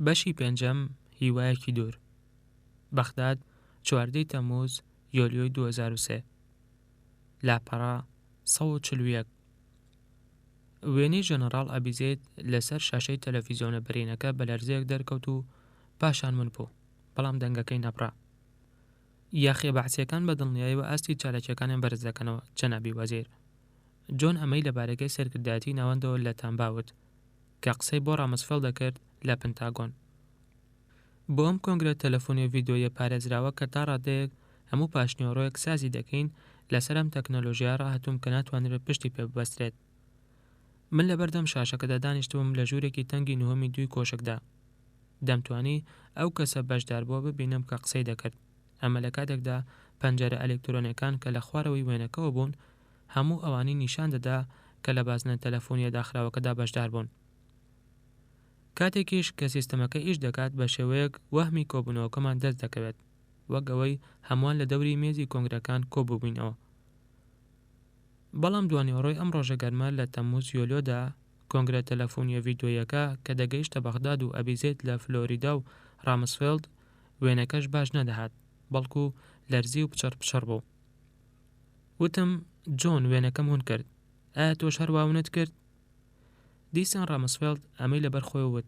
بەشی پێنجەم هیوایەکی دوور. بەغداد 14 تەمموز یۆلیۆی 2003. لاپەڕا 141. وێنەی ژەنەڕاڵ ئەبیزێد لەسەر شاشەی تەلەڤیزۆنە بەرینەکە بە لەرزەیەک دەرکەوت و پاشان من بوو، بەڵام دەنگەکەی نەبڕا. یاخێ بەحسیەکان بە دڵنیاییەوە ئاستی چالەکیەکانیان بەرز دەکەنەوە. جەنابی وەزیر جۆن ئەمەی لەبارەکەی سەرکردایەتی ناوەندەوە لە تامباوت کە قسەی بۆ ڕامسفێڵ دەکرد لە پنتاگۆن. بۆ ئەم کۆنگرە تەلەفۆنی ڤیدۆیە پارێزراوە کە تا ڕادەیەک هەموو پاشنیۆڕۆیەک سازی دەکەین لەسەر ئەم تەکنۆلۆژیا ڕاهەتووم کە ناتوانرێت پشتی پێ ببەسترێت. من لە بەردەم شاشەکەدا دانیشتوم لە ژوورێکی تەنگی نهۆمی دووی کۆشکدا. دەمتوانی ئەو کەسە بەشدار بووە ببینم کە قسەی دەکرد. ئەمە لە کاتێکدا پەنجەرە ئەلکترۆنیەکان کە لە خوارەوەی وێنەکەەوە بوون هەموو ئەوانی نیشان دەدا کە لە بازنە تەلەفۆنیە داخراوەکەدا بەشدار بوون. کاتێکیش کە سیستەمەکە ئیش دەکات بە شێوەیەک وەهمی کۆبوونەوەکەمان دەست دەکەوێت، وەک ئەوەی هەمووان لە دەوری مێزی کۆنگرەکان کۆبووبووینەوە. بەڵام دوانیۆڕۆی ئەم ڕۆژە گەرمە لە تەمموز یۆلیۆدا کۆنگرە تەلەفۆنیە ڤیدۆیەکە کە دەگەیشتە بەغداد و ئەبیزێت لە فلۆریدا و ڕامسفێڵد وێنەکەش باش نەدەهات، بەڵکو لەرزی و پچڕ بوو. وتم جۆن وێنەکەم هون کرد، ئایا تۆش هەروەونت کرد؟ دیسان ڕامسفێڵد ئەمەی لەبەر خۆی وت.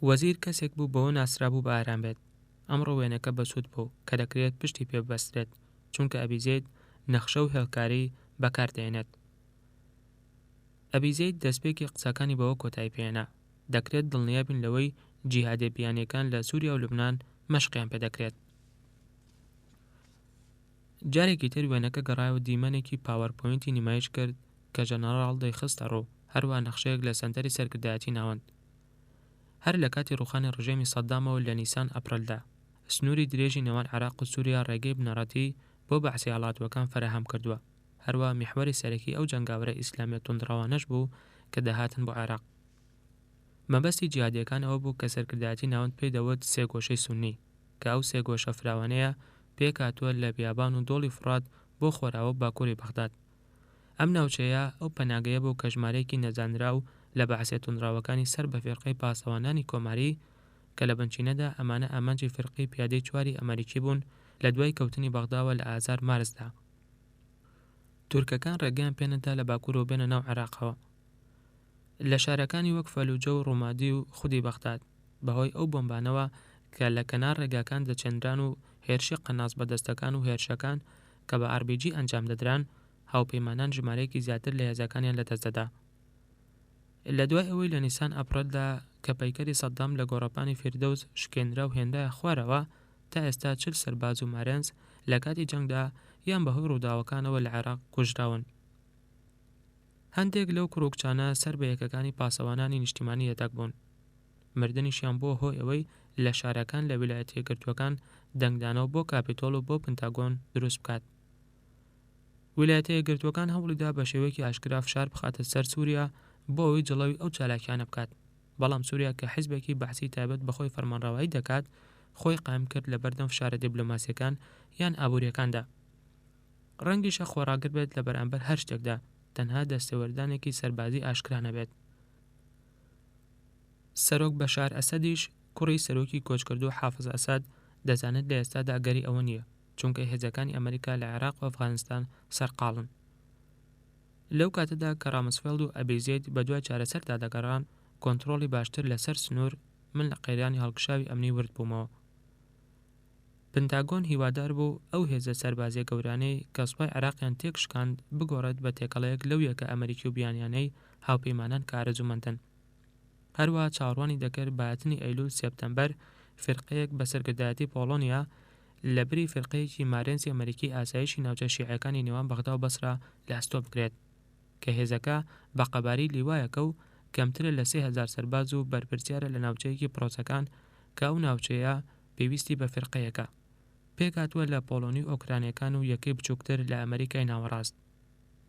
وەزیر کەسێک بوو بەوە ناسرابوو بە ئارام بێت. ئەمڕۆ وێنەکە بەسوود بوو کە دەکرێت پشتی پێ ببەسترێت، چونکە ئەبیزێت نەخشە و هێڵکاری بەکاردێنێت. ئەبیزێت دەستپێکی قسەکانی بەوە کۆتایی پێێنا. دەکرێت دڵنیابین لەوەی جیهادێ بیانیەکان لە سووریا و لوبنان مەشقیان پێدەکرێت. جارێکی تر وێنەکە گەڕایەوە دیمەنێکی پاوەرپۆینتی نمایش کرد کە ژەنەڕاڵ دەیخستە ڕوو، هەروە نەخشەیەک لە سەنتەری سەرکردایەتی ناوەند. هەر لە کاتی ڕوخانی ڕژێمی سەدامەوە لە نیسان ئەپرەلدا سنووری درێژی نێوان عێراق و سووریا ڕێگەی بنەڕەتی بۆ بەعسی هەڵاتوەکان فەرەهەم کردووە. هەروە میحوەری سەرەکی ئەو جەنگاوەرە ئیسلامیە توندڕەوانەش بوو کە دەهاتن بۆ عێراق. مەبەستی جیهادیەکان ئەوە بوو کە سەرکردایەتی ناوەند پێی دەوت سێگۆشەی سوننی، کە ئەو سێگۆشە فراوانەیە پێکاتووە لە بیابان و دۆڵی فڕات بۆ خۆراوە باکووری بەغداد. ئەم ناوچەیە ئەو پەناگەیە بوو کە ژمارەیەکی نەزانرا و لە بەعسیە توندڕاوەکانی سەر بە فێرقەی پاسەوانانی کۆماری کە لە بنچینەدا ئەمانە ئامانجی فێرقەی پیادەی چواری ئەمریکی بوون لە دوای کەوتنی بەغداوە لە ئازار مارسدا. تورکەکان ڕێگەیان پێنەدا لە باکوورەوە بێنە ناو عێراقەوە، لە شارەکانی وەک فەلوجە و ڕۆمادی و خودی بەغداد، بەهۆی ئەو بۆمبانەوە کە لە کەنار ڕێگاکان دەچێنران و هێرشی قەناس بەدەستەکان و هێرشەکان کە بە RPG ئەنجام دەدران، هاوپەیمانان ژمارەیەکی زیاتر لە هێزەکانیان لەدەستدەدا. لە دوای ئەوەی لە نیسان ئەپرەلدا کە پەیکەری سەدام لە گۆڕەپانی فیردەوس شکێنرا و هێندایە خوارەوە، تا ئێستا 40 سەرباز و مارێنز لە کاتی جەنگدا یان بەهۆی ڕووداوەکانەوە لە عێراق کوژراون. هەندێک لەو کوڕکچانە سەر بە یەکەکانی پاسەوانانی نیشتیمانی یەتەک بوون. مردنیشیان بۆ هۆی ئەوەی لە شارەکان لە ویلایەتە یەکگرتووەکان دەنگدانەوە بۆ کاپیتۆڵ و بۆ پنتاگۆن دروست بکات. ویلایەتە یەکگرتووەکان هەوڵیدا بە شێوەیەکی ئاشکرا فشار بخاتە سەر سووریا بۆ ئەوەی جڵەوی ئەو چالاکیانە بکات. بەڵام سووریا کە حیزبێکی بەعسی تایبەت بەخۆی فەرمانڕەوایی دەکات، خۆی قایم کرد لە بەردەم فشارە دیبلۆماسیەکان یان ئابوووریەکاندا. ڕەنگیشە خۆڕاگر بێت لە بەرامبەر هەر شتێکدا، تەنها دەستێوەردانێکی سەربازی ئاشکرا نەبێت. سەرۆک بەشار ئەسەدیش کوڕی سەرۆکی کۆچکردو حافز ئەسەد دەزانێت لە ئێستادا گەری ئەوە نییە، چونکە هێزەکانی ئەمریکا لە عێراق و ئەفغانستان سەرقاڵن. لەو کاتەدا کە ڕامسفێڵد و ئەبیزێت بە دوای چارەسەردا دەگەڕان کۆنتڕۆڵی باشتر لەسەر سنوور، من لە قەیرانی هەڵکشاوی ئەمنی ورد بوومەوە. پنتاگۆن هیوادار بوو ئەو هێزە سەربازیە گەورانەی کە سوپای عێراقیان تێک شکاند بگۆڕێت بە تێکەڵەیەک لەو یەکە ئەمریکی و بیانیانەی هاوپەیمانان کە ئارەزوومەندن. هەروەها چاوەڕوانی دەکرد بەهاتنی ئەیلول سێپتەمبەر فێرقەیەک بە سەرکردایەتی پۆڵۆنیا لە بری فێرقەیەکی مارێنسی ئەمریکی ئاسایشی ناوچە شیعەکانی نێوان بەغدا و بەسرا لە ئەستۆ بکرێت کە هێزەکە بە قەباری لیوایەکە و کەمترە لە 3000 سەرباز و بەرپرسیارە لە ناوچەیەکی پرۆسەکان کە ئەو ناوچەیە پێویستی بە فێرقەیەکە، پێکاتوە لە پۆڵۆنی و ئۆکرانیەکان و یەکەی بچووکتر لە ئەمریکای ناوەڕاست.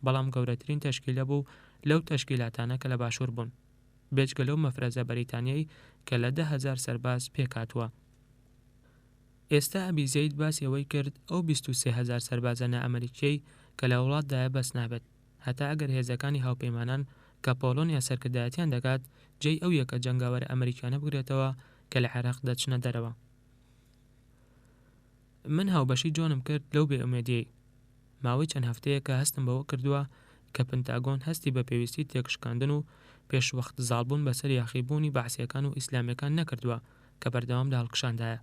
بەڵام گەورەترین تەشکیلە بوو لەو تەشکیلاتانە کە لە باشوور بوون، بێجگە لەو مەفرەزە بەریتانیایی کە لە 10,000 سەرباز پێکاتوە. ئێستا ئەبیزەید باسی ئەوەی کرد ئەو 23,000 سەربازە نائەمریکیەی کە لە وڵاتدایە بەس نابێت، هەتا ئەگەر هێزەکانی هاوپەیمانان کە پۆلۆنیا سەرکردایەتیان دەکات جێی ئەو یەکە جەنگاوەرە ئەمریکانە بگرێتەوە کە لە عێراق دەچنە دەرەوە. من هاوبەشی جۆنم کرد لەو بێئومێدیەی. ماوەی چەند هەفتەیە کە هەستم بەوە کردووە کە پنتاگۆن هەستی بە پێویستی تێکشکاندن و پێشوەخت زاڵبوون بەسەر یاخیبوونی بەعسیەکان و ئیسلامیەکان نەکردووە کە بەردەوام لە هەڵکشاندایە.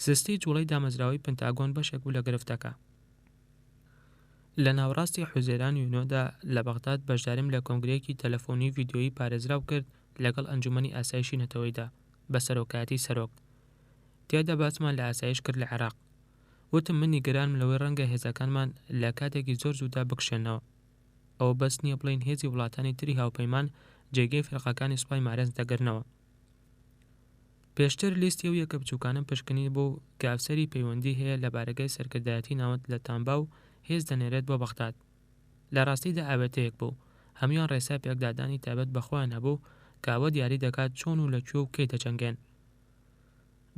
سستی جوڵەی دامەزراوەی پنتاگۆن بەشێک بوو لە گرفتەکە. لە ناوڕاستی حوزێران یونۆدا لە بەغداد بەشداریم لە کۆنگرەیەکی تەلەفۆنی ڤیدیۆیی پارێزراو کرد لەگەڵ ئەنجومەنی ئاسایشی نەتەوەیدا بە سەرۆکایەتی سەرۆک. تێدا باسمان لە ئاسایش کرد لە عێراق. وتم من نیگەرانم لەوەی ڕەنگە هێزەکانمان لە کاتێکی زۆر زوودا بکشێنەوە. ئەوە بەس نییە بڵین هێزی وڵاتانی تری هاوپەیمان جێگەی فێرقەکانی سوپای مارێنز دەگەرنەوە. پێشتر لیستی ئەو یەکە بچووکانم پشکنی بوو کە ئەفسەری پەیوەندی هەیە لە بارگەی سەرکردایەتی ناوەند لە تامبا و هێز دەنێرێت بۆ بەغداد. لە ڕاستیدا ئاوێتەیەک بوو، هەمویان ڕێسای پێکدادانی تایبەت بەخۆیان هەبوو کە ئەوە دیاری دەکات چۆن و لەکوێ و کەی دەجەنگێن.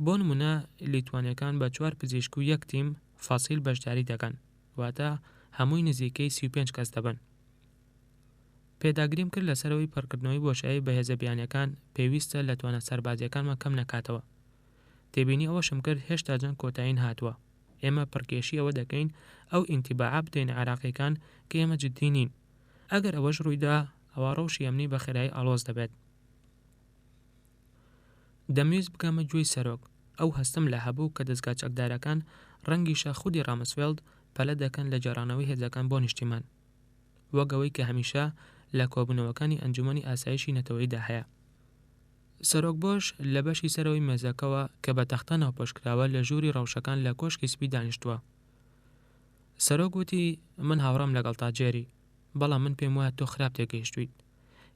بۆ نمونە لیتوانیەکان بە 4 پزیشک و 1 تیم فاسیل بەشداری دەکەن، واتە هەمووی نزیکەی 35 کەس دەبن. پێداگریم کرد لەسەرەوەی پڕکردنەوەی بۆشایی بە هێزە بیانیەکان پێویستە لە توانە سەربازیەکانمان کەم نەکاتەوە. تێبینی ئەوەشم کرد هێشتا جەنگ کۆتایین هاتووە. ئێمە پڕکێشی ئەوە دەکەین ئەو ئینتیباعە بدەین عێراقیەکان کە ئێمە جددی نین. ئەگەر ئەوەش ڕوویدا ئەوە ڕەوشی ئەمنی بە خێرایی ئاڵۆز دەبێت. دەمویست بکەمە گوێی سەرۆک. ئەو هەستم لە هەبوو کە دەستگا چەکدارەکان ڕەنگیشە خودی ڕامسفێلد پەلە دەکەن لە جێڕانەوەی هێزەکان بۆ نیشتیمان، وەگەوەی کە هەمیشە لە کۆبوونەوەکانی ئەنجومەنی ئاسایشی نەتەوەییدا هەیە. سەرۆک بۆش لە بەشی سەرەوەی مێزەکەوە کە بە تەختە ناوپەشکراوە لە ژووری ڕەوشەکان لە کۆشکی سپی دانیشتووە. سەرۆک وتی من هاوڕام لەگەڵ تاجێری، بەڵام من پێم وایە تۆ خراپ تێگەیشتوویت.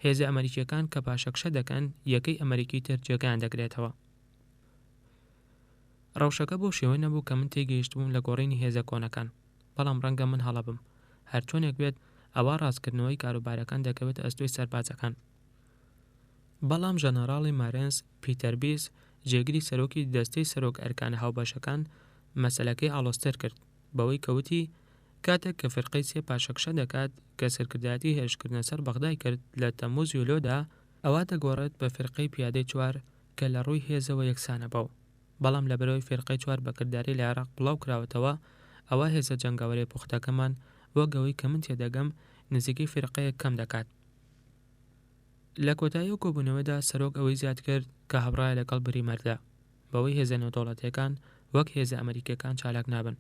هێزە ئەمریکیەکان کە پاشەکشە دەکەن یەکەی ئەمریکی تر جێگایان دەگرێتەوە. ڕەوشەکە بۆ شێوەی نەبوو کە من تێگەیشتبووم لە گۆڕینی هێزە کۆنەکان، بەڵام ڕەنگە من هەڵەبم. هەر چۆنێک بێت ئەوە ڕاستکردنەوەی کاروبارەکان دەکەوێت ئەستۆی سەربازەکان. بەڵام ژەنەراڵی مارێنز پیتەر بیس جێگری سەرۆکی دەستەی سەرۆک ئەرکانە هاوبەشەکان مەسەلەکەی ئاڵۆزتر کرد بەوەی کەوتی کاتێک کە فرقەی سێ پاشەکشە دەکات کە سەرکردایەتی هێرشکردنە سەر بەغدای کرد لە تەمموز یولۆدا، ئەوە دەگۆڕێت بە فرقەی پیادەی 4 کە لە ڕووی هێزەوە یەکسانە بەو. بەڵام لە بەرەوەی فرقەی 4 بەکردداری لە عێراق بڵاو کراوەتەوە، ئەوە هێزە جەنگاوەری پوختەکەمان وەگەوەی کە من تێدەگەم نزیکەی فرقەیە کەم دەکات. لە کۆتایی و کۆبوونەوەدا سەرۆک ئەوەی زیاد کرد کە هەبڕایە لەگەڵ بریمەردا بەوەی هێزە نێودەوڵەتیەکان وەک هێزە ئەمریکیەکان چالاک نابن.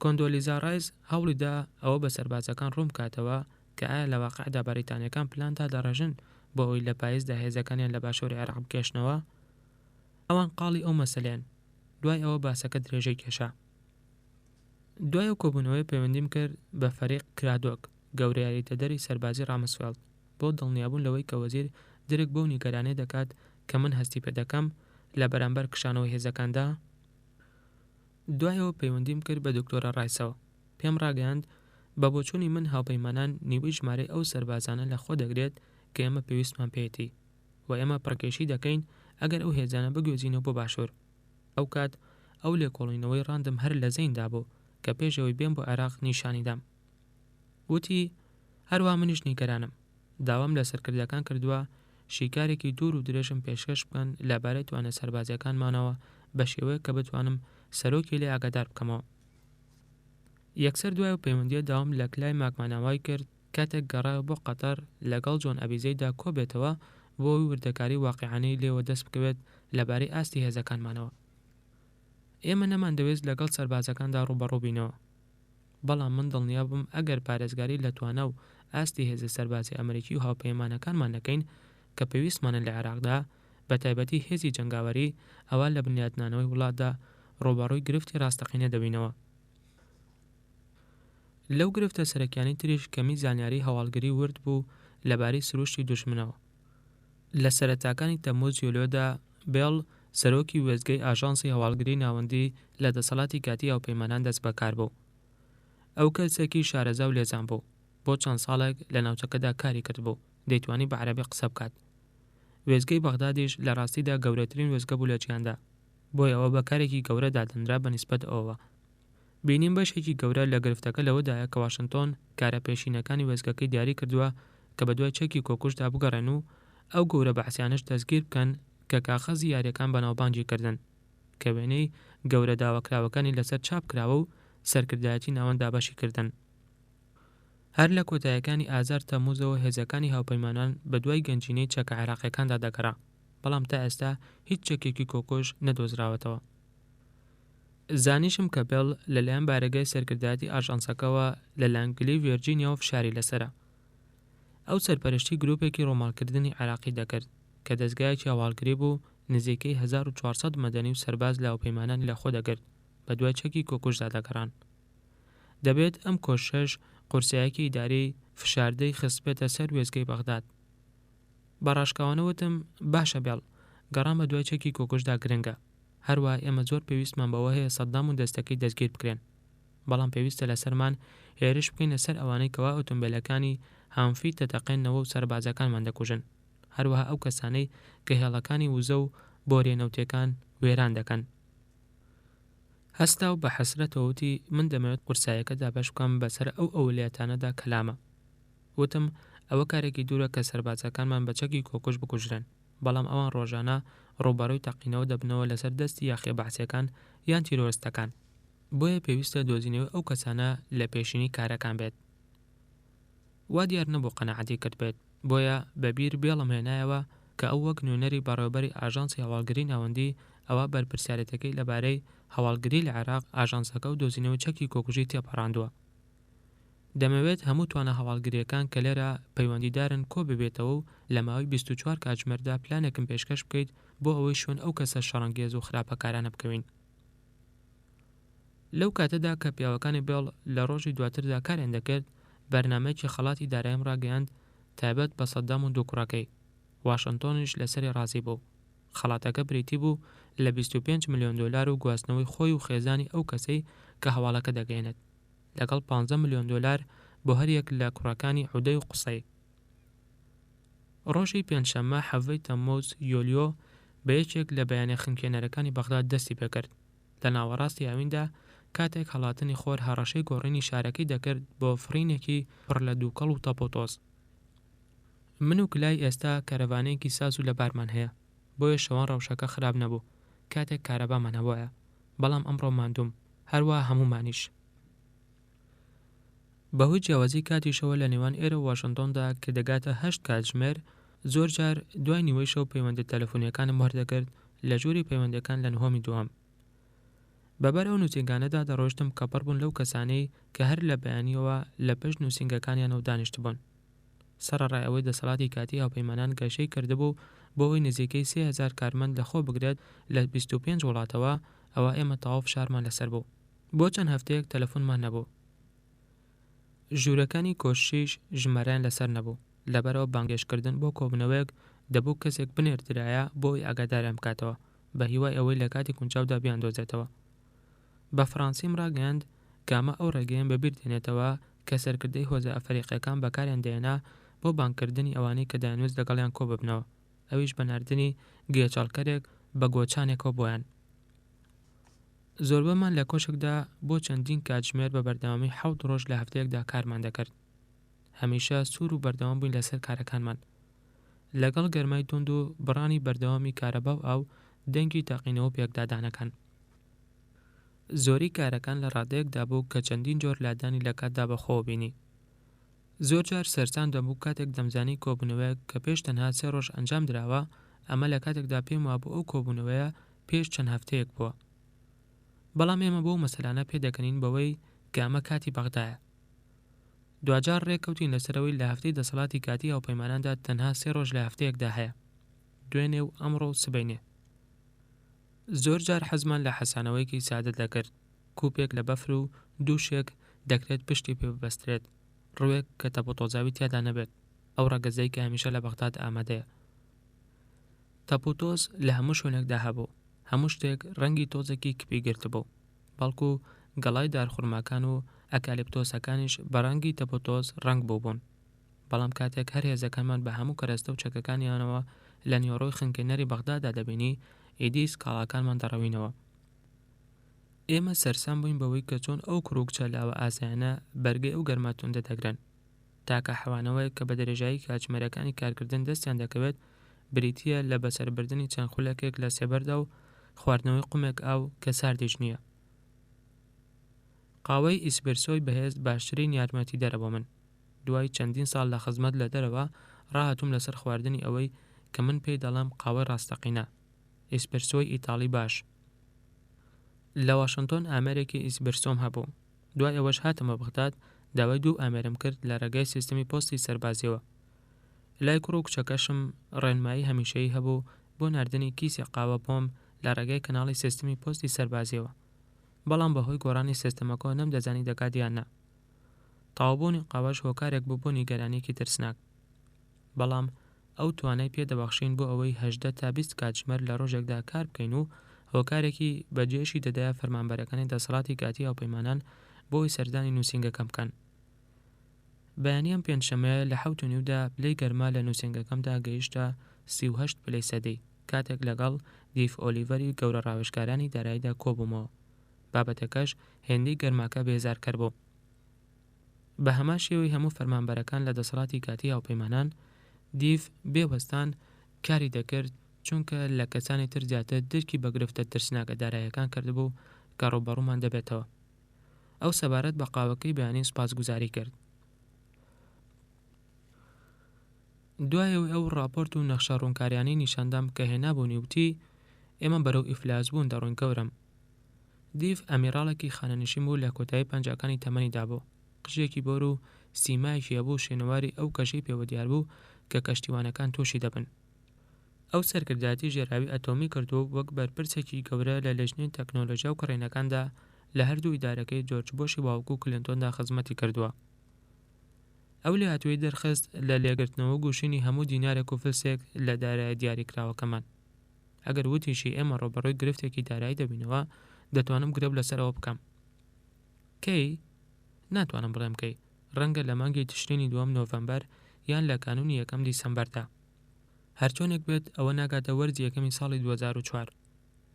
کۆندۆلیزا ڕایز هەوڵیدا ئەوە بە سەربازەکان ڕوون کاتەوە کە ئایا لە واقعدا بەریتانیەکان پلاندا دەڕێژن بۆ ئەوی لە پاییزدا هێزەکانیان لە باشووری عێراق بکێشنەوە. ئەوان قاڵی ئەو مەسەلەیان. دوای ئەوە باسەکە درێژەی کێشا. دوای ئەو کۆبوونەوەی پەیوەندیم کرد بە فەریق کرادۆک گەورەی یاریتەدەری سەربازی ڕامسفێلد بۆ دڵنیابوون لەوەی کە وەزیر درک بۆ نیگەرانەی دەکات کە من هەستی پێ دەکەم لە بەرامبەر کشانەوە هێزەکاندا. دوایەوە پەیوەندیم کرد بە دکتۆرە ڕایسەوە. پێم ڕاگەیاند بە بۆچوونی من هاوپەیمانان نیوەی ژمارەی ئەو سەربازانە لە خۆ دەگرێت کە ئێمە پێویستمان پێیەتی و ئێمە پڕکێشی دەکەین ئەگەر ئەو هێزانە بگوێزینەوە بۆ باشوور. ئەو کات ئەو لێکۆڵینەوەی ڕاندم هەر لە زەیندا بوو کە پێشەوەی بێن بۆ عێراق نیشانیدام. وتی هەروە منیش نیگەرانم. داوام لە سەرکردەکان کردووە شیکارێکی دوور و درێژم پێشکەش بکەن لەبارەی توانە سەربازیەکانمانەوە بە شێوەیە کە بتوانم سەرۆکی لێ ئاگادار بکەمەوە. یەکسەر دوای و پەیوەندیە داوام لە کلای ماکماناوای کرد کاتێک گەڕایەوە بۆ قەتەر لەگەڵ جۆن ئەبیزەیدا کۆبێتەوە بۆی وردەکاری واقیعانەی لێوە دەست بکەوێت لەبارەی ئاستی هێزەکانمانەوە. ئێمە نەمان دەوێت لەگەڵ سەربازەکاندا ڕوبەڕوو بینەوە، بەڵام من دڵنیابم ئەگەر پارێزگاری لە توانە و ئاستی هێزە سەربازی ئەمریکی و هاوپەیمانەکانمان نەکەین کە پێویستمانە لە عێراقدا بە تایبەتی هێزی جەنگاوەری ئەوە لە بنیادنانەوەی وڵاتدا ڕوبەڕووی گرفتی ڕاستەقینە دەبینەوە. لەو گرفتە سەرەکیانی تریش کەمی زانیاری هەواڵگری ورد بوو لەبارەی سروشتی دوژمنەوە. لە سەرەتاکانی تەمموز یولۆدا بێڵ سەرۆکی وێستگەی ئاژانسی هەواڵگری ناوەندی لە دەسەڵاتی کاتی هاوپەیمانان دەست بەکار بوو. ئەو کەسێکی شارەزا و لێزان بوو، بۆ چەند ساڵێک لە ناوچەکەدا کاری کرد بوو، دەیتوانی بە عەرەبی قسە بکات. وێستگەی بەغدادیش لە ڕاستیدا گەورەترین وێستگە بوو لە جیهاندا، بۆیە ئەوە بەکارێکی گەورە دادەنرا بە نیسبەت ئەوەوە. بینیم بەشێکی گەورە لە گرفتەکە لەوەدایە کە واشنتۆن کارە پێشینەکانی وێستگەکەی دیاری کردووە کە بە دوای چەکی کۆکوشدا بگەڕێن و ئەو گەورە بەحسیانش دەستگیر بکەن کە کاغەزی یاریەکان بەناوبانگی کردن کە وێنەی گەورە داواکراوەکانی لەسەر چاپ کراوە و سەرکردایەتی ناوەندا بەشی کردن. هەر لە کۆتاییەکانی ئازار تەمووزەوە هێزەکانی هاوپەیمانان بە دوای گەنجینەی چەکە عێراقیەکاندا دەگەڕا، بەڵام تا ئێستا هیچ چەکێکی کۆکۆش نەدۆزراوەتەوە. زانیشم کە بێڵ لەلایەن بارگای سەرکردایەتی ئاژانسەکەەوە لە لانگلی ڤێرجینیاوە فشاری لەسرە. ئەو سەرپەرشتی گروپێکی ڕۆماڵکردنی عێراقی دەکرد کە دەستگایەکی هەواڵگری بوو نزیکەی 1400 مەدەنی و سەرباز لە هاوپەیمانانی لەخۆ دەگرت بە دوای چەکی کۆکوشدا دەگەڕان. دەبێت ئەم کۆشەش قورسایەکی ئیداری فشاردەی خستبێتە سەر وێستگەی بەغداد. بەڕاشکاوانەوتم باشە بێڵ، گەڕان بە دوای چەکی کۆکوشدا گرنگە، هەروە ئێمە زۆر پێویستمان بەوە هەیە سەددام و دەستەکەی دەستگیر بکرێن، بەڵام پێویستە لەسەرمان هێرش بکەینە سەر ئەوانەی کەوا ئۆتۆمبیلەکانی هامفی دەتەقێنەوە و سەربازەکانمان دەکوژن، هەروەها ئەو کەسانەی کە هێڵەکانی وزە و بۆرێنەوتەکان وێران دەکەن. هەستا و بە حەسرەتەوەتی من دەمەوێت قورسایەکەدا بەش بکەم بەسەر ئەو ئەولیاتانەدا کەلامە. وتم ئەوە کارێکی دوورە کە سەربازەکانمان بە چەکی کۆکوش بکوژرن، بەڵام ئەوان ڕۆژانە ڕووبەڕووی تەقینەوە دەبنەوە لەسەر دەستی یاخێ بەعسیەکان یان تیرۆریستەکان، بۆیە پێویستە دۆزینەوەی ئەو کەسانە لە پێشینی کارەکان بێت. وا دیار نەبوو قەنەعەتی کرد بێت، بۆیە بەبیر بێڵم هێنایەوە کە ئەو وەک نوێنەری بەڕێوەبەری ئاژانسی هەواڵگری ناوەندی ئەوە بەرپرسیارەتەکەی لەبارەی هەواڵگری لە عێراق ئاژانسەکە و دۆزینەوەی چەکی کۆکوژی تێپەڕاندووە. دەمەوێت هەموو توانە هەواڵگریەکان کە لێرە پەیوەندیدارن کۆ ببێتەوە و لە ماوەی 24 کاتژمێردا پلانێکم پێشکەش بکەیت بۆ ئەوەی شوێن ئەو کەسە شەڕەنگێز و خراپەکارانە بکەوین. لەو کاتەدا کە پیاوەکانی بێڵ لە ڕۆژی دواتردا کاریان دەکرد، بەرنامەیەکی خەڵاتی داراییم ڕاگەیاند تایبەت بە سەددام و دووکوڕەکەی. واشنتۆنیش لەسەری ڕازی بوو. خەڵاتەکە بریتی بوو لە 25 ملیۆن دۆلار و گواستنەوەی خۆی و خێزانی ئەو کەسەی کە هەواڵەکە دەگەێنێت، لەگەڵ 15 ملیۆن دۆلار بۆ هەر یەک لە کوڕەکانی عودەی و قسەی. ڕۆژی پێنجشەممە 7 تەمموز یۆلیۆ بە یەکێک لە بەیانە خنکێنەرەکانی بەغداد دەستی پێکرد. لە ناوەڕاستی ئاویندا کاتێک هەڵاتنی خۆر هەڕەشەی گۆڕینی شارەکەی دەکرد بۆ فرینێکی پڕ لە دووکەڵ و تەپۆتۆز. من و کلای ئێستا کەرەڤانەیەکی ساز و لە بارمان هەیە، بۆیە شەوان ڕەوشەکە خراپ نەبوو کاتێک کارەبامان هەبووە، بەڵام ئەمڕۆ ماندوم، هەروە هەمومانیش. بەهۆی جیاوازی کاتیشەوە لە نێوان ئێرە و واشنتۆندا کە دەگاتە 8 کاتژمێر، زۆر جار دوای نیوەی شەو پەیوەندی تەلەفۆنیەکانم وەردەگرت لە ژووری پەیوەندەکان لە نهۆمی دووەم. بەبەر ئەو نووسینگانەدا دەڕۆشتم کە پڕ بوون لەو کەسانەی کە هەر لە بەیانیەوە لە پشت نووسینگەکانیانەوە دانیشت بوون. سەرەڕای ئەوەی دەسەڵاتی کاتی هاوپەیمانان گەشەی کردبوو بۆ ئەوەی نزیکەی 3000 کارمەند لەخۆ بگرێت لە 25 وڵاتەوە، ئەوە ئێمە تەواو فشارمان لەسەر بوو. بۆ چەند هەفتەیەک تەلەفۆنمان نەبوو. ژوورەکانی کۆشیش ژمارەیان لەسەر نەبوو، لەبەرەوە بانگێشکردن بۆ کۆبنەوەیەک دەبوو کەسێک بنێردرایە بۆ ئەوی ئاگاداریان بکاتەوە بە هیوای ئەوەی لە کاتی کونجاودا بیاندۆزێتەوە. بە فەڕەنسیم ڕاگەیاند کامە ئەو ڕێگەیان بەبیر دێنێتەوە کە سەرکردەی هۆزە ئەفریقیەکان بەکاریان دێنا بۆ بانکردنی ئەوانەی کە دەیانویست لەگەڵیان کۆ ببنەوە، ئەویش بەناردنی گوێچاڵکەرێک بە گۆچانێکەوە بۆیان. زۆربەمان لە کۆشکدا بۆ چەندین کاتژمێر بە بەردەوامی 7 ڕۆژ لە هەفتەیەکدا کارمان دەکرد. هەمیشە سوور و بەردەوام بووین لەسەر کارەکانمان، لەگەڵ گەرمای توند و بڕانی بەردەوامی کارەبا و ئاو دەنگی تەقینەوە پێکدادانەکان. زۆری کارەکان لە ڕادەیەکدا بوو کە چەندین جۆر لادانی لە کاتدا بەخۆ بینی. زۆر جار سەرسان دەبوو کاتێک دەمزانی کۆبوونەوەیەک کە پێش تەنها 3 ڕۆژ ئەنجام دراوە، ئەمە لە کاتێکدا پێم وابوو ئەو کۆبوونەوەیە پێش چەند هەفتەیەک بووە. بەڵام ئێمە بۆ مەسەلانە پێدەکەنین بەوەی کە ئەمە کاتی بەغدایە. دوجار ڕێککەوتین لەسەرەوەی لە هەفتەی دەسەڵاتی کاتی هاوپەیماناندا تەنها 3 ڕۆژ لە هەفتەیەکدا هەیە، دوێنێ و ئەمڕۆ و سبەینێ. زۆر جار حەزمان لە حەسانەوەیکی سادە دەکرد، کوپێک لە بەفر و دووشێک دەکرێت پشتی پێ ببەسترێت، ڕوێک کە تەپۆتۆزاوی تیادا نەبێت، ئەو ڕەگەزەی کە هەمیشە لە بەغداد ئامادەیە. تەپۆتۆز لە هەموو شوێنێکدا هەبوو، هەموو شتێک ڕەنگی تۆزێکی کپی گرت بوو، بەڵکو گەڵای دارخورماکان و ئەکالیپتۆسەکانیش بە ڕەنگی تەپۆتۆز ڕەنگ بوون. بەڵام کاتێک هەر هێزەکانمان بە هەموو کەرەستە و چەکەکانیانەوە لە نیوەڕۆی خنکێنەری بەغدادا دەبینی، ئیدی سکاڵاکانمان دەڕەوینەوە. ئێمە سەرسام بووین بەوەی کە چۆن ئەو کوڕوکچە لاوە ئاسایانە بەرگەی ئەو گەرماتوندە دەگرن. تاکە حەوانەوەی کە بە درێژایی کاتژمێرەکانی کارکردن دەستیان دەکەوێت بریتیە لە بەسەربردنی چەند خولەکێک لە سێبەردا و خواردنەوەی قومێک ئاو کە ساردیش نییە. قاوەی ئیسپرسۆی بەهێز باشترین یارمەتیدەرە بۆ من. دوای چەندین ساڵ لە خزمەت لە دەرەوە ڕاهاتووم لەسەر خواردنی ئەوەی کە من پێی دەڵام قاوەی ڕاستەقینە، ئیسپرسۆی ئیتاڵی باش. لە واشنتۆن ئامێرێکی ئیسپرسۆم هەبوو. دوای ئەوەش هاتمە بەغداد، داوای 2 ئامێرم کرد لە ڕێگای سیستەمی پۆستی سەربازیەوە. لای کوڕ و کچەکەشم ڕێنمایی هەمیشەیی هەبوو بۆ ناردنی کیسی قاوە بۆم لە ڕێگای کەناڵی سیستەمی پۆستی سەربازیەوە، بەڵام بەهۆی گۆڕانی سیستەمەکەوە نەمدەزانی دەکات یان نا. تاوابوونی قاوەش هۆکارێک بوو بۆ نیگەرانیەکی ترسناک، بەڵام ئەو توانای پێدەبەخشین بۆ ئەوەی 18 تا 20 کاتژمێر لە ڕۆژێکدا کار بکەین و هۆکارێکی بەجێشی دەدایە فەرمانبەرەکانی دەسەڵاتی کاتی هاوپەیمانان بۆی سەردانی نووسینگەکەم بکەن. بەیانیەم پێنجشەمەیە لە 7:09 پلەی گەرما لە نووسینگەکەمدا گەیشتە 38 پلەی سەدەی، کاتێک لەگەڵ دیف ئۆلیڤەری گەورە ڕاوێژکارانی داراییدا کۆبوومەوە. بابەتەکەش هێندەی گەرماکە بێزارکەر بوو. بە هەمان شێوەی هەموو فەرمانبەرەکان لە دەسەڵاتی کاتی هاوپەیمانان دیف بێوەستان کاری دەکرد، چونکە لە کەسانی تر زیاتر درکی بە گرفتە ترسناکە داراییەکان کردبوو کە ڕووبەڕوومان دەبێتەوە. ئەو سەبارەت بە قاوەکەی بەیانی سوپاسگوزاری کرد. دوایەوەی ئەو ڕاپۆرت و نەخشە ڕوونکاریانەی نیشاندام کە هێنابوونی وتی ئێمە بەرەو ئیفلاس بوون دەڕۆین گەورم. دیف ئەمیراڵێکی خانەنشین بوو لە کۆتایی پەنجاکانی تەمەنیدا بوو. قژێکی بۆر و سیمایەکی هەبوو شوێنەواری ئەو کەشەی پێوە دیار بوو کە کەشتیوانەکان تۆشی دەبن. ئەو سەرکردایەتی ژێراوی ئەتۆمی کردو وەک بەرپرسێکی گەورە لە لەژنەی تەکنۆلۆژیا و کڕینەکاندا لە هەردوو ئیدارەکەی جۆرج بۆشی باوکو و کلنتۆندا خزمەتی کردووە. ئەو لە هاتووی دەرخست لە لێگرتنەوە گوشینی هەموو دینارێک و فلسێک لە دارایی دیاریکراوەکەمان. ئەگەر وتیشی ئێمە ڕۆبەڕۆی گرفتێکی دارایی دەبینەوە، دەتوانم گرێب لەسەرەوە بکەم. کەی؟ ناتوانم بڵێم کەی. ڕەنگە لە مانگی تشرینی 2 نۆڤەمبەر یان لە کانونی 1 دیسەمبەردا. هەرچۆنێک بێت ئەوە ناگاتە وەرزی یەکەمی ساڵی 2004.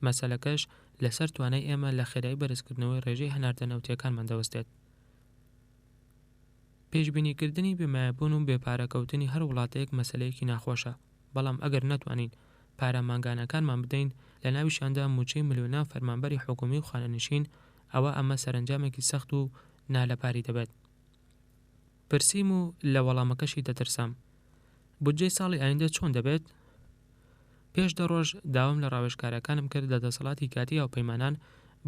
مەسەلەکەش لەسەر توانای ئێمە لە خێرایی بەرزکردنەوەی ڕێژەی هەناردە نەوتیەکانمان دەوەستێت. پێشبینیکردنی بێمایەبوون و بێپارەکەوتنی هەر وڵاتەیەک مەسەلەیەکی ناخۆشە، بەڵام ئەگەر نەتوانین پارەمانگانەکانمان بدەین لە ناویشاندا موچەی ملیۆنان فەرمانبەری حکومی و خانەنشین، ئەمە سەرنجامێکی سەخت و نالەپاری دەبێت. پرسییم و لە وەڵامەکەشی دەترسام. بودجەی ساڵی ئایندە چۆن دەبێت؟ پێش 10 ڕۆژ داوام لە ڕاوێژکارەکانم کرد لە دەسەڵاتی کاتی هاوپەیمانان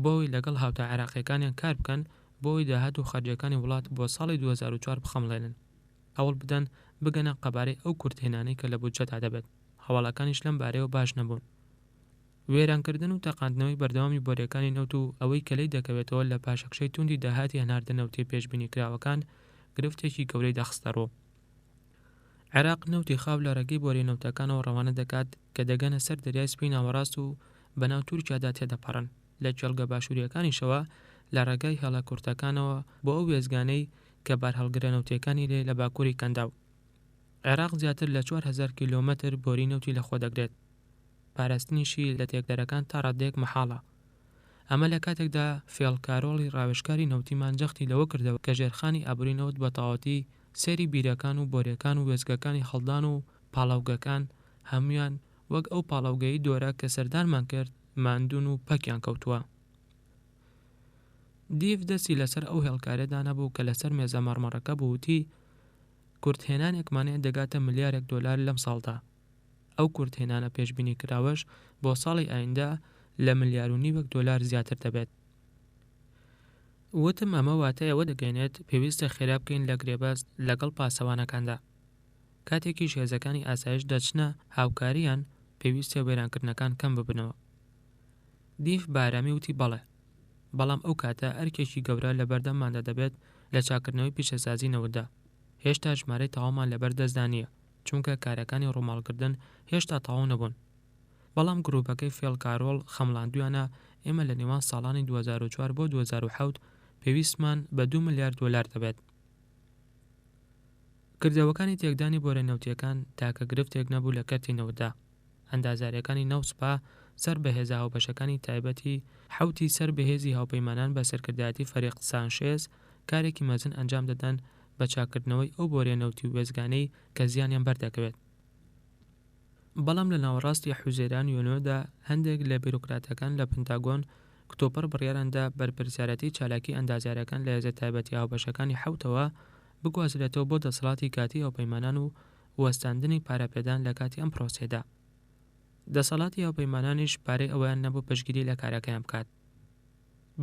بۆی لەگەڵ هاوتا عێراقیەکانیان کار بکەن بۆی داهات و خەرجەکانی وڵات بۆ ساڵی 2004 بخەمڵێنن. هەوڵ بدەن بگەنە قەبارەی ئەو کورتهێنانەی کە لە بودجەتا دەبێت. هەواڵەکانیش لەم بارەیەوە باش نەبوون. وێرانکردن و تەقاندنەوەی بەردەوامی بۆریەکانی نەوت و ئەوەی کە لی دەکەوێتەوە لە پاشەکشەی توندی داهاتی هەناردە نەوتی پێشبینیکراوەکان گرفتێکی گەورەی دەخستەڕۆ. عێراق نەوتی خاو لە ڕێگەی بۆری نەوتەکانەوە ڕەوانە دەکات کە دەگەنە سەر دەریای سپی ناوەڕاست و بەناو تورکیادا تێدەپەڕن. لە جێڵگە باشووریەکانیشەوە لە ڕێگای هێڵە کورتەکانەوە بۆ ئەو وێزگانەی کە بارهەڵگرە نەوتیەکانی لێ لە باکووری کەنداو. عێراق زیاتر لە 4000 کیلۆمەتر بۆری نەوتی لەخۆ دەگرێت. پاراستنیشی لە تێکدەرەکان تا ڕادەیەک مەحاڵە. ئەمە لە کاتێکدا فێڵکارۆڵی ڕاوێژکاری نەوتیمان جەختی لەوە کردەوە کە ژێرخانی ئابووری نەوت بە تەواوەتی سێری بیرەکان و بۆریەکان و وێزگەکانی هەڵدان و پاڵاوگەکان هەمویان وەک ئەو پاڵاوگەی دۆرە کە سەردانمان کرد ماندوون و پەکیان کەوتووە. دیف دەستی لەسەر ئەو هێڵکارێدا نەبوو کە لەسەر مێزە مەڕمەڕەکە بووتی کورتهێنانێکمانەیە دەگاتە ملیارێک دۆلار لەم ساڵدا. ئەو کورتهێنانە پێشبینی کراوەش بۆ ساڵی ئایندە لە 1.5 ملیار دۆلار زیاتر دەبێت. وتم ئەمە واتە ئەوە دەگەێنێت پێویستە خێرا بکەین لە گرێبەست لەگەڵ پاسەوانەکاندا. کاتێکی هێزەکانی ئاسایش دەچنە هاوکاریان پێویستە وێرانکردنەکان کەم ببنەوە. دیف بارامی وتی بەڵێ، بەڵام ئەو کاتە ئەرکێکی گەورە لە بەردەمماندا دەبێت لە چاکردنەوەی پیشەسازی نەوتدا. هێشتا ژمارەی تەواومان لەبەر دەستدا نییە، چونکە کارەکانی ڕووماڵکردن هێشتا تەواو نەبوون. بەڵام گروپەکەی فێڵکارۆڵ خەمڵاندویانە ئێمە لە نێوان ساڵانی 2004 بۆ 2007 پێویستمان بە 2 ملیار دۆلار دەبێت. کردەوەکانی تێکدانی بۆرە نەوتیەکان تاکە گرفتێک نەبوو لە کەرتی نەوتدا. ئەندازارەکانی نەوسپا سەر بەهێزە هاوبەشەکانی تایبەتی حوتی سەر بەهێزی هاوپەیمانان بە سەرکردایەتی فەریق سانشێز کارێکی مەزن ئەنجام دەدەن بە چاکردنەوەی ئەو بۆرێنەوتی وێزگانەی کە زیانیان بەردەکەوێت. بەڵام لە ناوەڕاستی حوزەیران یۆنۆدا هەندێک لە بیرۆکراتەکان لە پنتاگۆن کتۆپەر بڕیاراندا بەرپرسیارەتی چالاکی ئەندازیارەکان لە هێزە تایبەتی هاوبەشەکانی حوتەوە بگوازرێتەوە بۆ دەسەڵاتی کاتی هاوپەیمانان و وەستاندنی پارەپێدان لە کاتی ئەم پرۆسێدا. دەسەڵاتی هاوپەیمانانیش پارەی ئەویان نەبوو پشتگیری لە کارەکەیان بکات.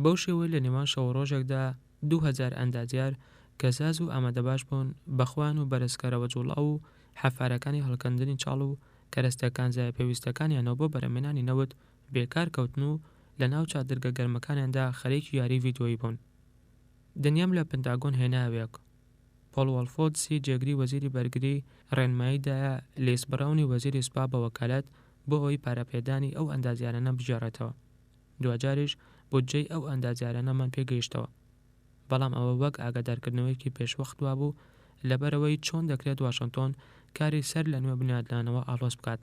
بەو شێوەی لە نێوان شەو ڕۆژێکدا 2000 ئەندازیار کە ساز و ئامادەباش بوون بەخوان و بەرزکەرەوە جوڵاو و حەفارەکانی هەڵکەندنی چاڵ و کەرەستەکان زای پێویستەکانیانەوە بۆ بەرەمێنانی نەوت بێکار کەوتن و لە ناو چادرگە گەرمەکانیاندا خەریکی یاری ڤیدیۆیی بوون. دنیام لە پنتاگۆن هێناوێک. پۆڵ وەڵفۆدسی جێگری وەزیری بەرگری ڕێنماییدایە لێس براونی وەزیری سوپا بە وەکالەت بۆ ئەوەی پارەپێدانی ئەو ئەندازیارانە بژێڕێتەوە. دوجاریش بودجەی ئەو ئەندازیارانەمان پێگەیشتەوە. بەڵام ئەوە وەک ئاگادارکردنەوەیکی پێشوەخت وابوو لەبەرەوەی چۆن دەکرێت واشنتۆن کاری سەر لە نوێ بنیادلانەوە ئاڵۆز بکات.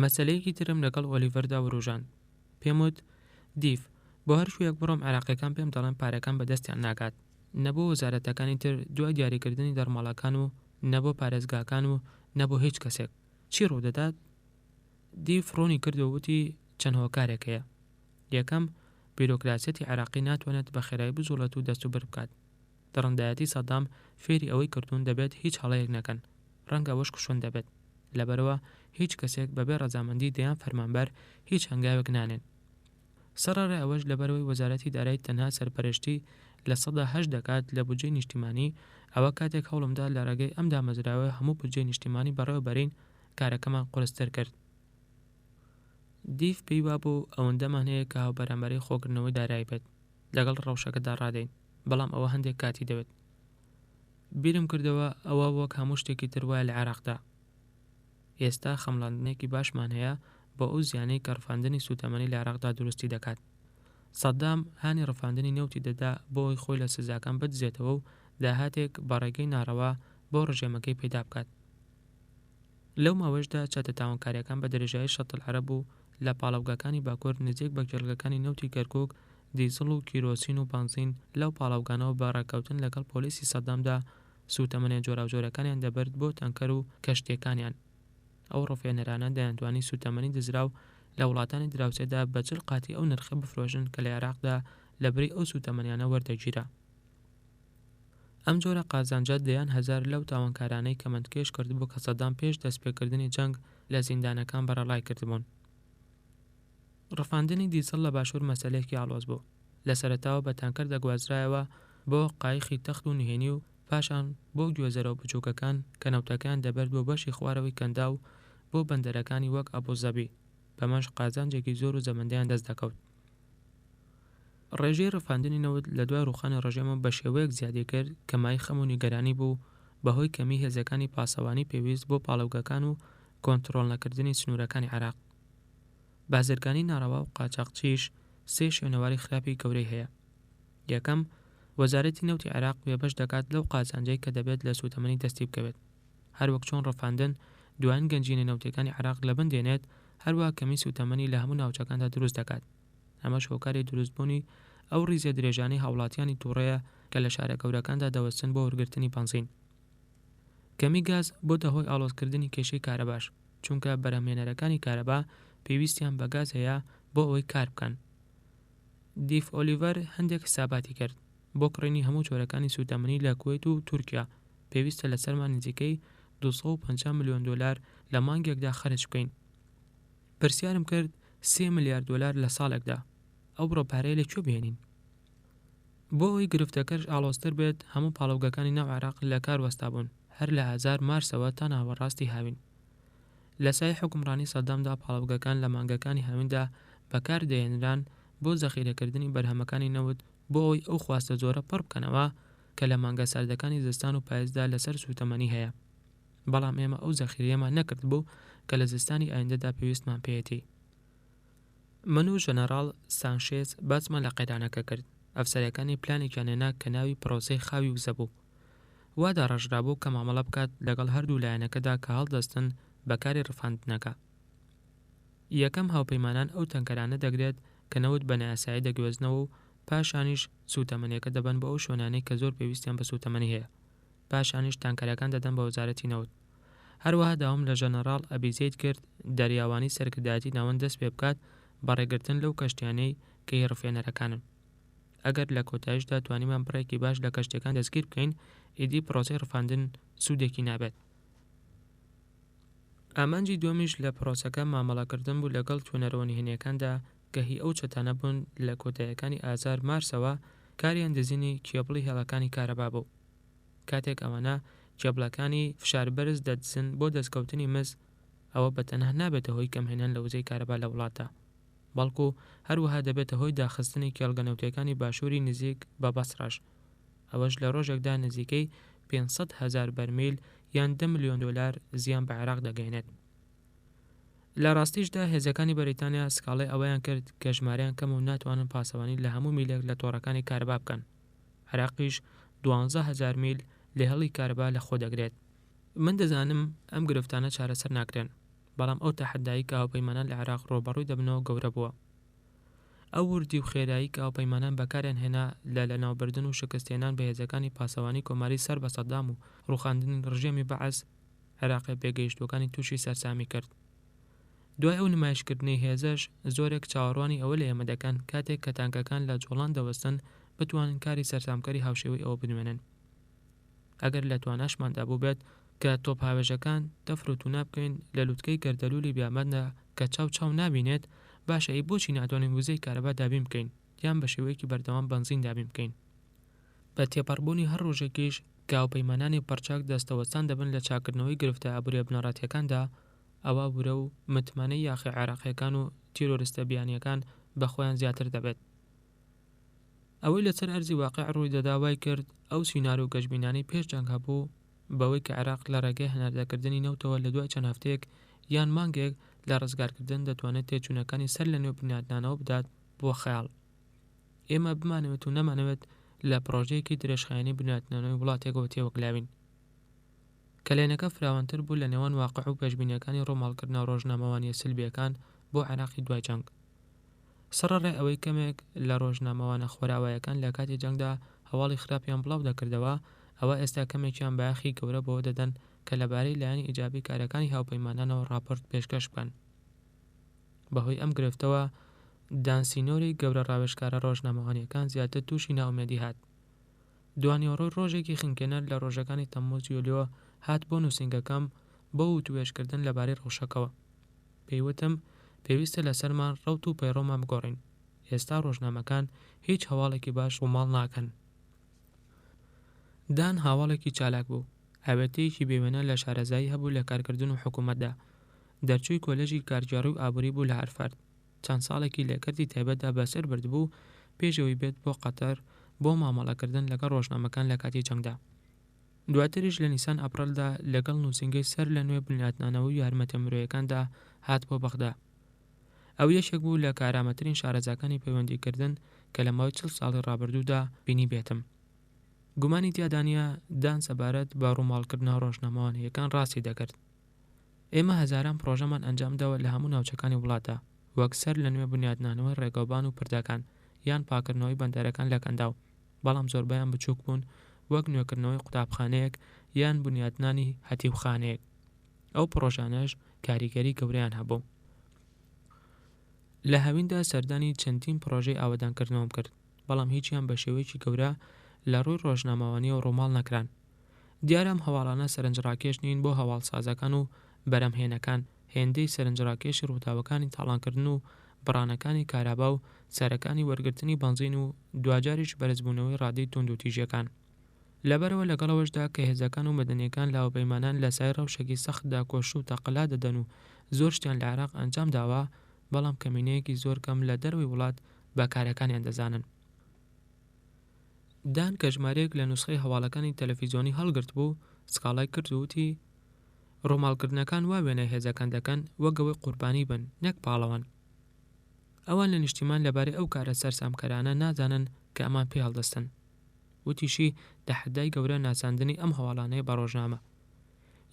مەسەلەیەکی ترم لەگەڵ ئۆلیڤەردا وروژان. پێم وت دیف بۆ هەر شوێک بڕۆم عێراقیەکان پێم دەڵێن پارەکان بەدەستیان ناکات. نەبۆ وەزارەتەکانی تر دوای دیاریکردنی دەرماڵەکان و نەبۆ پارێزگاکان و نەبۆ هیچ کەسێک. چی ڕوودەدات؟ دیف ڕۆنی کردووتی چەند هۆکارێک هەیە. یەکەم بیرۆکراسیەتی عێراقی ناتوانێت بە خێرایی بزوڵێت و دەست و بەر بکات. دەڕەندایەتی سەدام فێری ئەوەی کردوون دەبێت هیچ هەڵەیەک نەکەن. ڕەنگە ئەوەش کوشۆن دەبێت. لەبەرەوە هیچ کەسێک بەبێ ڕەزامەندی دەیان فەرمانبەر هیچ هەنگاوێک نانێن. سەرڕێ ئەوەش لەبەرەوەی وەزارەتی دارایی تەنها سەرپەرشتی لە 8% دەکات لە بودجەی نیشتیمانی. ئەوە کاتێک هەوڵمدا لە ڕێگەی ئەم دامەزراوە هەموو بودجەی نیشتیمانی بەڕێوەبەرین کارەکەمان قورستر کرد. دیف پێی وابوو ئەوەندەمان هەیە کە هاوبەرامبەری خۆگرنەوەی دارایی بێت لەگەڵ ڕەوشەکەدا ڕادەین، بەڵام ئەوە هەندێک کاتی دەوێت. بیرم کردەوە ئەوە وەک هەموو شتێکی تر وایە لە عێراقدا. ئێستا خەمڵاندنێکی باشمان هەیە بۆ ئەو زیانەی کە ڕفاندنی سوتەمەنی لە عێراقدا دروستی دەکات. سەدام هانی ڕفاندنی نەوتی دەدا بۆ ئەوی خۆی لە سزاکان بدزێتەوە و داهاتێک بەڕێگەی ناڕەوا بۆ ڕژێمەکەی پەیدا بکات. لەو ماوەشدا چاتە تاوانکاریەکان بە دەرەجایی شەتل عەرەب و لە پاڵاوگاکانی باکوور نزیک بە گەڕگەکانی نەوتی کەرکووک دیزڵ و کیرۆسین و بانزین لەو پاڵاوگانەوە بە ڕێکەوتن لەگەڵ پۆلیسی سەدامدا سوتەمەنێ جۆراوجۆرەکانیان دەبرد بۆ تەنکەر و کەشتیەکانیان. ئەو ڕفێنەرانە دەیانتوانی سوتەمەنی دزراو لە وڵاتانی دراوسێدا بە چل قاتی ئەو نرخە بفرۆشن کە لە عێراقدا لەبەری ئەو سوتەمەنیانە وەردەگیرە. ئەم جۆرە قازانجات دەیان هەزار لەو تاوانکارانەی کەمەندکێش کردبوو کە سەدام پێش دەستپێکردنی جەنگ لە زیندانەکان بەرەڵای کردبوون. ڕفاندنی دیزڵ لە باشوور مەسەلەیەکی ئاڵۆز بوو. لە سەرەتاوە بە تانکەر دەگوازرایەوە بۆ قایخی تەخت و نهێنی و پاشان بۆ گوێزەرەوە بچووکەکان کە نەوتەکان دەبێت بۆ بەشی خوارەوەی کەندا و بۆ بەندەرەکانی وەک ئەبوزەبی بەمەش قازانجێکی زۆر و زەمەندەیان دەست دەکەوت. ڕێژەی ڕفاندنی نەوت لە دوای ڕوخانی ڕژێمە بە شێوەیەک زیادی کرد کە مای خەم و نیگەرانی بوو بەهۆی کەمی هێزەکانی پاسەوانی پێویست بۆ پاڵەوگەکان و کۆنتڕۆڵ نەکردنی سنوورەکانی عێراق. بازرگانی ناڕەوا و قاچاقچیش سێ شوێنەواری خراپی گەورەی هەیە. یەکەم وەزارەتی نەوتی عێراق وێبەش دەکات لەو قازانجەی کە دەبێت لە سوتەمەنی دەستی بکەوێت. هەروەک چۆن ڕفاندن دوایین گەنجینە نەوتەکانی عێراق لە بن دێنێت، هەروەها کەمی سوتەمەنی لە هەموو ناوچەکاندا دروست دەکات. ئەمەش هۆکاری دروستبوونی ئەو ڕیزە درێژانەی هاوڵاتیانی تووڕەیە کە لە شارە گەورەکاندا دەوەستن بۆ وەرگرتنی بەنزین. کەمی گاز بۆ دەهۆی ئاڵۆزکردنی کێشەی کارەباش، چونکە بەرهەمهێنەرەکانی کارەبا پێویستیان بە گاز هەیە بۆ ئەوەی کار بکەن. دیف ئۆلیڤەر هەندێک حساباتی کرد بۆ کڕینی هەموو جۆرەکانی سوتەمەنی لە کوێیت و تورکیا پێویستە لەسەرمان نزیکەی 250 ملیۆن دۆلار لە مانگێکدا خەرج بکەین. پرسیارم کرد 3 ملیارد دۆلار لە ساڵێکدا ئەو بڕۆپارەیە لەکوێ بهێنین؟ بۆ ئەوی گرفتەکەش ئاڵۆزتر بێت هەموو پاڵەوگەکانی ناو عێراق لە کار وەستا بوون هەر لە 1000 مارسەوە تا ناوەڕاستی هاوین. لە سای حکومڕانی سەدامدا پاڵەوگەکان لە مانگەکانی هاویندا بەکار دەهێنران بۆ زەخیرەکردنی بەرهەمەکانی نەوت بۆ ئەوی ئەو خواستە زۆرە پڕ بکەنەوە کە لە مانگە ساردەکانی زستان و پاییزدا لەسەر سوتەمەنی هەیە. بەڵام ئێمە ئەو زەخیرەیەمان نەکرد بوو کە لە زستانی ئایندەدا پێویستمان پێیەتی. من و ژەنەڕاڵ سانشێز باسمان لە قەیرانەکە کرد. ئەفسەرەکانی پلانێکیان هێنا کە ناوی پرۆسەی خاوی وزە بوو. وا داڕەژرابوو کە مامەڵە بکات لەگەڵ هەردوو لایەنەکەدا کە هەڵدەستن بەکاری ڕفاندنەکە. یەکەم هاوپەیمانان ئەو تەنکەرانە دەگرێت کە نەوت بە نایاسایی دەگوێزنەوە و پاشانیش سوتەمەنیەکە دەبن بە ئەو شوێنانەی کە زۆر پێویستیان بە سوتەمەنی هەیە. پاشانیش تانکەرەکان دەدەن بە وەزارەتی نەوت. هەروەها داوام لە ژەنەڕاڵ ئەبیزەید کرد دەریاوانی سەرکردایەتی ناوەند دەست پێ بکات بە ڕێگرتن لەو کەشتیانەی کە هی ڕفێنەرەکانن. ئەگەر لە کۆتاییشدا توانیمان بڕێکی باش لە کەشتەکان دەستگیر بکەین، ئیدی پرۆسەی ڕفاندن سوودێکی نابێت. ئامانجی دومیش لە پرۆسەکە مامەڵەکردن بوو لەگەڵ توێنەرەوە نهێنیەکاندا کە هی ئەو چەتانە بوون لە کۆتاییەکانی ئازار مارسەوە کاریان دزینی کێبڵی هێڵەکانی کارەبا بوو. کاتێک ئەوانە کێبڵەکانی فشاربەرز دەدزن بۆ دەستکەوتنی مز، ئەوە بەتەنها نابێتە هۆی کەمهێنان لە وزەی کارەبا لە وڵاتە، بەڵکو هەروەها دەبێتە هۆی داخستنی کێڵگەنەوتەکانی باشووری نزیک بە بەسڕەش. ئەوەش لە ڕۆژێکدا نزیکەی 500,000 بەرمیل یان 10 ملیۆن دۆلار زیان بە عێراق دەگەێنێت. لە ڕاستیشدا هێزەکانی بەریتانیا سکاڵی ئەوەیان کرد کە ژمارەیان کەم و ناتوانن پاسەوانی لە هەموو میلێک لە تۆڕەکانی کارەبا بکەن. عێراقیش 12,000 میل لە هەڵی کارەبا لە خۆ دەگرێت. من دەزانم ئەم گرفتانە چارەسەر ناکرێن، بەڵام ئەو تەحەدایی کە هاوپەیمانان لە عێراق ڕۆبەڕووی دەبنەوە گەورە بووە. ئەو وردی و خێرایی کە هاوپەیمانان بەکاریان هێنا لە لەناوبردن و شکستێنان بە هێزەکانی پاسەوانی کۆماری سەر بە سەدام و ڕوخاندنی ڕژێمی بەعەز عێراقی پێگەیشتوەکانی تووشی سەرسامی کرد. دوای ئەو نمایشکردنی هێزەش زۆرێک چاوەڕوانی ئەوە لە ئێمە دەکەن کاتێک کە تانکەکان لە جۆڵان دەوەستن بتوانن کاری سەرسامکەری هاوشێوەی ئەوە بنوێنن. ئەگەر لە تواناشماندا بوو بێت کە تۆپ هاوێژەکان دەفروتونا بکەین لە لووتکەی گەردەلوولی بیامەدە کە چاو نابینێت، باشە ئەی بۆچی ناتوانین وزەی کارەبا دابین بکەین یان بە شێوەیەکی بەردەوام بەنزین دابین بکەین. بە تێپەڕبوونی هەر ڕۆژێکیش کە هاوپەیمانانی پەرچاک دەستەوەستان دەبن لە چاکردنەوەی گرفتە ئابووریە بنەڕەتیەکاندا، ئەوە بورە و متمانەی یاخی عێراقیەکان و تیرۆریستە بیانیەکان بە خۆیان زیاتر دەبێت. ئەوەی لەسەر ئەرزی واقع ڕووی دەداوای کرد ئەو سینار و گەشبینانی پێش جەنگ هەبوو بەوەی کە عێراق لە ڕێگەی هەناردەکردنی نەوتەوە لە دوای چەند هەفتەیەک یان مانگێک لە ڕزگارکردن دەتوانێت تێچوونەکانی سەر لە نێو بنیادنانەوە بدات بۆ خەیاڵ. ئێمە بمانەوێت و نەمانەوێت لە پرۆژەیەکی درێژخایەنی بنیادنانەوەی وڵاتێکەوە تێوەگلاوین. کەلێنەکە فراوانتر بوو لە نێوان واقع و پێشبینیەکانی ڕۆماڵکردن و ڕۆژنامەوانیە سلبیەکان بۆ عێراقی دوای جەنگ. سەرڕێ ئەوەی کەمێک لە ڕۆژنامەوانە خۆراوایەکان لە کاتی جەنگدا هەواڵی خراپیان بڵاو دەکردەوە، ئەوە ئێستا کەمێکیان بەیاخی گەورە بەوە دەدەن کە لەبارەی لایەنی ئیجابی کارەکانی هاوپەیمانانەوە راپۆرت پێشکەش بکەن. بەهۆی ئەم گرفتەوە دانسینۆری گەورە ڕاوێژکارە ڕۆژنامەوانیەکان زیاتر تووشی ناومێدی هات. دوانیۆڕۆی ڕۆژێکی خنکێنەر لە ڕۆژەکانی تەمموز یۆلیۆ هات بۆ نووسینگەکەم بۆ وتوێژکردن لەبارەی ڕەوشەکەوە. پێیوتم پێویستە لەسەرمان ڕەوت و پەیڕۆمان بگۆڕین. ئێستا ڕۆژنامەکان هیچ هەواڵێکی باش ڕووماڵ ناکەن. دان هاوڵێکی چالاک بوو. هاوێتەیەکی بێوێنە لە شارەزایی هەبوو لە کارکردن و حکوومەتدا. دەرچووی کۆلێژی کارگیاری و ئابووری بوو لە هارفارد. چەند ساڵێکی لێکردی تایبەتدا بەسەر بردبوو پێشەوەی بێت بۆ قەتەر بۆ مامەڵەکردن لەگەڵ ڕۆژنامەکان لە کاتی جەنگدا. دواتریش لە نیسان ئەپڕەلدا لەگەڵ نووسینگەی سەر لە نوێ بنیادنانەوەی یارمەتە مرۆیەکاندا هات بۆ بەغدا. ئەو یەکێک بوو لە کارامەترین شارەزاکانی پەیوەندیکردن کە لە ماوەی 40 ساڵی ڕابردوودا بینی بێتم. گومانی تیادانیە دان سەبارەت بە ڕووماڵکردنە ڕۆژنامەوانیەکان ڕاستی دەکرد. ئێمە هەزاران پرۆژەمان ئەنجامداوە لە هەموو ناوچەکانی وڵاتە، وەک سەر لە نوێ بنیادنانەوەی ڕێگەوبان و پردەکان یان پاکردنەوەی بەندەرەکان لە کەنداو، بەڵام زۆربەیان بچووک بوون وەک نوێکردنەوەی قوتابخانەیەک یان بنیادنانی هەتیوخانەیەک. ئەو پرۆژانەش کاریگەری گەورەیان هەبوو. لە هەویندا سەردانی چەندین پرۆژەی ئاوەدانکردنەوەم کرد، بەڵام هیچیان بە شێوەیەکی گەورە لە ڕووی ڕۆژنامەوانی و ڕووماڵ نەکران. دیارەم هەواڵانە سەرنجڕاکێش نین بۆ هەواڵسازەکان و بەرەمهێنەکان، هێندەی سەرنجڕاکێشی ڕووداوەکانی تاڵانکردن و بڕانەکانی کارابا و سەرەکانی وەرگرتنی بەنزین و دوجاریش بەرزبوونەوەی ڕادەی تونند و تیژەکان. لەبەرەوە لەگەڵەوەشدا کە هێزەکان و مەدەنیەکان لە هاوپەیمانان لە سای ڕەوشێکی سەختدا کۆش و تەقەلا دەدەن و زۆر شتیان لە عێراق ئەنجام داوە، بەڵام کەمینەیەکی زۆر کەم لە دەروی وڵات بەکارەکانیان دەزانن. دان کە ژمارەیەک لە نوسخەی هەواڵەکانی تەلەڤیزیۆنی هەڵگرت بوو سکاڵای کرد و وتی ڕۆماڵکردنەکان وا وێنەی هێزەکان دەکەن وەگەوەی قوربانی بن نەک پاڵەوان. ئەوان لە نیشتیمان لەبارەی ئەو کارە سەرسامکەرانە نازانن کە ئەمان پێ هەڵدەستن. وتیشی تەحەدای گەورە ناساندنی ئەم هەواڵانەیە بە ڕۆژنامە.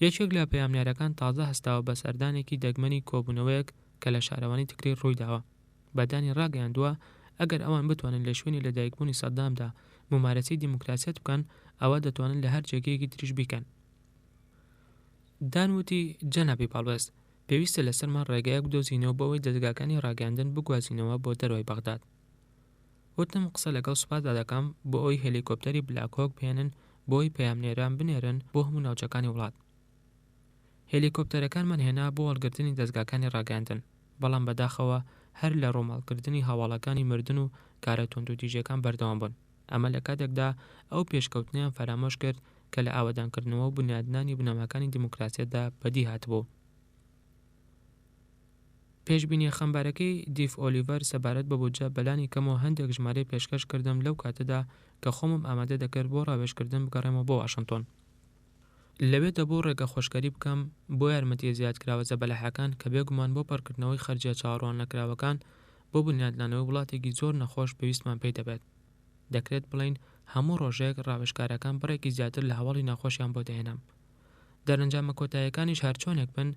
یەکێک لە پەیامنیارەکان تازە هەستاوە بە سەردانێکی دەگمەنی کۆبوونەوەیەک کە لە شارەوانی تکری ڕووی داوە. بەدانی ڕاگەیاندووە ئەگەر ئەوان بتوانن لە شوێنی لەدایکبوونی سەدامدا ممارەسەی دیموکراسیەت بکەن ئەوە دەتوانن لە هەر جێگەیەکی تریش بیکەن. دانوتی جەنابی پاڵوێست پێویستە لەسەرمان ڕێگەیەک بدۆزینەوە بۆ ئەوەی دەستگاکانی ڕاگەاندن بگوازینەوە بۆ دەروای بەغداد. وتم قسە لەگەڵ سوپاسدا دەکەم بۆ ئەوەی هێلیکۆپتەری بلاکۆک بهێنن بۆی پەیامنێران بنێرن بۆ هەموو ناوچەکانی وڵات. هێلیکۆپتەرەکانمان هێنا بۆ هەڵگرتنی دەستگاکانی ڕاگەاندن، بەڵام بەداخەوە هەر لە ڕۆماڵکردنی هەواڵەکانی مردن و کارە تۆندوتیژەکان بەردەوام بوون. ئەمە لە کاتێکدا ئەو پێشکەوتنیان فەرامۆش کرد کە لە ئاوادانکردنەوە و بنیادنانی بنەماکانی دیموکراسیەتدا بەدی هاتبوو. پێشبینی خەمبارەکەی دیف ئۆلیڤەر سەبارەت بە بودجە بەلانی کەمەوە هەندێک ژمارەی پێشکەش کردم لەو کاتەدا کە خۆمم ئامادە دەکرد بۆ ڕاوێژکردن بگەڕێمەوە بۆ واشنگتۆن. لەوێتە بۆ ڕێگە خۆشکەری بکەم بۆ یارمەتی زیادکراوە زەبەلەحەکان کە بێگومان بۆ پڕکردنەوەی خەرجە چاوەڕوان نەکراوەکان بۆ بنیادلانەوەی وڵاتێکی زۆر نەخۆش پێویستمان پێی دەبێت. دەکرێت بڵین هەموو ڕۆژێک ڕاوێژکارەکان بڕێکی زیاتر لە هەواڵی ناخۆشیان بۆ دەهێنم. دەرەنجامە کۆتاییەکانیش هەرچۆنێک بن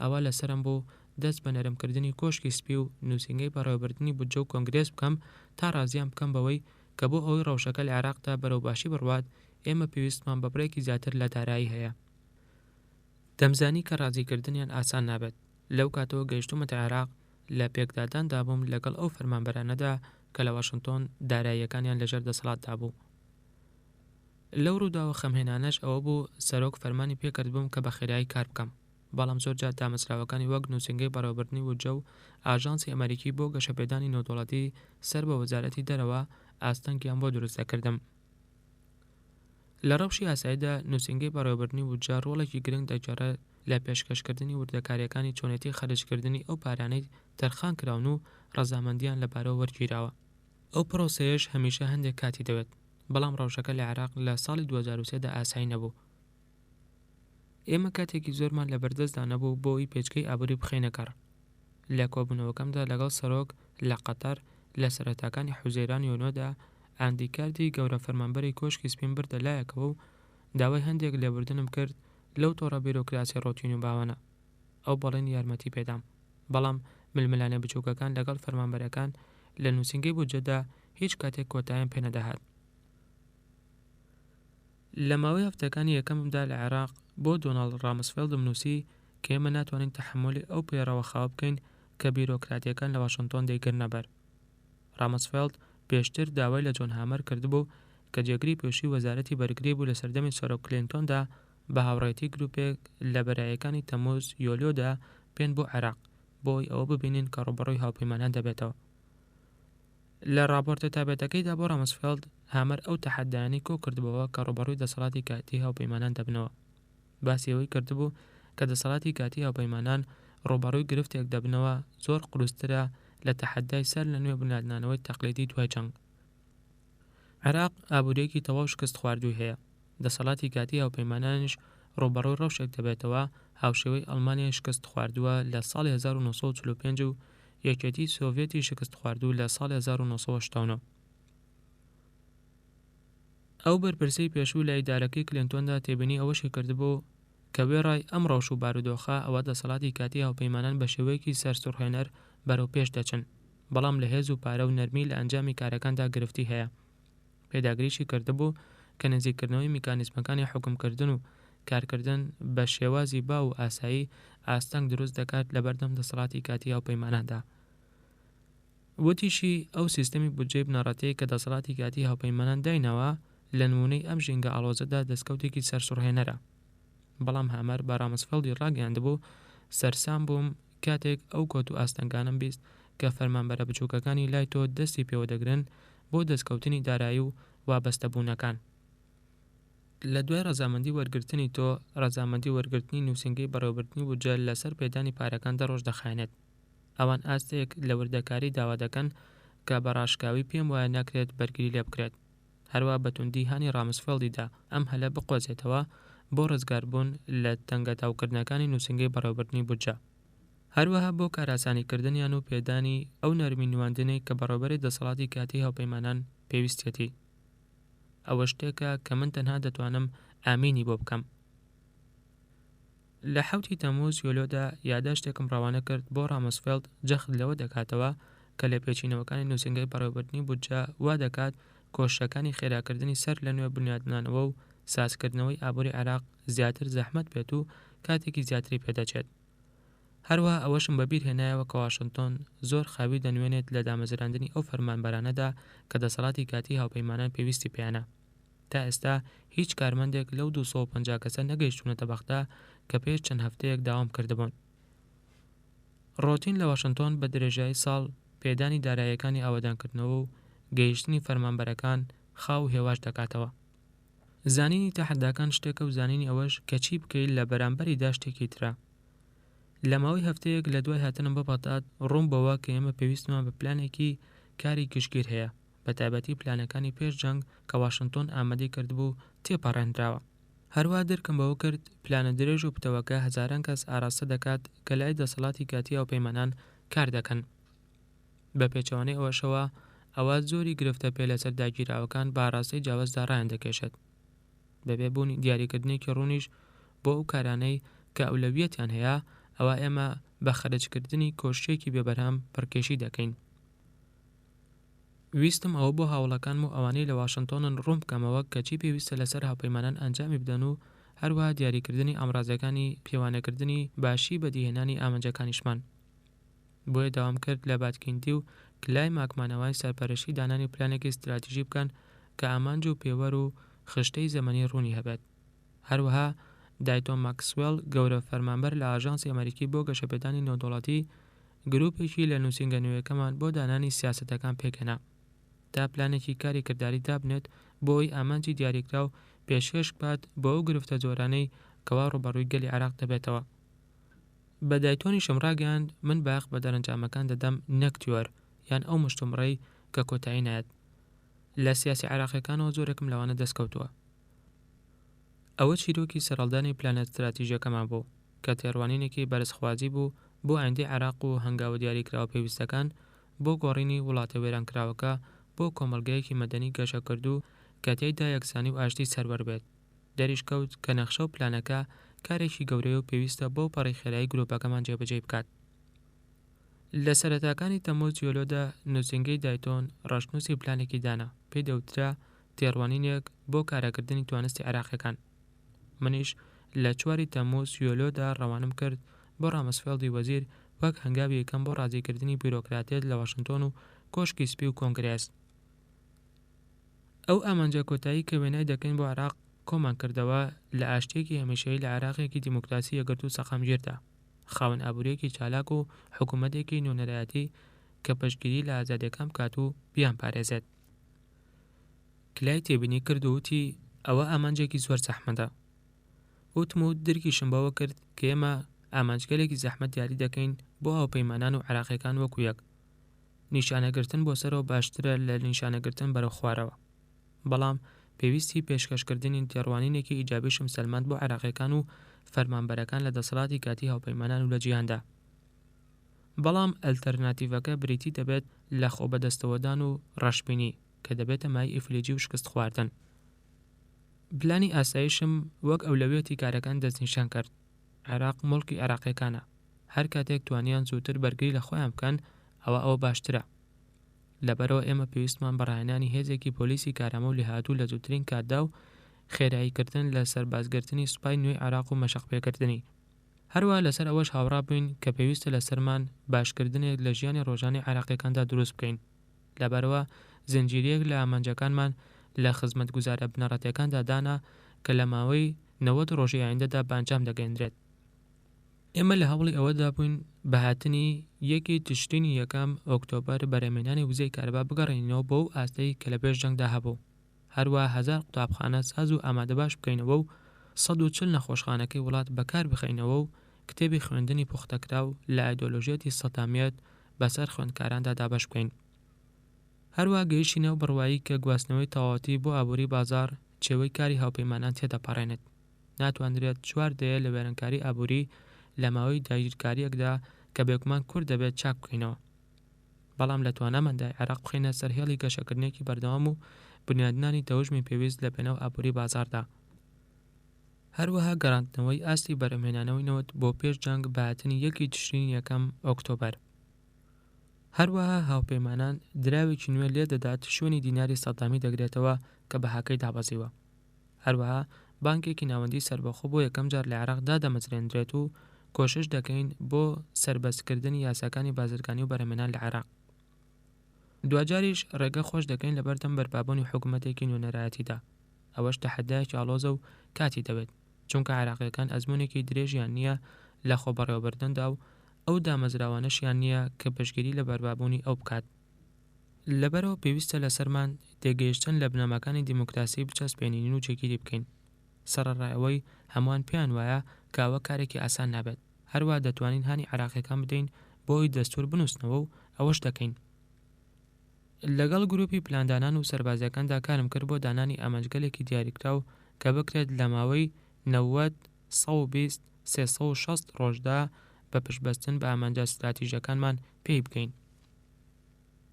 ئەوە لەسرم بوو دەست بە نەرمکردنی کۆشکی سپی و نووسنگەی بەڕێوەبردننی بودجە و کۆنگرێس بکەم تا ڕازیان بکەم بەوەی کە بۆ ئەوەی ڕەوشەکە لە عێراقدا بەرەو باشی بڕوات ئێمە پێویستمان بە بڕێکی زیاتر لە دارایی هەیە. دەمزانی کە ڕازیکردنیان ئاسان نابێت. لەو کاتەوە گەیشتومەتە عێراق لە پێکداداندا بووم لەگەڵ ئەو فەرمانبەرانەدا کە لە واشنگتۆن داراییەکانیان لەژێر دەسەڵاتدا بوو. لەو ڕووداوە خەمهێنانەش ئەوە بوو سەرۆک فەرمانی پێکرد بووم کە بە خێرایی کار بکەم. بەڵام زۆرجار دامەزراوەکانی وەک نووسنگەی بەڕێوەبردننی بودجە و ئاژانسی ئەمریکی بۆ گەشەپێدانی نێودەوڵەتی سەر بە وەزارەتی دەرەوە ئاستەنگیان بۆ دروست دەکردم. لە ڕەوشی ئاساییدا نووسنگەی بەڕێوەبردننی بودجە ڕۆڵێکی گرنگ دەگەڕێت لە پێشکەشکردنی وردەکاریەکانی چۆنێتی خەرجکردنی ئەو پارانەی تەرخان کراون و ڕەزامەندیان لەبارەوە وەرگیراوە. ئەو پرۆسەیەش هەمیشە هەندێک کاتی دەوێت، بەڵام ڕەوشەکە لە عێراق لە ساڵی 2003دا ئاسایی نەبوو. ئێمە کاتێکی زۆرمان لە بەردەستدا نەبوو بۆ ئەوی پێچکەی ئابووری بخینە کەڕ. لە کۆبوونەوەکەمدا لەگەڵ سەرۆک لە قەتەر لە سەرەتاکانی حوزەیران یۆنۆدا ئاندیکاردی گەورە فەرمانبەری کۆشکی سپین بردە لایەکەوە و داوای هەندێک لێبوردنم کرد لەو تۆڕە بیرۆکراسی ڕۆتین و باوانە. ئەو بەڵێنی یارمەتی پێدام، بەڵام ململانە بچووکەکان لەگەڵ فەرمانبەرەکان لە نووسنگەی بودجەدا هیچ کاتێک کۆتاییان پێ نەدەهات. لە ماوەی هەفتەکانی یەکەممدا لە عێراق بۆ دۆناڵد ڕامسفێلدم نووسی کە ئێمە ناتوانین تەحملی ئەو پێڕەوەخاوە بکەین کە بیرۆکراتیەکان لە واشنگتۆن دەیگرنە بەر. ڕامسفێلد پێشتر داوای لە جۆن هامەر کردبوو کە جێگری پێشووی وەزارەتی بەرگری بوو لە سەردەمی سەرۆک کلینتۆندا بە هاوڕێتی گروپێک لە بەرایەکانی تەمووز یۆلیۆدا پێن بۆ عێراق بۆی ئەوە ببینین کە ڕوبەڕووی هاوپەیمانان دەبێتەوە. لە راپۆرتە تابێتەکەیدا بۆ ڕامسفێلد هامەر ئەو تەحەدایانەی کۆ کردبەوە کە ڕوبەڕووی دەسەڵاتی کاتی هاوپەیمانان دەبنەوە. باسی ئەوەی کردبوو کە دەسەڵاتی کاتی هاوپەیمانان ڕوبەڕووی گرفتێک دەبنەوە زۆر قروسترە لە تەحەدای سەر لە نوێ بنیادنانەوەی تەقلیدی دوای جەنگ. عێراق ئابوورێکی تەواو شکست خواردووی هەیە. دەسەڵاتی کاتی هاوپەیمانانیش ڕوبەڕووی ڕەوشێک دەبێتەوە هاوشێوەی ئەڵمانیا شکست خواردووە لە ساڵی 1945 و یەکێتی سۆڤێتی شکست خواردوو لە ساڵی 1989. ئەو بەرپرسەی پێشوو لە ئیدارەکەی کلینتۆندا تێبینی ئەوەشی کردبوو کە وێڕای ئەم ڕەوش و بارودۆخە ئەوە دەسەڵاتی کاتی هاوپەیمانان بە شێوەیەکی سەرسوڕهێنەر بەرەو پێش دەچن، بەڵام لە هێز و پارە و نەرمی لە ئەنجامی کارەکاندا گرفتی هەیە. پێداگریشی کردبوو کە نزیکردنەوەی میکانیزمەکانی حکومکردن و کارکردن بە شێوازی با و ئاسایی ئاستەنگ دروست دەکات لە بەردەم دەسەڵاتی کاتی هاوپەیماناندا. وتیشی ئەو سیستەمی بودجەی بنەڕەتەیە کە دەسەڵاتی کاتی هاوپەیمانان داینەوە لە نمونەی ئەم ژینگە ئاڵۆزەدا دەستکەوتێکی سەرسوڕهێنەرە. بەڵام هامەر بە ڕامسفێلدی ڕاگەیاندبوو سەرسام بووم کاتێک ئەو کۆت و ئاستەنگانم بیست کە فەرمانبەرە بچووکەکانی لای تۆ دەستی پێوە دەگرن بۆ دەستکەوتنی دارایی و وابەستەبوونەکان. لە دوای ڕەزامەندی وەرگرتنی تۆ ڕەزامەندی وەرگرتنی نووسنگەی بەڕێوەبردننی بودجە لەسەر پێدانی پارەکان دەڕۆژ دەخایێنێت. ئەوان ئاستێک لە وردەکاری داوا دەکەن کە بە ڕاشکاوی پێم وایە ناکرێت بەرگری لێ بکرێت. هەروە بەتوندی هانی ڕامسفێلدیدا ئەم هەلە بقۆزێتەوە بۆ ڕزگاربوون لە تەنگەتاوکردنەکانی نووسنگەی بەڕێوەبردننی بودجە. هەروەها بۆ کاراسانیکردنیان و پێدانی ئەو نەرمی نواندنەی کە بەڕێوەبەری دەسەڵاتی کاتی هاوپەیمانان پێویستێتی. ئەوە شتێکە کە من تەنها دەتوانم ئامینی بۆ بکەم. لە 7 تەمووز یۆلۆدا یاداشتێکم ڕەوانە کرد بۆ ڕامسفێلد جەخت لەوە دەکاتەوە کە لە پێچینەوەکانی نووسنگەی بەڕێوەبردننی بودجە وا دەکات کۆشتەکانی خێراکردنی سەر لە نوێ بنیادنانەوە و سازکردنەوەی ئابووری عێراق زیاتر زەحمەت بێت و کاتێکی زیاتری پێدەچێت. هەروەها ئەوەشم بەبیر هێنایەوە کە واشنتن زۆر خاوی دەنوێنێت لە دامەزراندنی ئەو فەرمانبەرانەدا کە دەسەڵاتی کاتی هاوپەیمانان پێویستی پێیانە. تا ئێستا هیچ کارمەندێک لەو 250 کەسە نەگەیشتونەتە بەغدا کە پێش چەند هەفتەیەک داوام کردبوون. ڕۆتین لە واشنتن بە درێژایی ساڵ پێدانی داراییەکانی ئاوەدانکردنەوە و گەیشتنی فەرمانبەرەکان خاو و هێواش دەکاتەوە. زانینی تەحەداکان شتێکە و زانینی ئەوەش کە چی بکەیت لە بەرامبەریدا شتێکی ترە. لە ماوەی هەفتەیەک لە دوای هاتنم بە بەغداد ڕوون بەوە کە ئێمە پێویستمان بە پلانێکی کاری گشتگیر هەیە، بە تایبەتی پلانەکانی پێش جەنگ کە واشنتن ئامادەی کردبوو تێپەڕێنراوە. هەروە دەرکم بەوە کرد پلانە درێژ و پتەوەکە هەزاران کەس ئاراستە دەکات کە لای دەسەڵاتی کاتی هاوپەیمانان کار دەکەن. بە پێچەوانەی ئەوەشەوە ئەوە زۆری گرفتە پێ لەسەر داگیراوەکان بە ئاراستەی جیاوازدا ڕایان دەکێشێت. بەبێبوونی دیاریکردنێکی ڕوونیش بۆ ئەو کارانەی کە ئەولەویەتیان هەیە ئەوە ئێمە بە خەرجکردنی کۆشتێکی بێبەرهەم پڕکێشی دەکەین. ویستم ئەوە بۆ هاوڵەکانم و ئەوانەی لە واشنتۆنن ڕوون بکەمەوە کە چی پێویستە لەسەر هاوپەیمانان ئەنجامی بدەن و هەروەها دیاریکردنی ئامڕازەکانی پێوانەکردنی باشی بەدیهێنانی ئامانجەکانیشمان. بۆیە داوام کرد لە بادکینتی و کلای ماکمانەوەی سەرپەرشتی دانانی پلانێکی استراتیژی بکەن کە ئامانج و پێوەر و خشتەی زەمەنی ڕوونی هەبێت. هەروەها دایتۆن ماکسوێل گەورە فەرمانبەر لە ئاژانسی ئەمریکی بۆ گەشەپێدانی نێودەوڵەتی گروپێکی لە نووسینگە نوێیەکەمان بۆ دانانی سیاسەتەکان پێکهێنا تا پلانێکی کاری کردداری دابنێت بۆ ئەوی ئامانجی دیاریکرا و پێشکەش بات بۆ ئەو گرفتە جۆرانەی کەوا ڕوبەڕووی گەلی عێراق دەبێتەوە. بە دایتۆنی شمڕاگەیاند من باخ بە دەرەنجامەکان دەدەم نەکتیوەر یان ئەو مشتومڕەی کە کۆتایی نایەت. لە سیاسی عێراقیەکانەوە زۆرێکم لەوانە دەستکەوتووە. ئەوە چیرۆکی سەرەڵدانی پلانە استراتیژیەکەمان بوو کە تێڕوانینێکی بەرزخوازی بوو بۆ ئایندەی عێراق و هەنگاوە دیاریکراوە پێویستەکان بۆ گۆڕینی وڵاتە وێرانکراوەکە بۆ کۆمەڵگەیەکی مەدەنی گەشەکردو کە تێیدا یەکسانی و ئاشتی سەروەر بێت. دەریش کەوت کە نەخشە و پلانەکە کارێکی گەورەی و پێویستە بۆ پەڕی خێرایی گروپەکەمان جێبەجێ بکات. لە سەرەتاکانی تەمموز یۆلۆدا نووسنگەی دایتۆن ڕەشنووسی پلانێکی دانا پێی دەوترا تێڕوانینێک بۆ کارەکردنی توانستی عێراقیەکان. منیش لە 4 تەمموز یۆلۆدا ڕەوانم کرد بۆ ڕامسفێڵدی وەزیر وەک هەنگاوی یەکەم بۆ ڕازیکردنی بیرۆکراتیەت لە واشنتۆن و کۆشکی سپی و کۆنگرێس. ئەو ئامانجە کۆتایی کە وێنای دەکەین بۆ عێراق کۆمان کردەوە لە ئاشتێکی هەمیشەیی لە عێراقێکی دیموکراسی یەکگرت و سەقامگیردا، خاوەن ئابوووریەکی چالاک و حکوومەتێکی نوێنەرایەتی کە پشتگیری لە ئازادیەکان بکات و بیان پارێزێت. کلای تێبینی کرد و وتی ئەوە ئامانجێکی زۆر زەحمەتە. وتم و درکیشم بەوە کرد کە ئێمە ئامانجگەلێکی زەحمەت دیاری دەکەین بۆ هاوپەیمانان و عێراقیەکان وەکو یەک. نیشانەگرتن بۆ سەرەوە باشترە لە نیشانەگرتن بەرەو خوارەوە. بەڵام پێویستی پێشکەشکردنی تێڕوانینێکی ئیجابیشم سەلماند بۆ عێراقیەکان و فەرمانبەرەکان لە دەسەڵاتی کاتی هاوپەیمانان و لە جیهاندا. بەڵام ئەلتەرناتیڤەکە بریتی دەبێت لە خۆبەدەستەوەدان و ڕەشبینی کە دەبێتە مای ئیفلیجی و شکست خواردن. پلانی ئاسایشم وەک ئەولەویەتی کارەکان دەستنیشان کرد. عێراق مڵکی عێراقیەکانە. هەر کاتێک توانیان زووتر بەرگری لە خۆیان بکەن ئەوە باشترە. لەبەرەوە ئێمە پێویستمان بەڕاهێنانی هێزێکی پۆلیسی کارامە و لێهاتوو لە زووترین کاتدا و خێراییکردن لە سەربازگرتنی سوپای نوێی عێراق و مەشەقپێکردنی. هەروە لەسەر ئەوەش هاوڕا بووین کە پێویستە لەسەرمان باشکردنێک لە ژیانی ڕۆژانی عێراقیەکاندا دروست بکەین. لەبەرەوە زنجیرەیەک لە ئامانجەکانمان لە خزمەتگوزارە بنەڕەتیەکاندا دانا کە لە ماوەی 90 ڕۆژی ئایندەدا بانجام دەگەیەندرێت. ئێمە لە هەوڵی ئەوەدا بووین بە هاتنی 1 تشرینی یەکەم ئۆکتۆبەر بەرهەمهێنانی وزەی کارەبا بگەڕێنینەوە بۆ ئەو ئاستەی کە لە پێش جەنگدا هەبوو. هەروە 1000 قوتابخانە ساز و ئامادە باش بکەینەوە و 140 نەخۆشخانەکەی وڵات بەکار بخەینەوە و کتێبی خوێندنی پوختەکراو لە ئایدۆلۆژیەتی سەتامیەت بەسەر خوێندکاراندا دابەش بکەین. هەروە گەیشتینە و بڕوایی کە گواستنەوەی تەواوەتی بۆ ئابووری بازار چێوەی کاری هاوپەیمانان تێدەپەڕێنێت. ناتوانرێت 4 دەیە لە وێرانکاری ئابووری لە ماوەی داگیرکاریەکدا کە بێگومان کورد دەبێت چاک بکەینەوە. بەڵام لە توانامەندای عێراق بخینە سەر هێڵی گەشەکردنێکی بەردەوام و بنیادنانی تەوژمی پێویست لە پێناو ئابووری بازاردا. هەروە گەیشتینەوە بڕوایی کە گواستنەوەی تەواوەتی بۆ ئابووری بازار چێوەی کاری هاوپەیمانان تێدەپەڕێنێت. هەروەها گەڕاندنەوەی ئاستی بەرهەمهێنانەوەی نەوت بۆ پێش جەنگ بە هاتنی 1 تشرینی یەکەم ئۆکتۆبەر. هەروەها هاوپەیمانان دراوێکی نوێ لێ دەدات شوێنی دیناری سەدامی دەگرێتەوە کە بەهاکەی دابەزیوە. هەروەها بانکێکی ناوەندی سەربەخۆ بۆ یەکەم جار لە عێراقدا دەمەزرێنرێت و کۆشش دەکەین بۆ سەربەستکردنی یاساکانی بازرگانی و بەرهەمهێنان لە عێراق. دوجاریش ڕێگە خۆش دەکەین لە بەردەم بەرپابوونی حکوومەتێکی نوێنەرایەتیدا. ئەوەش تەحەدایەکی ئاڵۆزە و کاتی دەوێت، چونکە عێراقیەکان ئەزموونێکی درێژیان نییە لە خۆبەڕێوەبردندا و ئەو دامەزراوانەشیان نییە کە پشتگیری لە بەرپابوونی ئەو بکات. لەبەرەوە پێویستە لەسەرمان تێگەیشتن لە بنەماکانی دیموکراسی بچەسپێنین و جێگیری بکەین. سەرەڕایەوەی هەمووان پێیان وایە کە ئەوە کارێکی ئاسان نابێت. هەروە دەتوانین هانی عێراقیەکان بدەین بۆی دەستور بنووسنەوە و ئەوەش دەکەین. لەگەڵ گروپی پلاندانان و سەربازیەکاندا کارم کرد بۆ دانانی ئامانجگەلێکی دیاریکراو کە بکرێت لە ماوەی 90-120-360 ڕۆژدا بە پشتبەستن بە ئامانجە استراتیژیەکانمان پێی بکەین.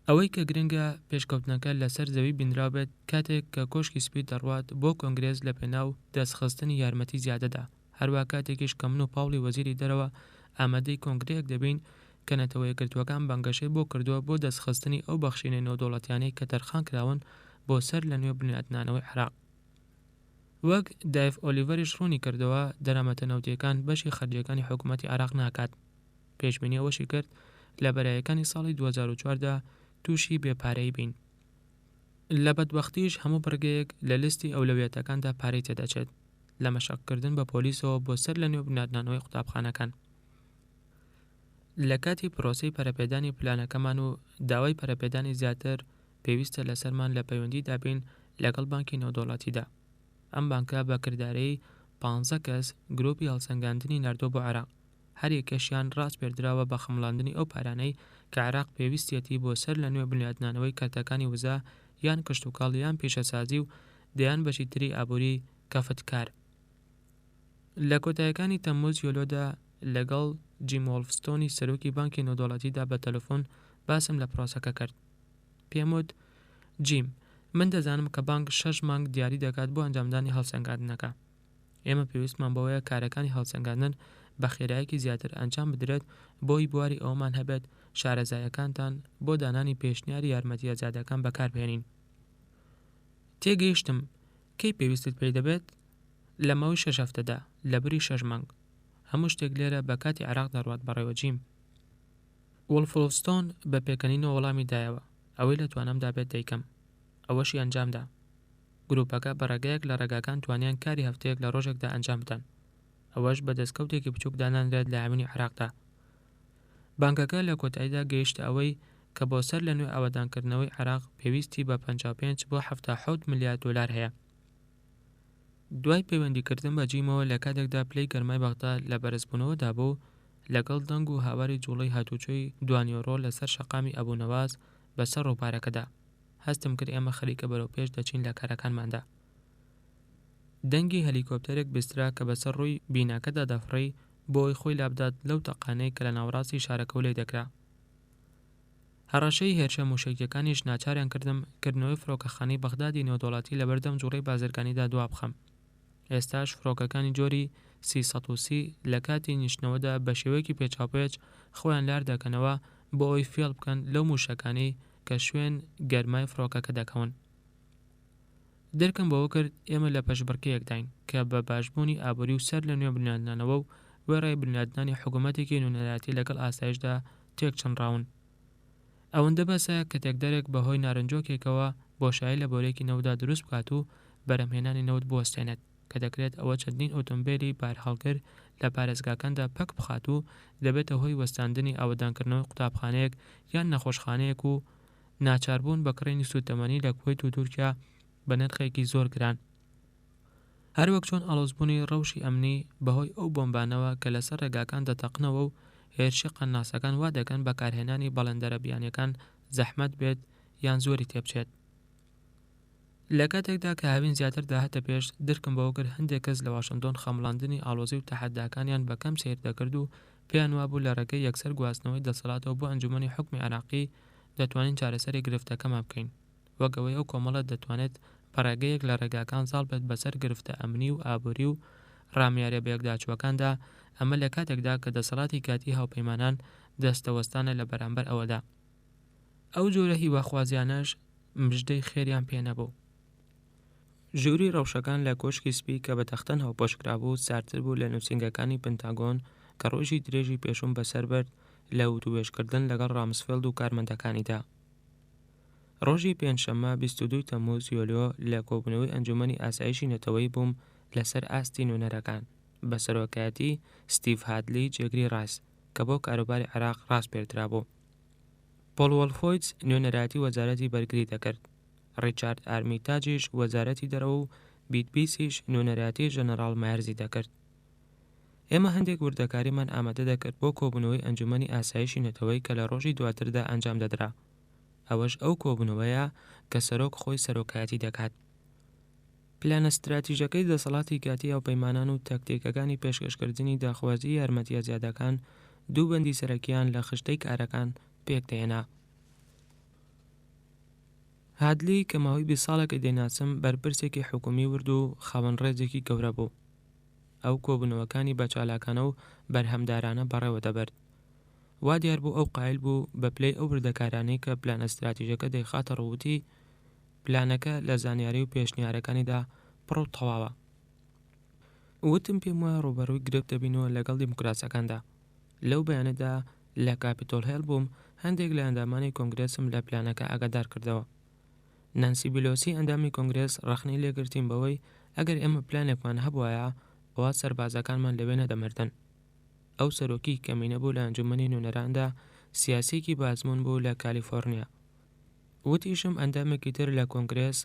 ئەوەی کە گرنگە پێشکەوتنەکە لەسەر زەوی بینراو بێت کاتێک کە کۆشکی سپی دەڕوات بۆ کۆنگرێز لە پێناو دەستخستنی یارمەتی زیادەدا. هەروە کاتێکیش کە من و پاوڵی وەزیری دەرەوە ئامادەی کۆنگرەیەک دەبین کە نەتەوە یەکگرتووەکان بانگەشەی بۆ کردووە بۆ دەستخستنی ئەو بەخشینەی نێودەوڵەتیانەی کە تەرخان کراون بۆ سەر لە نوێ بنیادنانەوەی عێراق. وەک دایف ئۆلیڤەریش ڕوونی کردەوە دەرامەتە نەوتیەکان بەشی خەرجیەکانی حکوومەتی عێراق ناکات. پێشبینی ئەوەشی کرد لە بەرایەکانی ساڵی 2004دا تووشی بێپارەی بین. لە بەدبەختیش هەموو بڕگەیەک لە لیستی ئەولەویەتەکاندا پارەی تێدەچێت لە مەشقکردن بە پۆلیسەوە بۆ سەر لە نوێ بنیادنانەوەی قوتابخانەکان. لە کاتی پرۆسەی پەرەپێدانی پلانەکەمان و داوای پەرەپێدانی زیاتر پێویستە لەسەرمان لە پەیوەندی دابین لەگەڵ بانکی نێودەوڵەتیدا. ئەم بانکە بە کردارەی 15 کەس گروپی هەڵسەنگاندنی ناردۆ بۆ عێراق. هەر یەکەشیان ڕاست پێردراوە بە خەمڵاندنی ئەو پارانەی کە عێراق پێویستیەتی بۆ سەر لە نوێ بنیادنانەوەی کارتەکانی وزە یان کشتوکاڵ یان پیشەسازی و دەیان بەشی تری ئابووری کەفتکار. لە کۆتاییەکانی تەمموز یۆلۆدا لەگەڵ جیم وۆڵفستۆنی سەرۆکی بانکی نێودەوڵەتیدا بە تەلەفۆن باسم لە پرۆسەکە کرد. پێم وت: جیم، من دەزانم کە بانک 6 مانگ دیاری دەکات بۆ ئەنجامدانی هەڵسەنگاندنەکە. ئێمە پێویستمان بەوەیە کارەکانی هەڵسەنگاندن بە خێراییەکی زیاتر ئەنجام بدرێت بۆی بواری ئەومان هەبێت شارەزایەکانتان بۆ دانانی پێشنیاری یارمەتیە زیادەکان بەکاربهێنین. تێگەیشتم کەی پێویستت پێی دەبێت؟ لە ماوەی 6 هەفتەدا لە بری 6 مانگ. هەموو شتێک لێرە بە کاتی عێراق دەڕوات بەڕێوە جیم. وۆڵفستۆن بە پێکەنینەوە وەڵامی دایەوە ئەوەی لە توانەمدا بێت دەیکەم. ئەوەشی ئەنجامدا. گروپەکە بە ڕێگەیەک لە ڕێگاکان توانیان کاری هەفتەیەک لە ڕۆژێکدا ئەنجام بدەن. ئەوەش بە دەستکەوتێکی بچووک دانانرێت لە هاوینی عێراقدا. بانکەکە لە کۆتاییدا گەیشتە ئەوەی کە بۆ سەر لە نوێ ئاوەدانکردنەوەی عێراق پێویستی بە 55 بۆ 77 ملیار دۆلار هەیە. دوای پەیوەندیکردن بە جیمەوە لە کاتێکدا پلەی گەرمای بەغداد لە بەرزبوونەوەدا بوو، لەگەڵ دەنگ و هاواری جوڵەی هاتوچۆی دوانیۆڕۆ لەسەر شەقامی ئەبوونەواز بەسەر ڕووبارەکەدا هەستم کرد ئێمە خەریکە بەرەو پێش دەچین لە کارەکانماندا. دەنگی هەلیکۆپتەرێک بیسترا کە بەسەر ڕووی بیناکەدا دەفڕی بۆی خۆی لابدات لەو تەقانەی کە لە ناوڕاستی شارەکە و لێ دەکرا. هەڕەشەی هێرشە موشەکیەکانیش ناچاریان کردنەوەی فڕۆکەخانەی بەغدادی نێودەوڵەتی لە بەردەم جوڵەی بازرگانیدا دوا بخەم. ئێستاش فڕۆکەکانی جۆری 330 لە کاتی نیشتنەوەدا بە شێوەیەکی پێچاوپێچ خۆیان لار دەکەنەوە بۆ ئەوی فێڵ بکەن لەو موشەکانی کە شوێن گەرمای فڕۆکەکە دەکەون. دەرکم بەوە کرد ئێمە لە پەشبڕکەیەکداین کە بە باشبوونی ئابووری و سەر لە نوێ بنیادنانەوە و وێڕای بنیادنانی حکوومەتێکی نوێنەرایەتی لەگەڵ ئاسایشدا تێک چەنراون. ئەوەندە بەسە کە تێکدەرێک بەهۆی نارنجۆکێکەوە بۆشایی لە بۆرێکی نەودا دروست بکات و بەرهەمهێنانی نەوت بوەستێنێت کە دەکرێت ئەوە چەندین ئۆتۆمبیلی بارهەڵگر لە پارێزگاکاندا پەک بخات و دەبێتە هۆی وەستاندنی ئاوەدانکردنەوەی قوتابخانەیەک یان نەخۆشخانەیەک و ناچاربوون بە کڕینی سوتەمەنی لە کوێیت و تورکیا بە نرخێکی زۆر گران. هەروەک چۆن ئاڵۆزبوونی ڕەوشی ئەمنی بەهۆی ئەو بۆمبانەوە کە لەسەر ڕێگاکان دەتەقنەوە و هێرشی قەناسەکان وا دەکەن بەکارهێنانی بەڵێندەرە بیانیەکان زەحمەت بێت یان زۆری تێبچێت. لە کاتێکدا کە هاوین زیاتر داهاتە پێش درکم بەوە کرد هەندێک کەس لە واشنگتۆن خەمڵاندنی ئاڵۆزی و تەحەداکانیان بەکەم سیر دەکرد و پێیان وابوو لە ڕێگەی یەکسەر گواستنەوەی دەسەڵاتەوە بۆ ئەنجومەنی حکومی عێراقی دەتوانین چارەسەری گرفتەکەمان بکەین، وەگەوەی ئەو کۆمەڵە دەتوانێت پەڕێگەیەک لە ڕێگاکان ساڵ بێت بەسەر گرفتە ئەمنی و ئابووری و ڕامیارە بەیەکداچووەکاندا، ئەمە لە کاتێکدا کە دەسەڵاتی کاتی هاوپەیمانان دەستەوەستانە لە بەرامبەر ئەوەدا. ئەو جۆرە هیواخوازیانەش مژدەی خێریان پێ نەبوو. ژووری ڕەوشەکان لە کۆشکی سپی کە بە تەختەن هەڵپۆشکرابوو ساردتر بوو لە نووسینگەکانی پنتاگۆن کە ڕۆژی درێژی پێشوم بەسەر برد لە وتوێژکردن لەگەڵ ڕامسفێلد و کارمەندەکانیدا. ڕۆژی پێنجشەممە 22 تەمموز یۆلیۆ لە کۆبوونەوەی ئەنجومەنی ئاسایشی نەتەوەیی بووم لەسەر ئاستی نوێنەرەکان بە سەرۆکایەتی ستیڤ هادلی جێگری ڕاس کە بۆ کاروباری عێراق ڕاست پێرترا بوو. پۆڵ وەلفۆیتس نوێنەراتی وەزارەتی بەرگری دەکرد. ڕیچارد ئارمیتاجیش وەزارەتی دەرەوە و بیتبیسیش نوێنەراتی ژەنەڕاڵ مایەرزی دەکرد. ئێمە هەندێک وردەکاریمان ئامادە دەکرد بۆ کۆبوونەوەی ئەنجومەنی ئاسایشی نەتەوەیی کە لە ڕۆژی دواتردا ئەنجام دەدرا. ئەوەش ئەو کۆبوونەوەیە کە سەرۆک خۆی سەرۆکایەتی دەکات. پلانە استراتیژەکەی دەسەڵاتی کاتی هاوپەیمانان و تاکتیکەکانی پێشکەشکردنی داخوازی یارمەتیە زیادەکان دوو بەندی سەرەکیان لە خشتەی کارەکان پێک دێنا. هادلی کە ماوەی 20 ساڵێکی دەیناسم بەرپرسێکی حکومی ورد و خاوەنڕێزێکی گەورە بوو. ئەو کۆبوونەوەکانی بە چالاکانە و بەرهەمدارانە بەڕێوە دەبرد. وا دیار بوو ئەو قایل بوو بە پلەی ئەو وردەکارانەی کە پلانە استراتیژەکە دەیخاتە ڕووتی پلانەکە لە زانیاری و پێشنیارەکانیدا پڕ و تەواوە. وتم پێم وایە ڕوبەڕووی گرفت دەبینەوە لەگەڵ دیموکراسەکاندا. لەو بەیانەدا لە کاپیتۆل هێڵ بووم هەندێک لە ئەندامانی کۆنگرێسم لە پلانەکە ئاگادار کردەوە. نانسی پیلۆسی ئەندامی کۆنگرێس ڕەخنەی لێگرتین بەوەی ئەگەر ئێمە پلانێکمان هەبوایە ئەوە سەربازەکانمان لەوێ نەدەمردن. ئەو سەرۆکی کەمینە بوو لە ئەنجومەنی نوێنەراندا سیاسێکی بازمون بوو لە کالیفۆرنیا. وتیشم ئەندامێکی تر لە کۆنگرێس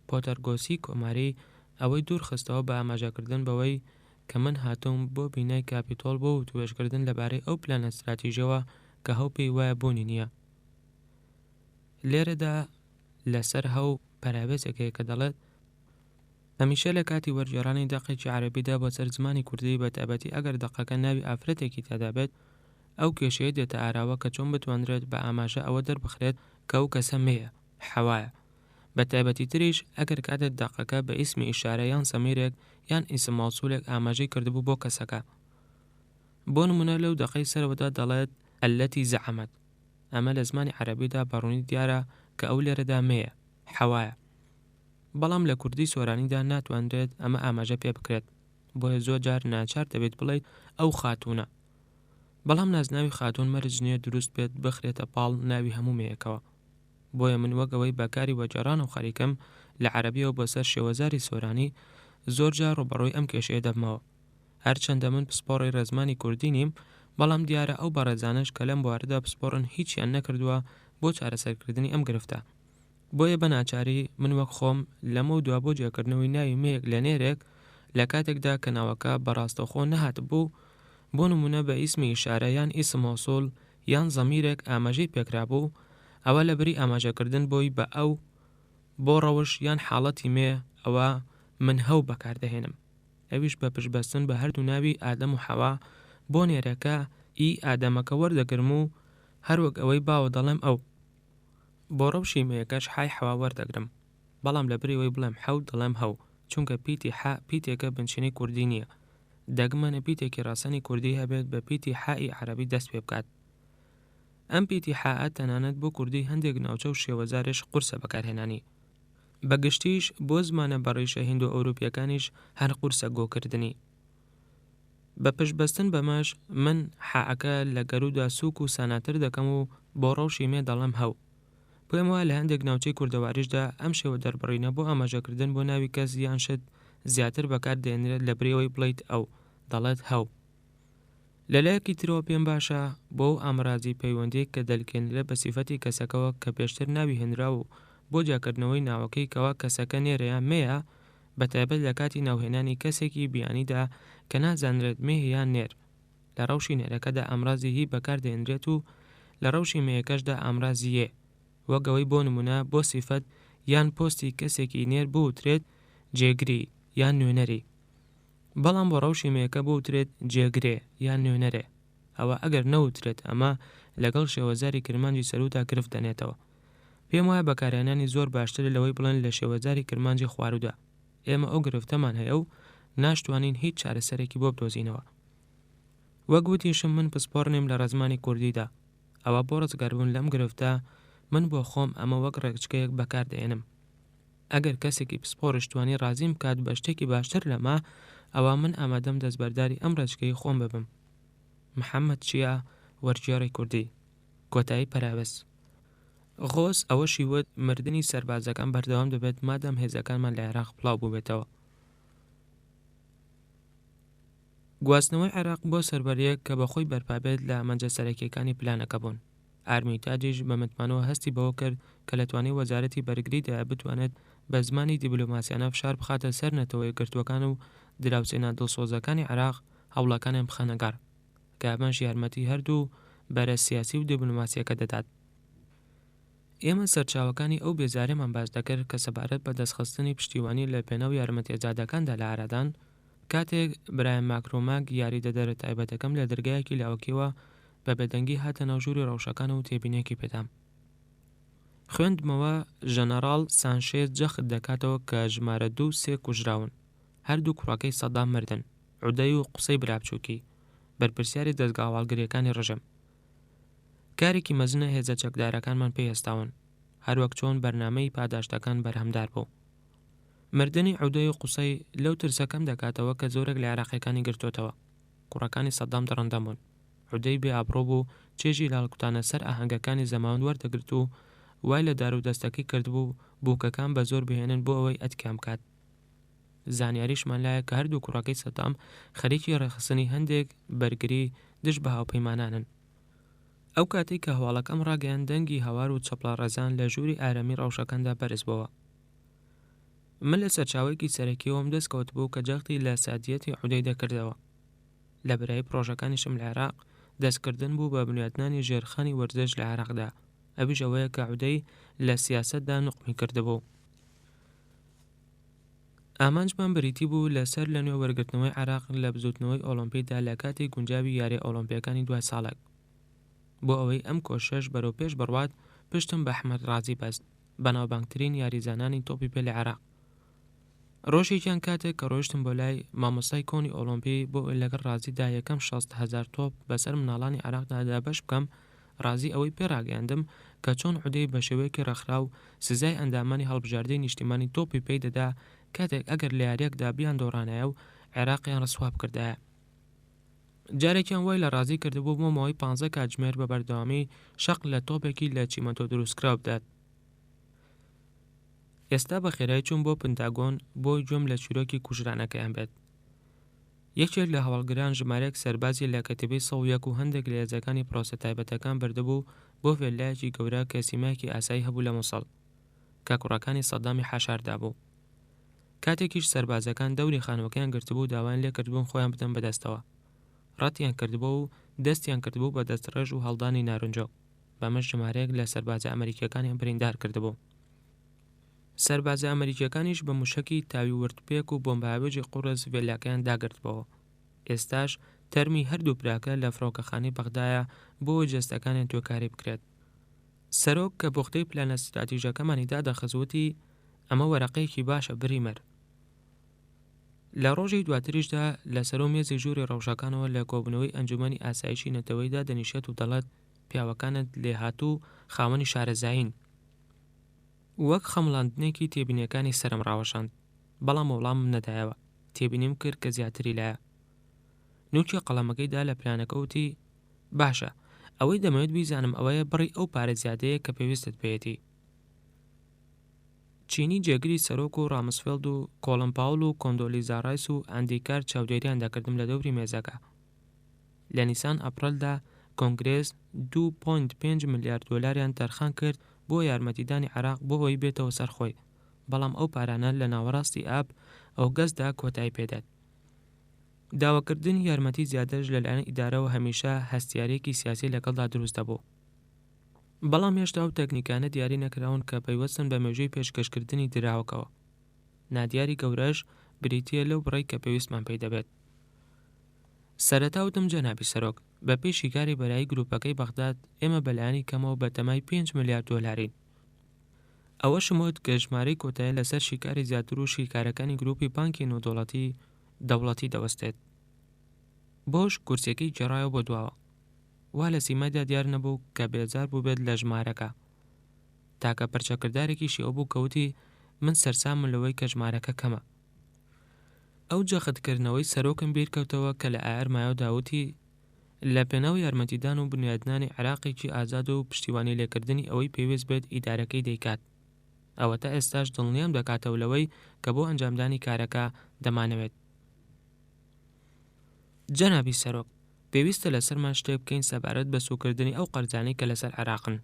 پۆتەرگۆسی کۆماری ئەوەی دوور خستەوە بە ئاماژەکردن بەوەی کە من هاتووم بۆ بینای کاپیتۆل بۆ وتوێژکردن لەبارەی ئەو پلانە استراتیژیەوە کە هەوپێی وایە بوونی نییە. لێرەدا لەسەر هەو پەراوێزێکەیە کە دەڵێت هەمیشە لە کاتی وەرگێڕانی دەقێکی عەرەبیدا بۆ سەر زمانی کوردی بە تایبەتی ئەگەر دەقەکە ناوی ئافرەتێکی تێدا بێت ئەو کێشەیە دێتە ئاراوە کە چۆن بتوانرێت بە ئاماژە ئەوە دەربخرێت کە ئەو کەسە مەیە حەوایە. بە تایبەتی تریش ئەگەر کاتێک دەقەکە بە ئیسمی ئیشارە یان سەمیرێک یان ئیسم مەوسوولێک ئاماژەی کردبوو بۆ کەسەکە. بۆ نمونە لەو دەقەی سەرەوەدا دەڵێت ئەلەتی زەعەمەت. ئەمە لە زمانی عەرەبیدا بەڕوونی دیارە کە ئەو لێرەدا مەیە حەوایە. بەڵام لە کوردی سۆرانیدا ناتوانرێت ئەمە ئاماژە پێ بکرێت. بۆیە زۆر جار ناچار دەبێت بڵێیت ئەو خاتوونە. بەڵام نازناوی خاتوون مەرج نییە دروست بێت بخرێتە پاڵ ناوی هەموو مەیەکەوە. بۆیە من وەگەوەی بەکاری وەجێڕان و خەریکەم لە عەرەبیەوە بۆ سەر شێوەزاری سۆرانی زۆر جار ڕوبەڕووی ئەم کێشەیە دەبمەوە. هەرچەندە من پسپۆڕی ڕێزمانی کوردی نیم بەڵام دیارە ئەو بەڕێزانش کە لەم بوارەدا پسپۆڕن هیچیان نەکردووە بۆ چارەسەرکردنی ئەم گرفتە. بۆیە بە ناچاری من وەک خۆم لەمە و دوا بۆ جێکردنەوەی ناوی مەیەک لە نێرێک لە کاتێکدا کە ناوەکە بەڕاستەوخۆ نەهات بوو بۆ نمونە بە ئیسمی ئیشارە یان ئیسم مەوسوول یان زەمیرێک ئاماژەی پێکرا بوو ئەوە لەبەری ئاماژەکردن بۆی بە ئەو بۆ ڕەوش یان حاڵەتی مێ ئەوە من هەو بەکاردەهێنم. ئەویش بە پشبەستن بە هەردوو ناوی ئادەم و حەوا بۆ نێرەکە ئی ئادەمەکە وەردەگرم و هەروەک ئەوەی باوە دەڵێم ئەو. بۆ ڕەوشی مەیەکەش حای حەوا وەردەگرم. بەڵام لەبەرەوەی بڵێم حەو دەڵێم هەو چونکە پیتی حا پیتێکە بنشینەی کوردی نییە. دەگمەنە پیتێکی ڕاستەنی کوردی هەبێت بە پیتی حای عەرەبی دەست پێ بکات. ئەم پیتی حاء تەنانەت بۆ کوردی هەندێک ناوچە و شێوەزارش قورسە بەکارهێنانی. بەگشتیش بۆ زمانە بەڕێشە هیندۆ ئەوروپیەکانیش هەر قورسە گۆکردنی. بە پشبەستن بەمەش من حاءەکە لە گەرودا سووک و ساناتر دەکەم و بۆ ڕەوشی مێ دەڵێم هەو. پێم وایە لە هەندێک ناوچەی کوردەواریشدا ئەم شێوە دەربڕینە بۆ ئاماژەکردن بۆ ناوی کەس یان شت زیاتر بەکار دێنرێت لە برێەوەی بڵیت ئەو دەڵێت هەو. لەلایەکی ترەوە پێم باشە بۆ ئامرازی پەیوەندیەک کە دەلکێنرێ بە سیفەتی کەسەکەەوە کە پێشتر ناوی هێنرا و بۆ جاکردنەوەی ناوەکەی کەوا کەسەکە نێرەیان مەیە بە تایبەت لە کاتی ناوهێنانی کەسێکی بیانیدا کە نازانرێت مێ یان نێر. لە ڕەوشی نێرەکەدا ئامرازی هی بەکار دێنرێت و لە ڕەوشی مەیەکەشدا ئامرازی یێ وەگەوەی بۆ نمونە بۆ سیفەت یان پۆستی کەسێکی نێر بوترێت جێگری یان نوێنەری. بەڵام بۆ ڕەوشی مەیەکە بوترێت جێگرێ یان نوێنەرێ. ئەوە ئەگەر نەوترێت ئەمە لەگەڵ شێوەزاری کرمانجی سەروتا گرفت دەنێتەوە. پێم وایە بەکارهێنانی زۆر باشتر لەوەی بڵێن لە شێوەزاری کرمانجی خوارودا. ئێمە ئەو گرفتەمان هەیە و ناشتوانین هیچ چارەسەرێکی بۆ بدۆزینەوە. وەک گوتیشم من پسپۆڕ نیم لە ڕێزمانی کوردیدا. ئەوە بۆ ڕزگاربوون لەم گرفتە من بۆ خۆم ئەمە وەک ڕێکچکەیەک بەکاردێنم. ئەگەر کەسێکی پسپۆرش توانی ڕازیم بکات بە شتێکی باشتر لەمە، ئەوە من ئامادەم دەستبەرداری ئەم ڕێچکەی خۆم ببم. محەممەد چیە وەرگێڕی کوردی کۆتایی پەراوەست. غۆس ئەوەشی وت مردنی سەربازەکان بەردەوام دەبێت مادام هێزەکانمان لە عێراق بڵاو بوو بێتەوە. گواستنەوەی عێراق بۆ سەربەریەک کە بەخۆی بەرپابێت لە ئەمەنجە سەرەکیەکانی پلانەکە بوون. ئارمیتاجیش بە متمانەوە هەستی بەوە کرد کە لە توانای وەزارەتی بەرگریدا بتوانێت بە زمانی دیبلۆماسیانە فشار بخاتە سەر نەتەوەی گرتوەکان و دراوسێنە دڵسۆزەکانی عێراق هەوڵەکانیان بخەنەگەڕ کە ئەمەش یارمەتی هەردوو بەرە سیاسی و دیبلۆماسیەکە دەدات. ئێمە سەرچاوەکانی ئەو بێزارێمان باس دەکرد کە سەبارەت بە دەستخستنی پشتیوانی لە پێنەو یارمەتیەجادەکاندا لە ئارادان، کاتێک برایان ماکرۆماک یاریدەدەرە تایبەتەکەم لە دەرگایەکی لاوەکیەوە بە بەدەنگی هاتە ناو ژووری ڕەوشەکان و تێبینێکی پێدام. خوێندمەوە ژەنەڕاڵ سانشێز جەخت دەکاتەوە کە ژمارە 2-3 کوژراون، هەردوو کوڕەکەی سەدام مردن، عودەی و قوسەی برابچووکی، بەرپرسیاری دەستگاڵگرێکانی ڕژم. کارێکی مەزنە هێزە چەکدارەکانمان پێهێستاون، هەروەک چۆن بەرنامەی پاداشتەکان بەرهەمدار بوو. مردنی عودەی و قوسەی لەو ترسەکەم دەکاتەوە کە زۆرێک لە عێراقیەکانی گرتوتەوە. کوڕەکانی سەدام دڕندەمون، عودەی بێ ئابڕۆ بوو، چێژی لاڵکوتانە سەر ئاهەنگەکانی زەماوند وەردەگرت و وای لە دار و دەستەکەی کردبوو بووکەکان بە زۆر بهێنن بۆ ئەوەی ئەتکام کات. زانیاریشمان لایە کە هەردوو کوڕەکەی سەدام خەریکی ڕێخستنی هەندێک بەرگری دژ بە هاوپەیمانانن. ئەو کاتێک کە هەواڵەکەم ڕاگەیان دەنگی هەوار و چەپڵە ڕێزان لە ژووری ئارامی ڕەوشەکاندا بەرز بووە. من لە سەرچاوێکی سەرەکیەوەم دەستکەوت بوو کە جەختی لە سادیەتی عودەی دەکردەوە. لە بەرای پرۆژەکانیشم لە عێراق دەستکردن بوو بە بنیاتنانی ژێرخانی وەرزش لە عێراقدا، ئەویش ئەوەیە کە عودەی لە سیاسەتدا نوقمی کردبوو. ئامانجمان بریتی بوو لەسەر لە نوێ وەرگرتنەوەی عێراق لە بزوتنەوەی ئۆلۆمپیکدا لە کاتی گونجاوی یاری ئۆلۆمپیەکانی دوای ساڵێک. بۆ ئەوەی ئەم کۆشەش بەرەو پێش بڕوات، پشتم بە ئەحمەد ڕازی بەست، بەناوبانگترین یاریزانانی تۆپی پێ لە عێراق. ڕۆژێکیان کاتێک کە ڕۆیشتم بۆ لای مامۆستای کۆنی ئۆلۆمپی بۆ لەگەڵ ڕازیدا یەکەم 60,000 تۆپ بەسەر مناڵانی عێراقدا بەش بکەم، ڕازی ئەوەی پێڕاگەیاندم کە چۆن عودەی بە شێوەیەکی ڕەخرا و سزای ئەندامانی هەڵبژاردەی نیشتیمانی تۆپی پێی دەدا کاتێک ئەگەر لە یاریەکدا بیان دۆڕانایە و عێراقیان ڕسوا بکردایە. جارێکیان وای لە ڕازی کردبوو بۆ ماوەی 15 کاتژمێر بە بەردەوامی شەق لە تۆپێکی لە چیمەتۆ دروستکراو بدات. ئێستا بە خێرایی چوون بۆ پنتاگۆن بۆی گوێم لە چیرۆکی کوژرانەکەیان بێت. یەکێک لە هەواڵگران ژمارەیەک سەربازی لە کەتیبەی 101 و هەندێک لە هێزەکانی پرۆسە تایبەتەکان بردبوو بۆ فێلایەکی گەورە کە سیمایەکی ئاسایی هەبوو لە مووسڵ کە کوڕەکانی سەدامی حاشاردا بوو. کاتێکیش سەربازەکان دەوری خانوەکەیان گرتبوو داوایان لێ کردبوون خۆیان بدەن بەدەستەوە. ڕەتیان کردبوو و دەستیان کردبوو بە دەستڕێژ و هەڵدانی نارنجۆ. بەمەش ژمارەیەک لە سەربازە ئەمریکیەکانیان بریندار کردبوو. سەربازە ئەمریکیەکانیش بە موشکی تاوی وردپێک و بۆمباوێژی قوڕز ڤێلاکەیان داگرتبەوە. ئێستاش تەرمی هەردوو براکە لە فڕۆکەخانەی بەغدایە بۆ جەستەکانیان توێکاری بکرێت. سەرۆک کە بوختەی پلانە استراتیژەکەمانی دادەخزوتی ئەمە وەرەقەیەکی باشە بریمەر. لە ڕۆژی دواتریشدا لە سەرۆ مێزی ژووری ڕەوشەکانەوە لە کۆبنەوەی ئەنجومەنی ئاسایشی نەتەوەیدا دەنیشێت و دەڵێت پیاوەکانت لێهاتوو خاوەنی شارەزاین. وەک خەمڵاندنێکی تێبینیەکانی سەرم ڕاوەشاند، بەڵام وەڵامم نەدایەوە. تێبینیم کرد کە زیاتری لایە. نوکی قەڵەمەکەیدا لە پلانەکە وتی باشە، ئەوەی دەمەوێت بیزانم ئەوەیە بڕی ئەو پارە زیادەیە کە پێویستت پێیەتی. چینی جێگری سەرۆک و ڕامسفێلد و کۆڵم پاول و کۆندۆلیزا ڕایس و ئەندیکار چاودێریان دەکردم لە دەوری مێزەکە. لە نیسان ئەپڕەلدا کۆنگرێس 2.5 ملیارد دۆلاریان تەرخان کرد بۆ یارمەتیدانی عێراق بۆ ئەوەی بێتەوە سەرخۆی، بەڵام ئەو پارانە لە ناوەڕاستی ئاب ئەو گەزدا کۆتایی پێدات. داواکردنی یارمەتی زیادەش لەلایەن ئیدارەوە هەمیشە هەستیارێکی سیاسی لەگەڵدا دروست دەبوو. بەڵام هێشتا و تەکنیکانە دیاری نەکراون کە پەیوەستن بە مێژووی پێشکەشکردنی دراوەکەوە. نادیاری گەورەش بریتیە لەو بڕی کە پێویستمان پێی دەبێت. سەرەتا وتم جەنابی سەرۆک، بە پێی شیکاری بەرایی گروپەکەی بەغداد ئێمە بەلایانی کەمەوە بە تەمای 5 ملیارد دۆلارین. ئەوە شموت کە ژمارەی کۆتایە لەسەر شیکاری زیاتر و شیکارەکانی گروپی بانکی نێودەوڵەتی دەوڵەتی دەوەستێت. بۆش کورسەکەی جێڕایەوە بۆ دواوە. وا لە سیمایدا دیار نەبوو کە بێزار بوو بێت لە ژمارەکە. تاکە پەرچەکردارێکیشی ئەو بوو کەوتی من سەرسامم لەوەی کە ژمارەکە کەمە. ئەو جەختکردنەوەی سەرۆکم بیرکەوتەوە کە لە ئایر مایۆ داوتی لە پێناو یارمەتیدان و بنیادنانی عێراقێکی ئازاد و پشتیوانی لێکردنی ئەوەی پێویست بێت ئیدارەکەی دەیکات. ئەوە تا ئێستاش دڵنیام دەکاتەوە لەوەی کە بۆ ئەنجامدانی کارەکە دەمانەوێت. جەنابی سەرۆک، پێویستە لەسەرمان شتێک بکەین سەبارەت بە سوکردنی ئەو قەرزانەی کە لەسەر عێراقن.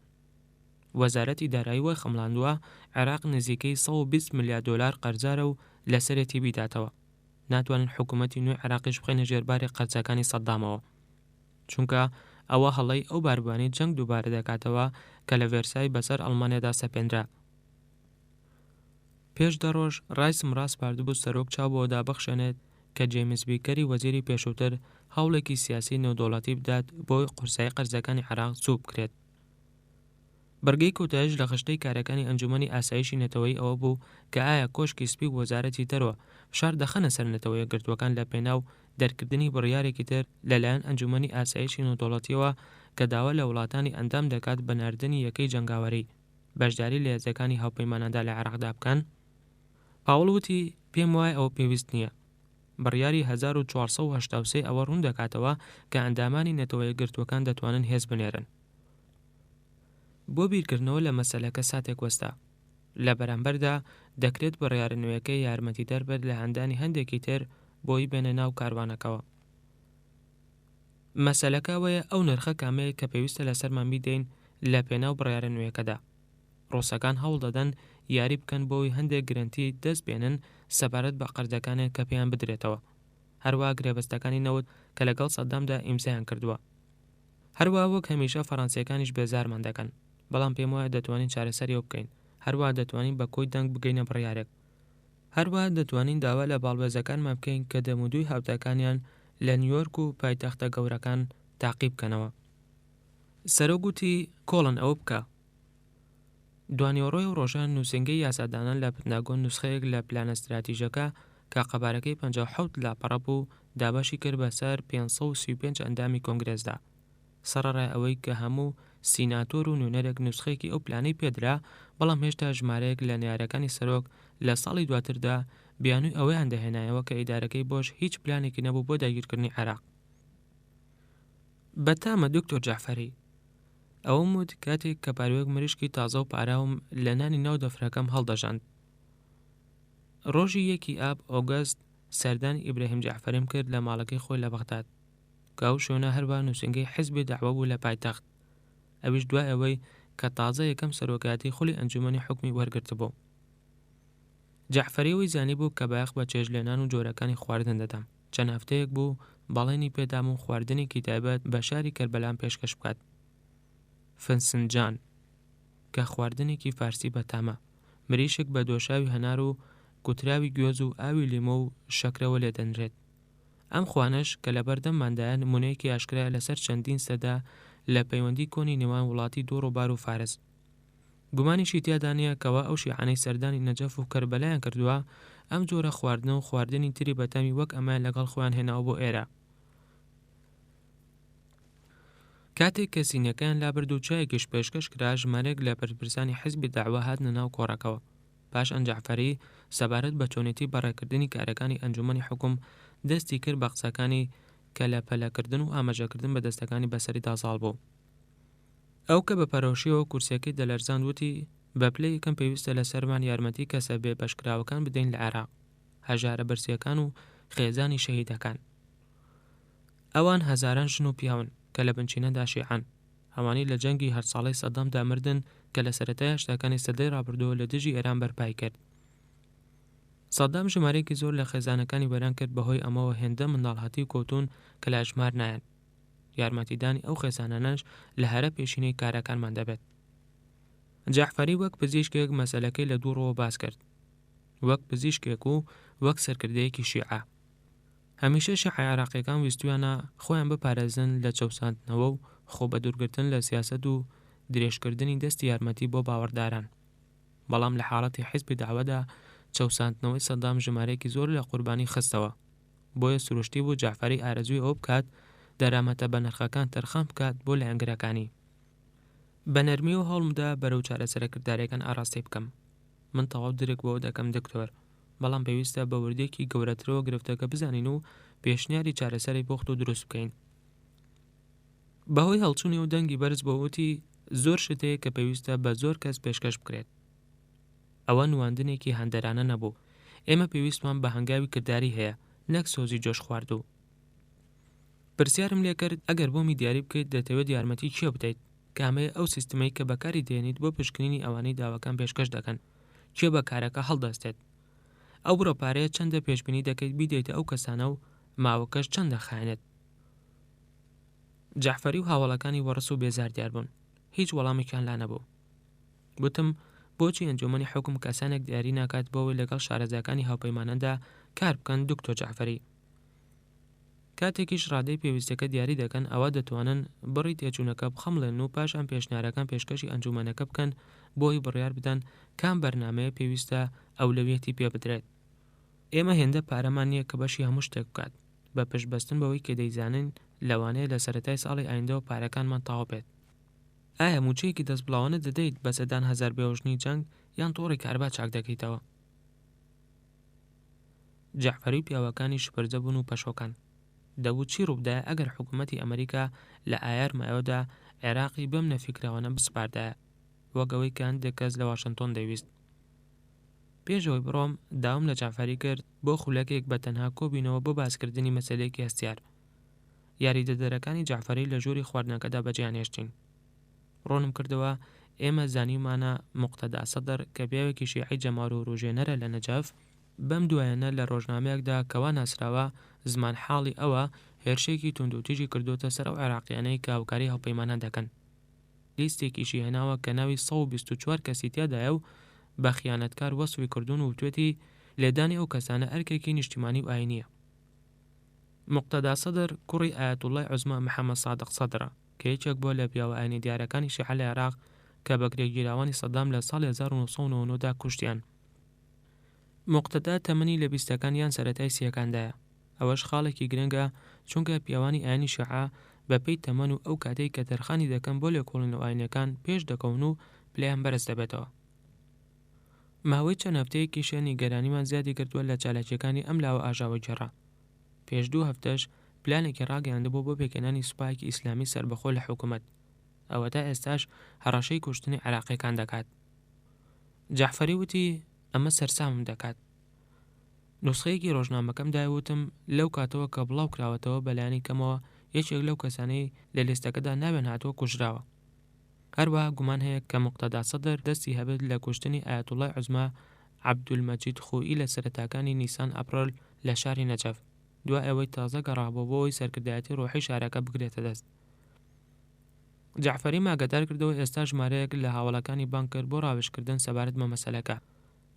وەزارەتی دارایی وای خەمڵاندووە عێراق نزیکەی 120 ملیار دۆلار قەرزارە و لەسەرێتی بیداتەوە. ناتوانن حکوومەتی نوێی عێراقیش بخەینە ژێرباری قەرزەکانی سەدامەوە، چونکە ئەوە هەڵەی ئەو باربوانی جەنگ دووبارە دەکاتەوە کە لە ڤێرسای بەسەر ئەڵمانیادا سەپێنرا. پێش 10 ڕۆژ ڕایسم ڕاست پاردبوو سەرۆک چاو بۆ دابەخشێنێت کە جێمس بیکەری وەزیری پێشووتر هەوڵێکی سیاسی نێودەوڵەتی بدات بۆی قورسایی قەرزەکانی عێراق چوو بکرێت. بەرگەی کۆتایش لە خشتەی کارەکانی ئەنجومەنی ئاسایشی نەتەوەی ئەوە بوو کە ئایا کۆشکی سپی و وەزارەتی دەرەوە فشار دەخەنە سەر نەتەوەیە گرتوەکان لە پێناو دەرکردنی بڕیارێکی تر لەلایەن ئەنجومەنی ئاسایشی نێودەوڵەتیەوە کە داوا لە وڵاتانی ئەندام دەکات بە ناردنی یەکەی جەنگاوەری بەشداری لە هێزەکانی هاوپەیماناندا لە عێراقدا بکەن. پاوڵ وتی پێم وایە ئەوە پێویست نییە. بڕیاری 1483 ئەوە ڕوون دەکاتەوە کە ئەندامانی نەتەوەیە گرتوەکان دەتوانن هێز بنێرن. بۆ بیرکردنەوە لە مەسەلەکە ساتێک وەستا. لە بەرامبەردا دەکرێت بڕیارە نوێیەکەی یارمەتیدەر بێت لە هەندانی هەندێکی تر بۆی بێنە ناو کاروانەکەوە. مەسەلەکە وەیە ئەو نرخە کامەیە کە پێویستە لەسەرمان بیدەین لە پێناو بڕیارە نوێیەکەدا. ڕۆسەکان هەوڵ دەدەن یاری بکەن بۆی هەندێک گرنتی دەست بێنن سەبارەت بە قەرزەکانێک کە پێیان بدرێتەوە. هەروەها گرێبەستەکانی نەوت کە لەگەڵ سەدامدا ئیمزایان کردووە. هەروەها وەک هەمیشە فەڕەنسیەکانیش بێزارمان دەکەن، بەڵام پێم وایە دەتوانین چارەسەری ئەو بکەین. هەروەها دەتوانین بە کۆی دەنگ بگەینە بڕیارێک. هەروەها دەتوانین داوا لە باڵوێزەکانمان بکەین کە دەمودوی هاوتاکانیان لە نیویۆرک و پایتەختە گەورەکان تاقیب بکەنەوە. سەرۆک گوتی کۆڵن ئەوە بکە. دوانیۆڕۆی و ڕۆژان نووسنگەی یاسادانان لە پنتاگۆن نوسخەیەک لە پلانە استراتیژەکە کە قەبارەکەی 57 لاپەڕە بوو دابەشی کرد بەسەر 535 ئەندامی کۆنگرێسدا. سەرەڕای ئەوەی کە هەموو سیناتۆر و نوێنەرێک نوسخەیەکی ئەو پلانەی پێدرا، بەڵام هێشتا ژمارەیەک لە نێارەکانی سەرۆک لە ساڵی دواتردا بیانووی ئەوەیان دەهێنایەوە کە ئیدارەکەی بۆش هیچ پلانێکی نەبوو بۆ داگیرکردنی عێراق. بەتامە دکتۆر جەعفەری، ئەوم وت کاتێک کە پارێک مریشکی تازە و پاراوم لە نانی ناو دەفرەکەم هەڵدەژاند. ڕۆژی 1 ئاب ئۆگەست سەردانی ئیبراهیم جەعفەریم کرد لە ماڵەکەی خۆی لە بەغداد کە ئەو شوێنە هەروە نووسنگەی حیزبی داعوە بوو لە پایتەخت، ئەویش دوای ئەوەی کە تازە یەکەم سەرۆکایەتی خولی ئەنجومەنی حکمی وەرگرتبوو. جەعفەریەوەی زانی بوو کە بایەخ بە چێژلێنان و جۆرەکانی خواردن دەدەم. چەند هەفتەیەک بوو بەڵێنی پێدام و خواردنێکی تایبەت بە شاری کەربەلان پێشکەش بکات. فنسنجان کە خواردنێکی فارسی بەتامە، مریشک بە دۆشاوی هەنار و کوتراوی گوێز و ئاوی لیمۆ و شەکرەوە لێدەنرێت. ئەم خوانش کە لە بەردەم مادایە نمونەیەکی ئاشکرایە لەسەر چەندین سەدا لە پەیوەندی کۆنی نێوان وڵاتی دوور و بار و فارس. گومانیشی تیادا نییە کەوا ئەو شیعانەی سەردانی نەجەف و کەربەلایان کردووە ئەم جۆرە خواردنە و خواردنی تری بەتەمی وەک ئەمان لەگەڵ خۆیان هێناوە بۆ ئێرە. کاتێک کە سینەکەیان لابرد و چایەکیش پێشکەش کرا، ژمارەیەک لە بەرپرسانی حیزبی داعوە هاتنە ناو کۆڕەکەوە. پاش ئەنجەعفەری سەبارەت بە چۆنێتی بەڕێکردنی کارەکانی ئەنجومەنی حکوم دەستی کرد بە قسەکانی کە لە پەلەکردن و ئاماژەکردن بە دەستەکانی بەسەریدا ساڵ بوو. ئەو کە بە پەرۆشیەوە کورسیەکەی دەلەرزاند وتی بە پلەی یەکەم پێویستە لە سەرمان یارمەتی کەسە بێ بەشکراوەکان بدەین لە عێراق، هەژارە برسیەکان و خێزانی شەهیدەکان. ئەوان هەزاران ژن و پیاون کە لە بنچینەدا شیعان، ئەوانی لە جەنگی هەر ساڵەی سەدامدا مردن کە لە سەرەتای هەشتاکانی سەدەی ڕابردووە لە دژی ئێران بەرپای کرد. سەدام ژمارەیەکی زۆر لە خێزانەکانی بەران کرد بەهۆی ئەمەوە هێندە منداڵهاتی کۆتون کە لە ئەژمار نایەن. یارمەتیدانی ئەو خێزانانەش لە هەرە پێشینەی کارەکانمان دەبێت. جەعفەری وەک پزیشکێک مەسەلەکەی لە دووڕەوە باس کرد، وەک پزیشکێک و وەک سەرکردەیەکی شیعە. هەمیشە شیعە عێراقیەکان ویستویانە خۆیان بپارێزن لە چەوساندنەوە و خۆ بە دوورگرتن لە سیاسەت و درێژکردنی دەستی یارمەتی بۆ باوەڕداران. بەڵام لە حاڵەتی حیزبی داعوەدا چەوساندنەوەی سەدام ژمارەیەکی زۆر لە قوربانی خستەوە، بۆیە سروشتی بوو جەعفەری ئارەزووی ئەوە بکات دەرامەتە بە نرخەکان تەرخان بکات بۆ لایەنگرەکانی. بە نەرمی و هەوڵمدا بەرەو چارەسەرکرداریەکان ئاڕاستی بکەم. من تەواو درک بەوە دەکەم دکتۆر، بەڵام پێویستە بە وردێکی گەورەترەوە گرفتەکە بزانین و پێشنیاری چارەسەری بۆ خۆ دروست بکەین. بەهۆی هەڵچوونی و دەنگی بەرز بۆ وتی زۆر شتەیە کە پێویستە بە زۆر کەس پێشکەش بکرێت. ئەوە نواندنێکی هەندەرانە نەبوو. ئێمە پێویستمان بە هەنگاوی کردداری هەیە، نەک سۆزی جۆش خواردوو. پرسیارم لێ کرد ئەگەر بۆمی دیاری بکەیت دەتەوێت یارمەتی کێ بدەیت، کامەیە ئەو سیستمەی کە بەکاری دێنیت بۆ پشکنینی ئەوانەی داواکان پێشکەش دەکەن، کێ بە کارەکە هەڵدەستێت. ئەو بڕۆپارەیە چەندە پێشبینی دەکەیت بیدەیتە ئەو کەسانە و ماوەکەش چەندە خایەنێت. جەعفەری و هاوڵەکانی وەڕس و بێزار دیار بوون. هیچ وەڵامێکیان لا نەبوو. گوتم بۆچی ئەنجومەنی حکوم کەسانێک دیاری ناکات بۆەوەی لەگەڵ شارەزاکانی هاوپەیمانەدا کار بکەن دکتۆر جەعفەری. کاتێکیش ڕادەی پێویستەکە دیاری دەکەن ئەوە دەتوانن بڕی تێچوونەکە بخەمڵێن و پاش ئەم پێشنیارەکان پێشکەشی ئەنجومەنەکە بکەن بۆی بڕیار بدەن کام بەرنامەیە پێویستە ئەولەویەتی پێ بدرێت. ئێمە هێندە پارەمان نییە کە بەشی هەموو شتێک بکات، بە پشتبەستن بەوەی کە دەیزانن لەوانەیە لە سەرەتای ساڵی ئایندەوە پارەکانمان تەواو بێت. ئایا موچەیەکی دەست بڵاوانە دەدەیت بە سەدان هەزار بێوژنی جەنگ یان تۆڕی کاربا چاک دەکەیتەوە؟ جەعفەری و پیاوەکانی شپرجە بوون و پەشۆکان. دەبوو چی ڕوودایە ئەگەر حکوومەتی ئەمریکا لە ئایار مایۆدا عێراقی بەم نەفیکراوانە بسپاردایە، وەگەوەی کە هەندێک کەس لە واشنتۆن دەویست. پێشەوەی بڕۆم داوم لە جەعفەری کرد بۆ خولەکێک بە تەنها کۆبینەوە بۆ باسکردنی مەسەلەیەکی هەستیار. یاریدەدەرەکانی جەعفەری لە ژووری خواردنەکەدا بەجیانێشتین. ڕۆنم کردەوە ئێمە زانیمانە موقتەدا سەدر کە پیاوێکی شیعی جەمار و ڕۆژێنەرە لە نەجەف بەم دوایەنە لە ڕۆژنامەیەکدا کەوا ناسراوە زمان حاڵی ئەوە هێرشێکی توندوتیژی کردوتە سەر ئەو عێراقیانەی کە هاوکاری هاوپەیمانان دەکەن. لیستێکیشی هێناوە کە ناوی 124 کەسی تیادایە و بە خیانەتکار وەسوی کردوون و توێتی لێدانی ئەو کەسانە ئەرکێکی نیشتیمانی و ئاینیە. موقتەدا سەدر کوڕی ئایەتوڵای عوزما محەممەد سادق سەدرە کە یەکێک بۆ لە پیاوە ئاینی دیارەکانی شیعە لە عێراق کە بە گرێگیراوانی سەدام لە ساڵی 1990دا کوشتیان. موقتەدا تەمەنی لە بیستەکان یان سەرەتای سیەکاندایە. ئەوەش خاڵێکی گرنگە چونکە پیاوانی ئاینی شیعە بەپێی تەمەن و ئەو کاتەی کە تەرخانی دەکەن بۆ لێکۆڵینەوە ئاینەکان پێش دەکەون و پلیان بەرز دەبێتەوە. ماوەی چەند هەفتەیەکی شێنی گەرانیمان زیادی کردووە لە چالاکیەکانی ئەم لاوە ئاژاوە گێڕا. پێش 2 هەفتەش پلانێکی ڕاگەیاندبوو بۆ پێکەنانی سوپایەکی ئیسلامی سربەخۆ لە حکوومەت. ئەوە تا ئێستاش هەڕەشەی کوشتنی عێراقیەکان دەکات. جەعفەری وتی ئەمە سەرسامم دەکات. نوسخەیەکی ڕۆژنامەکەم داوتم لەو کاتەوە کە بڵاو کراوەتەوە بەلایانی کەمەوە یەکێک لەو کەسانەی لە لیستەکەدا ناوێن هاتووە کوژراوە. هەروەها گومان هەیە کە موقتەدا سەدر دەستی هەبێت لە کوشتنی ئایەتوڵای عوزما عەبدولمەجید خوئی لە سەرەتاکانی نیسان ئەپڕۆل لە شاری نەجەف، دوای ئەوەی تازە گەڕابوو بۆەوەی سەرکردایەتی ڕۆحی شارەکە بگرێتە دەست. جەعفەری ماگەدار کردەوە ئێستا ژمارەیەک لە هاوڵەکانی بانک کرد بۆ ڕاوێژکردن سەبارەت بە مەسەلەکە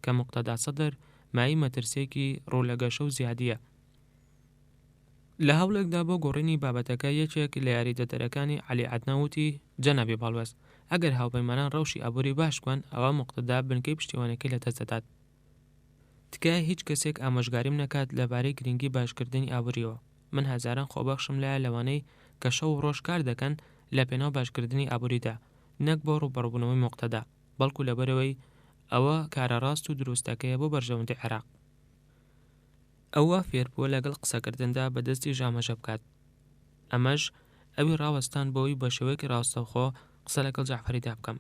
کە موقتەدا سەدر مای مەترسێکی ڕوولەگەشە و زیادیە. لە هەوڵێکدا بۆ گۆڕینی بابەتەکە یەکێک لە یاریدەدەرەکانی عەلی عەدنان وتی جەنابی باڵوەست ئەگەر هاوپەیمانان ڕەوشی ئابووری باش بکەن ئەوە موقتەدا بنکەی پشتیوانەکەی لە دەست دەدات. تکایە هیچ کەسێک ئامۆژگاریم نەکات لەبارەی گرنگی باشکردنی ئابووریەوە. من هەزاران خۆبەخشم لایە لەوانەی کە شەو و ڕۆژ کار دەکەن لە پێناو باشکردنی ئابووریدا، نەک بۆ ڕووبەڕووبوونەوەی موقتەدا، بەڵکو لەبەرەوەی ئەوە کارە ڕاست و دروستەکەیە بۆ بەرژەوەندی عێراق. ئەوە فێربووە لەگەڵ قسەکردندا بەدەستی ژامەژە بکات. ئەمەش ئەوی ڕاوەستان بۆی بە شێوەیەکی ڕاستەوخۆ قسە لەگەڵ جەعفەریدا بکەم.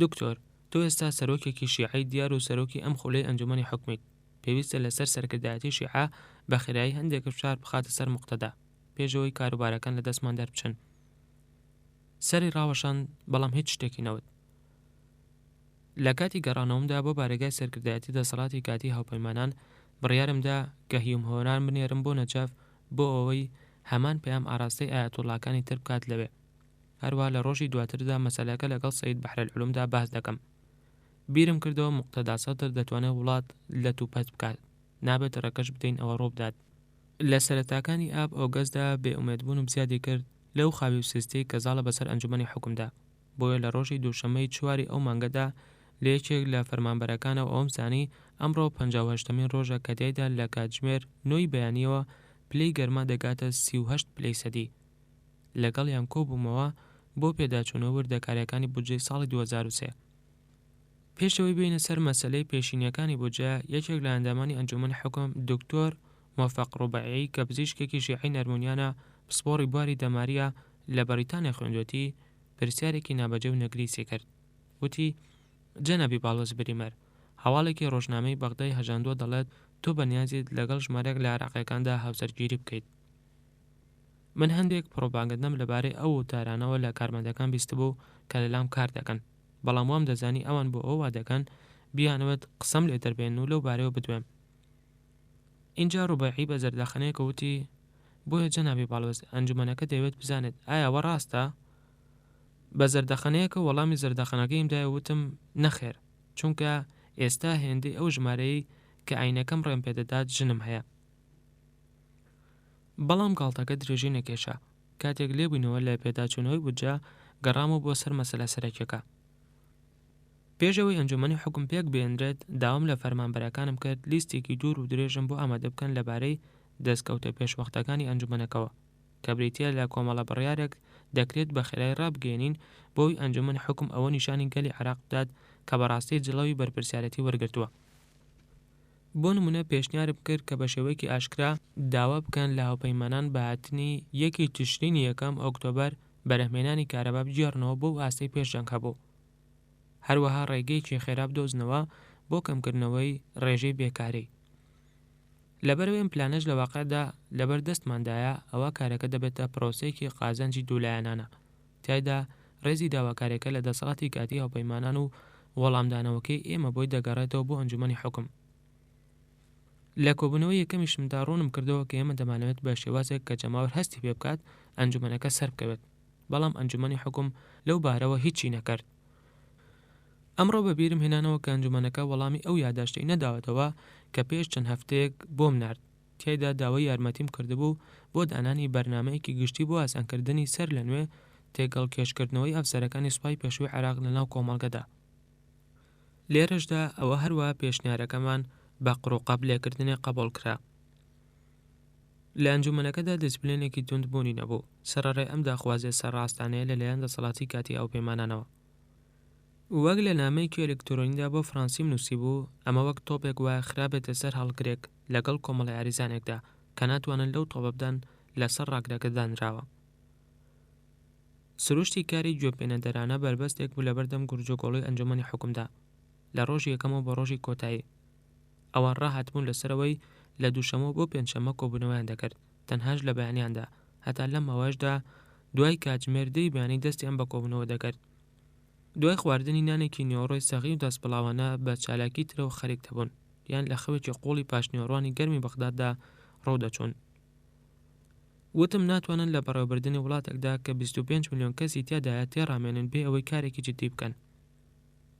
دکتۆر، تۆ ئێستا سەرۆکێکی شیعەی دیار و سەرۆکی ئەم خولەی ئەنجومەنی حکومیت. پێویستە لەسەر سەرکردایەتی شیعە بە خێرایی هەندێک فشار بخاتە سەر موقتەدا پێشەوەی کاروبارەکان لە دەستمان دەربچن. سەری ڕاوەشان بەڵام هیچ شتێکی نەوت. لە کاتی گەڕانەوەمدا بۆ بارگای سەرکردایەتی دەسەڵاتی کاتی هاوپەیمانان بڕیارمدا کە هیوم هۆران بنێرم بۆ نەجەف بۆ ئەوەی هەمان پەیام ئاراستەی ئایەتوڵاکانی تر بکات لەوێ. هەروە لە ڕۆژی دواتردا مەسەلەکە لەگەڵ سەید بەحرەلعولومدا باس دەکەم. بیرم کردەوە موقتەدا سەدر دەتوانێت وڵات لە توپەت بکات، نابێت ڕەکەش بدەین ئەوە ڕۆ بدات. لە سەرەتاکانی ئاب ئۆگەستدا بێئومێدبوونم زیادی کرد لەو خاوی و سیستەی کە زاڵە بەسەر ئەنجومەنی حکومدا. بۆیە لە ڕۆژی دووشەمەی 4 ئەو مانگەدا لە یەکێک لە فەرمانبەرەکانەوە ئەوم زانی ئەمڕۆ 58مین ڕۆژە کە تیایدا لە کاتژمێر 9 بەیانیەوە پلەی گەرما دەگاتە 38 پلەی سەدی. لەگەڵیان کۆبوومەوە بۆ پێداچوونەوە وردەکاریەکانی بودجەی ساڵی 2023. پێشەوەی بینە سەر مەسەلەی پێشینیەکانی بودجە، یەکێک لە ئەندامانی ئەنجومەنی حوکم دکتۆر موفق ڕوبەعی کە پزیشکێکی شیعی نەرمونیانە پسپۆڕی بواری دەماریە لە بەریتانیا خوێندوێتی، پرسیارێکی نابەجێ و نەگریسی کرد. وتی: جەنابی باڵۆز بریمەر، هەواڵێکی ڕۆژنامەی بەغدای هەژاندووە دەڵێت تۆ بەنیازیت لەگەڵ ژمارەیەک لە عێراقیەکاندا هاوسەرگیری بکەیت. من هەندێک پرۆپاگەندەم لەبارەی ئەو وتارانەوە لە کارمەندەکان بیست بوو کە لەلام کار دەکەن، بەڵام وام دەزانی ئەوان بۆ ئەو وا دەکەن بیانەوێت قسەم لێ دەربێن و لەو بارەوە بدوێم. اینجا ڕوبەعی بە زەردەخەنەیەکە وتی: بۆیە جەنابی باڵۆز، ئەنجومەنەکە دەیەوێت بزانێت ئایا ئەوە ڕاستە؟ بە زەردەخەنەیەکە وەڵامی زەردەخەنەکەیم دایە، وتم: نەخێر، چونکە ئێستا هێندەی ئەو ژمارەی کە عینەکەم ڕێم پێدەدات ژنم هەیە. بەڵام گاڵتەکە درێژی نەکێشا. کاتێک لێبووینەوە لە پێداچوونەوەی بودجە، گەڕامەوە بۆ سەر مەسەلە سەرەکیەکە. پێشەوەی ئەنجومەنی حوکم پێک بێنرێت، داوام لە فەرمانبەرەکانم کرد لیستێکی دوور و درێژم بۆ ئامادە بکەن لەبارەی دەستکەوتە پێشوەختەکانی ئەنجومەنەکەوە کە بریتیە لە کۆمەڵە بڕیارێک دەکرێت بە خێرای ڕابگەێنین بۆی ئەنجومەنی حوکم ئەوە نیشانی گەلی عێراق بدات کە بەڕاستی جڵەوی بەرپرسیارەتی وەرگرتووە. بۆ نمونە پێشنیارم کرد کە بە شێوەیەکی ئاشکرا داوا بکەن لە هاوپەیمانان بە هاتنی 1 تشرینی یەکەم ئۆکتۆبەر بەرهەمهێنانی کارەبا بجێڕنەوە بۆ ئاستەی پێشجەنگ هەبوو. هەروەها ڕێگەیەکی خێرا بدۆزنەوە بۆ کەمکردنەوەی ڕێژەی بێکاری. لەبەرەوەی ئەم پلانەش لە واقعدا لەبەر دەستماندایە، ئەوە کارەکە دەبێتە پرۆسەیەکی قازانجی دوولایەنانە، تایدا ڕێزی داواکاریەکە لە دەسەڵاتی کاتی هاوپەیمانان و وەڵامدانەوەکەی ئێمە بۆی دەگەڕێتەوە بۆ ئەنجومەنی حوکم. لە کۆبوونەوەی یەکەمیشمدا ڕوونم کردەوە کە ئێمە دەمانەوێت بە شێوازێک کە جەماوەر هەستی پێ بکات ئەنجومەنەکە سەر بکەوێت، بەڵام ئەنجومەنی حوکم لەو بارەوە هیچی نەکرد. ئەمڕۆ بەبیرم هێنانەوە کە ئەنجومەنەکە وەڵامی ئەو یادداشتەی نەداوەتەوە کە پێش چەند هەفتەیەک بۆم نارد، تیایدا داوای یارمەتیم کردبوو بۆ دانانی بەرنامەیەکی گشتی بۆ ئاسانکردنی سەر لە نوێ تێگەڵ کێشکردنەوەی ئەفسەرەکانی سوپای پێشووی عێراق لەناو کۆمەڵگەدا. لێرەشدا ئەوە هەروە پێشنیارەکەمان بە قڕوقەب لێکردنی قبول کرا. لە ئەنجومەنەکەدا دیسپلینێکی توندبوونی نەبوو، سەرەڕای ئەم داخوازیە سەرڕاستانەیە لەلایەن دەسەڵاتی کاتی هاوپەیمانانەوە. وەک لە نامەیەکی ئەلکترۆنیدا بۆ فڕانسیم نووسی بوو، ئەمە وەک تۆپێک وایە خراپێتە سەر هەڵگرێک لەگەڵ کۆمەڵی یاریزانێکدا کە ناتوانن لەو تۆپە بدەن لەسەر ڕاگرەکە دانراوە. سروشتی کاری گوێپێنەدەرانە بربەستێک بوو لەبەردەم گورجۆگۆڵی ئەنجومەنی حوکمدا لە ڕۆژی یەکەمەوە بە ڕۆژی کۆتایی. ئەوان ڕاهاتبوون لەسەرەوەی لە دووشەمە بۆ پێنجشەمە کۆبوونەوەیان دەکرد، تەنهاش لە بەیانیاندا، هەتا لەم ماوەشدا دوای کاتژمێردەی بەیانی دەستیان بە کۆبوونەوە دەکرد. دوای خواردنی نانێکی نیوەڕۆی سەغی و دەستپڵاوانە بە چالاکی ترەوە خەریک دەبوون، یان لە خەوێکی قوڵی پاشنیوەڕوانی گەرمی بەغداددا ڕوودەچوون. وتم ناتوانن لە بەڕێوەبردننی وڵاتێکدا کە 25 ملیۆن کەسی تیادایە تێڕامێنن بێ ئەوەی کارێکی جدی بکەن.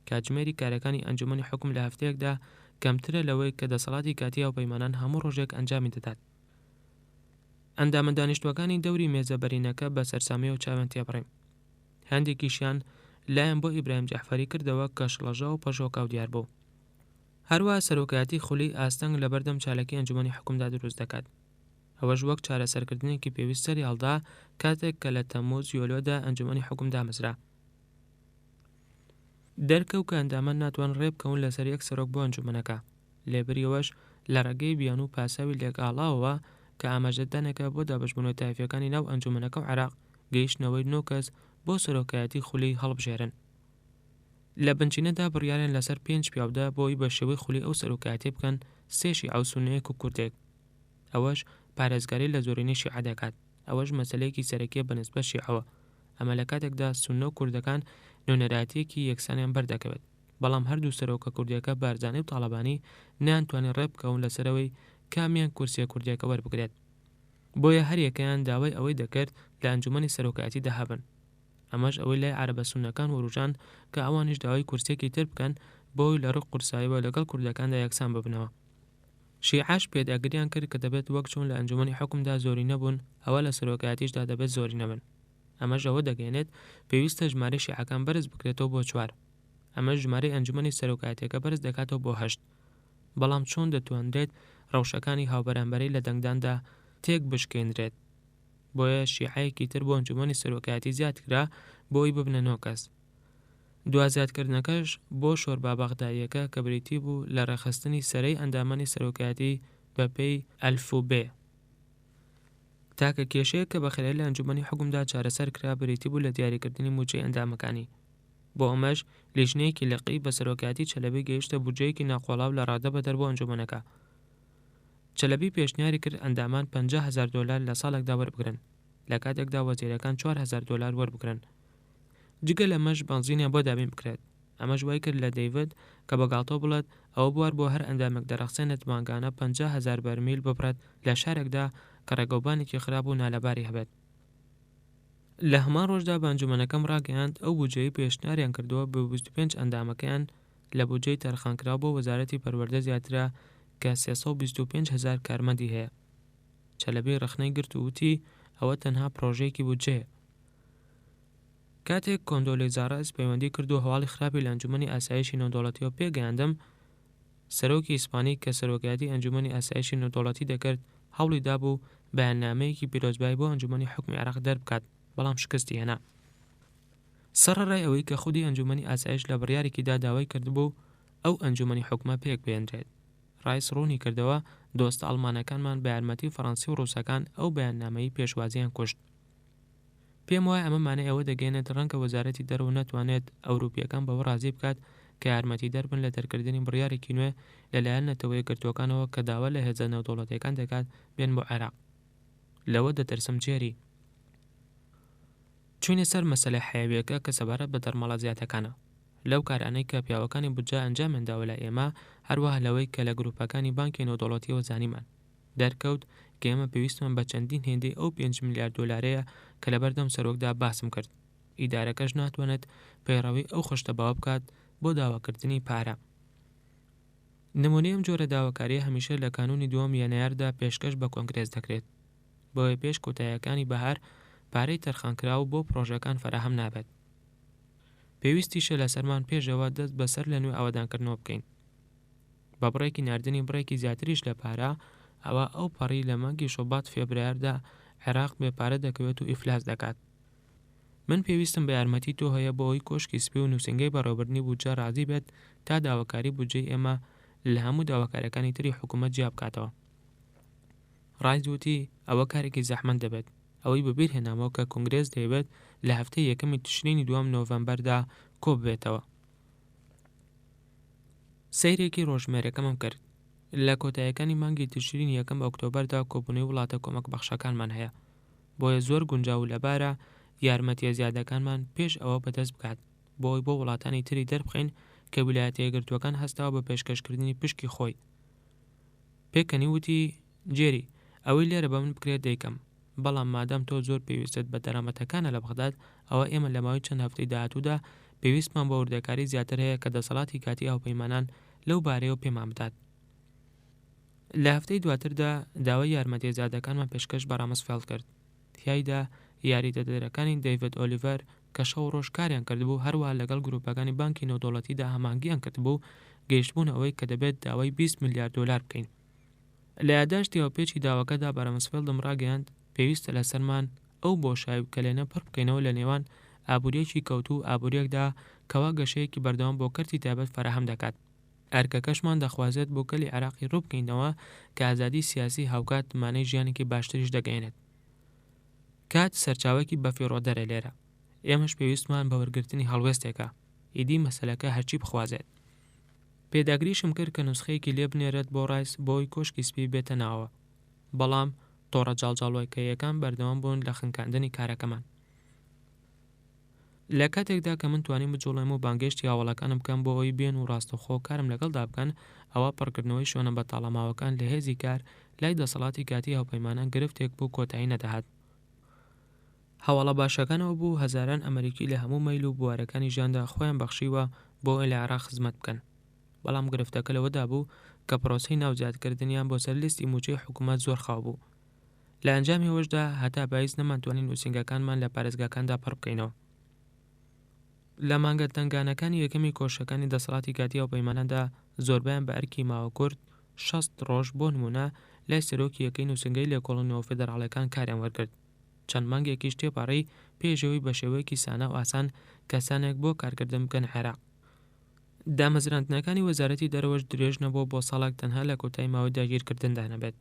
کاتژمێری کارەکانی ئەنجومەنی حوکم لە هەفتەیەکدا کەمترە لەوەی کە دەسەڵاتی کاتی هاوپەیمانان هەموو ڕۆژێک ئەنجامی دەدات. ئەندامە دانیشتوەکانی دەوری مێزەبەرینەکە بە سەرسامیەوە چاویان تێبڕیم. هەندێکیشیان لایەن بۆ ئیبراهیم جەعفەری کردەوە کە شڵەژە و پەژۆکاو دیار بوو. هەروەها سەرۆکایەتی خولی ئاستەنگ لە بەردەم چالاکی ئەنجومەنی حوکمدا دروست دەکات. ئەوەش وەک چارەسەرکردنێکی پێویست سەری هەڵدا کاتێک کە لە تەمموز یۆلۆدا ئەنجومەنی حوکم دامەزرا. دەرکەوت کە ئەندامان ناتوان ڕێ بکەون لەسەر یەک سەرۆک بۆ ئەنجومەنەکە، لێبەریەوەش لە ڕێگەی بیان و پاساوی لێکاڵاوەوە کە ئاماژەدانەکە بۆ دابەشبوونەوەی تایفیەکانی ناو ئەنجومەنەکە و عێراق گەیشتنەوەی 9 کەس بۆ سەرۆکایەتی خولی هەڵبژێرن. لە بنچینەدا بڕیاریان لەسەر 5 پیاودا بۆی بە شێوەی خولی ئەو سەرۆکایەتی بکەن 3 شیعە و سوننییەک و کوردێک. ئەوەش پارێزگاری لە زۆرینەی شیعە دەکات. ئەوەش مەسەلەیەکی سەرەکیە بەنسبەت شیعەوە، ئەمە لە کاتێکدا سوننە و کوردەکان نۆنەراتیەکی یەکسانیان بەردەکەوێت، بەڵام هەردوو سەرۆکە کوردیەکە بارزانەی و تاڵەبانی نەیانتوانێت ڕێ بکەون لەسەرەوەی کامیان کورسیە کوردیەکە وەربگرێت. بۆیە هەر یەکەیان داوای ئەوەی دەکرد لە ئەنجومەنی سەرۆکایەتی داهابن. ئەمەش ئەوەی لای عەرەبە سوننەکان وەروژان کە ئەوانیش داوای کورسێکی تر بکەن بۆی لە ڕوو قورساییەوە لەگەڵ کوردەکاندا یەکسان ببنەوە. شیعەش پێداگریان کرد کە دەبێت وەک چۆن لە ئەنجومەنی حوکمدا زۆری نەبوون، ئەوە لە سەرۆکایەتیشدا دەبێت زۆری نەبن. ئەمەش ئەوە دەگەێنێت پێویستە ژمارەی شیعەکان بەرز بکرێتەوە بۆ 4. ئەمە ژمارەی ئەنجومەنی سەرۆکایەتیەکە بەرز دەکاتەوە بۆ 8. بەڵام چۆن دەتوانرێت ڕەوشەکانی هاوبەرامبەرەی لە دەنگداندا تێک بشکێنرێت؟ بۆیە شیعەیەکی تر بۆ ئەنجومەنی سەرۆکایەتی زیاد کرا بۆی ببنە 9 کەس. دوازیادکردنەکەش بۆ شۆربا بەغداییەکە کە بریتی بوو لە ڕێخستنی سەرەی ئەندامانی سەرۆکایەتی بە پێی ئەلفوبێ. تاکە کێشەیە کە بەخێرایی لە ئەنجومەنی حکومدا چارەسەر کرا بریتی بوو لە دیاریکردنی موچەی ئەندامەکانی. بۆ ئەمەش لیژنەیەکی لەقی بە سەرۆکایەتی چەلەبی گەیشتە بودجەیەکی ناقۆڵاو لە ڕادە بەدەر بۆ ئەنجومەنەکە. چەلەبی پێشنیاری کرد ئەندامان $50,000 لە ساڵێکدا وەربگرن، لە کاتێکدا وەزیرەکان $4,000 وەربگرن. جگە لەمەش بەنزینیان بۆ دابین بکرێت. ئەمەش وای کرد لە دەیڤد کە بەگاڵتۆ بڵێت ئەوە بوار بۆ هەر ئەندامێک دەرەخسێنێت مانگانە 50,000 بەرمیل ببڕێت لە شارێکدا کە ڕێگەوبانێکی خراپ و نالەباری هەبێت. لە هەمان ڕۆژدا بە ئەنجومەنەکەم ڕاگەیاند ئەو بودجەی پێشنیاریان کردووە بە 25 ئەندامەکەیان لە بودجەی تەرخانکرا بۆ وەزارەتی پەروەردە زیاترە کە 325,000 کارمەندی هەیە. چەلەبی ڕخنەی گرت و وتی ئەوە تەنها پرۆژەیەکی بودجەیە. کاتێک کۆندۆلیزا ڕایس پەیوەندی کرد و هەواڵی خراپی لە ئەنجومەنی ئاسایشی نێودەوڵەتیەوە پێگەیاندم، سەرۆکی ئیسپانی کە سەرۆکایەتی ئەنجومەنی ئاسایشی نێودەوڵەتی دەکرد هەوڵی دابوو بەیاننامەیەکی پیرۆزبایی بۆ ئەنجومەنی حکومی عێراق دەربکات، بەڵام شکستی هێنا. سەرەڕای ئەوەی کە خودی ئەنجومەنی ئاسایش لە بڕیارێکیدا داوای کردبوو ئەو ئەنجومەنی حکومە پێک بێنرێت. ڕایس ڕوونی کردەوە دۆستە ئەڵمانەکانمان بە یارمەتی فەڕەنسی و ڕووسەکان ئەو بەیاننامەی پێشوازیان کوشت. پێم وایە ئەمە مانای ئەوە دەگەێنێت ڕەنگە وەزارەتی دەرەوە نەتوانێت ئەوروپیەکان بەوە ڕازی بکات کە یارمەتی دەربن لە دەرکردنی بڕیارێکی نوێ لەلایەن نەتەوەی گرتوەکانەوە کە داوا لە هێزە نێودەوڵەتیەکان دەکات بێن بۆ عێراق. لەوە دەترسم جێری. چوینە سەر مەسەلەی حەیاویەکە کە سەبارەت بە دەرمەڵە زیاتەکانە. لەو کارانەی کە پیاوەکانی بودجە ئەنجامێنداوە لە ئێمە، هەروەها لەوەی کە لە گروپەکانی بانکی نێودەوڵەتیەوە زانیمان دەرکەوت کە ئێمە پێویستمان بە چەندین هێندەی ئەو 5 میلیارد دۆلارەیە کە لە بەردەم سەرۆکدا باسم کرد. ئیدارەکەش ناتوانێت پەیڕەوی ئەو خشتە باوە بکات بۆ داواکردنی پارە. نمونەی ئەم جۆرە داواکاریە هەمیشە لە کانونی دووەم یانەیاردا پێشکەش بە کۆنگرێس دەکرێت. بۆیە پێش کۆتاییەکانی بەهار پارەی تەرخانکراو بۆ پرۆژەکان فراهەم نابێت. پێویستیشە لەسەرمان پێشەوە دەست بەسەر لە نوێ ئاوادانکردنەوە بکەین. بە بڕێکی ناردنی بڕێکی زیاتریش لە پارە، ئەوە ئەو پەڕی لە مانگی شۆبات فێبرایاردا عێراق بێپارە دەکەوێت و ئیفلاس دەکات. من پێویستم بە یارمەتی تۆ هەیە بۆ ئەوی کۆشکی سپی و نووسنگەی بەڕێوەبردننی بودجە ڕازی بێت تا داواکاری بودجەی ئێمە لە هەموو داواکاریەکانی تری حکوومەت جیا بکاتەوە. ڕایس وتی ئەوە کارێکی زەحمەت دەبێت. ئەوەی بەبیر هێنامەوە کە کۆنگرێس دەیەوێت لە هەفتەی یەکەمی تشرینی 2 نۆڤەمبەردا کۆ ببێتەوە. سەیرێکی ڕۆژمێرەکەمم کرد. لە کۆتاییەکانی مانگی تشرینی 1 ئۆکتۆبەردا کۆبوونەوەی وڵاتە کۆمەک بەخشەکانمان هەیە. بۆیە زۆر گونجاو لەبارە یارمەتیە زیادەکانمان پێش ئەوە بەدەست بکات بۆی بۆ وڵاتانی تری دەربخین کە ویلایەتە یەکگرتووەکان هەستاوە بە پێشکەشکردنی پشکی خۆی. پێکەنی وتی جێری ئەوەی لێرە بە من بکرێت دەیکەم، بەڵام مادام تۆ زۆر پێویستت بە دەرامەتەکانە لە بەغداد، ئەوە ئێمە لە ماوەی چەند هەفتەی داهاتوودا پێویستمان بە وردەکاری زیاتر هەیە کە دەسەڵاتی کاتی هاوپەیمانان لەو بارەیەوە پێمان بدات. لە هەفتەی دواتردا داوای یارمەتیە زیادەکانمان پێشکەش بە ڕامسفێڵد کرد. تیایدا یاریدەدەرەکانی دەیڤد ئۆلیڤەر کە شەو ڕۆژ کاریان کردبوو، هەروەها لەگەڵ گروپەکانی بانکی نێودەوڵەتیدا هەمانگیان کردبوو گەیشتبوون ئەوەی کە دەبێت داوای 20 میلیارد دۆلار بکەین. لە یادداشتیەوە پێچی داواکەدا بە ڕامسفێڵدم ڕاگەیاند پێویستە لەسەرمان ئەو بۆشایی کە لێنە پڕ بکەینەوە لە نێوان ئابوووریەکی کەوتوو ئابوووریەکدا کەوا گەشەیەکی بەردەوام بۆ کەرتی تایبەت فراهەم دەکات. ئەرکەکەشمان دەخوازێت بۆ کەلی عێراقی ڕوو بکەینەوە کە ئازادی سیاسی هاوکات مانەی ژیانێکی باشتریش دەگەێنێت. کات سەرچاوێکی بەفیڕۆدەرە لێرە. ئێمەش پێویستمان بە وەرگرتنی هەڵوێستێکە، ئیدی مەسەلەکە هەرچی بخوازێت. پێداگریشم کرد کە نوسخەیەکی لێ بنێرێت بۆ ڕایس بۆی کۆشکی سپی بێتە ناوە، بەڵام تۆڕە جاڵجاڵۆکەیەکان بەردەوام بوون لە خنکاندنی کارەکەمان. لە کاتێکدا کە من توانیم بجوڵێم و بانگێشتی هاوڵەکانم بکەم بۆ ئەوی بێن و ڕاستەوخۆ کارم لەگەڵدا بکەن، ئەوە پڕکردنەوەی شوێنە بە تاڵەماوەکان لە هێزی کار لای دەسەڵاتی کاتی هاوپەیمانان گرفتێک بوو کۆتایی نەدەهات. هەواڵە باشەکانەوە بوو هەزاران ئەمریکی لە هەموو مەیل و بوارەکانی ژیاندا خۆیان بەخشیوە بۆ لە عێراق خزمەت بکەن. بەڵام گرفتەکە لەوەدا بوو کە پرۆسەی ناوزیادکردنیان بۆ سەر لیستی موچەی حکوومەت زۆر خاو بوو. لە ئەنجامیەوەشدا هەتا باعیس نەمانتوانین نووسنگەکانمان لە پارێزگاکاندا پڕ بکەینەوە. لە مانگە تنگانەکانی یەکەمی کۆشەکانی دەسەڵاتی کاتی هاوپەیماناندا زۆربیان بە ئەرکی ماوە کورد 60 ڕۆژ بۆ نمونە لای سەرۆکی یەکەی نووسنگەی لێکۆڵینەوە فێدەراڵیەکان کاریان وەرگرت. چەند مانگێکیش تێپەڕی پێشەوەی بە شێوەیەکی سانە و ئاسان کەسانێک بۆ کارکردن بکەن عێراق. دامەزراندنەکانی وەزارەتی دەرەوەش درێژ نەبوو بۆ ساڵێک تەنها لە کۆتای ماوەی داگیرکردن دانەبێت.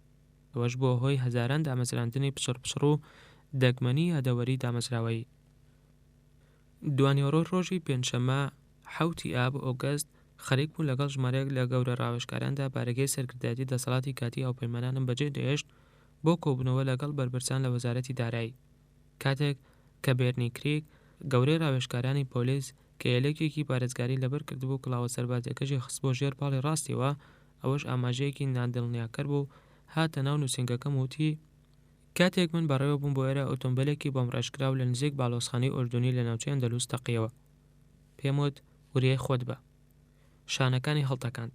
ئەوەش بۆ هۆی هەزاران دامەزراندنی پچڕ و دەگمەنی یادەوەری دامەزراوەی. دوانیۆڕۆ ڕۆژی پێنجشەممە 7 ئاب ئۆگەست خەریک بوو لەگەڵ ژمارەیەک لە گەورە ڕاوێژکاراندا بارگەی سەرکردایەتی دەسەڵاتی کاتی هاوپەیمانانم بەجێ دەهێشت بۆ کۆبوونەوە لەگەڵ بربرسان لە وەزارەتی دارایی. کاتێک کە بێرنی کریک گەورەی ڕاوێژکارانی پۆلیس کە هێلێکێکی پارێزگاری لەبەر کردبوو کڵاوە سەربازەکەشی خست بۆ ژێر پاڵی ڕاستیەوە، ئەوەش ئاماژەیەکی نادڵنیاکەر بوو. هاتە ناو نووسنگەکەم وتی کاتێک من بەڕێوە بووم بۆ ئێرە ئۆتۆمبیلێکی بۆم ڕێژکراو لە نزیک باڵۆسخانەی ئوردونی لە ناوچەی ئەندەلوس تەقیەوە. پێم وت وریای خۆت بە. شانەکانی هەڵتەکاند.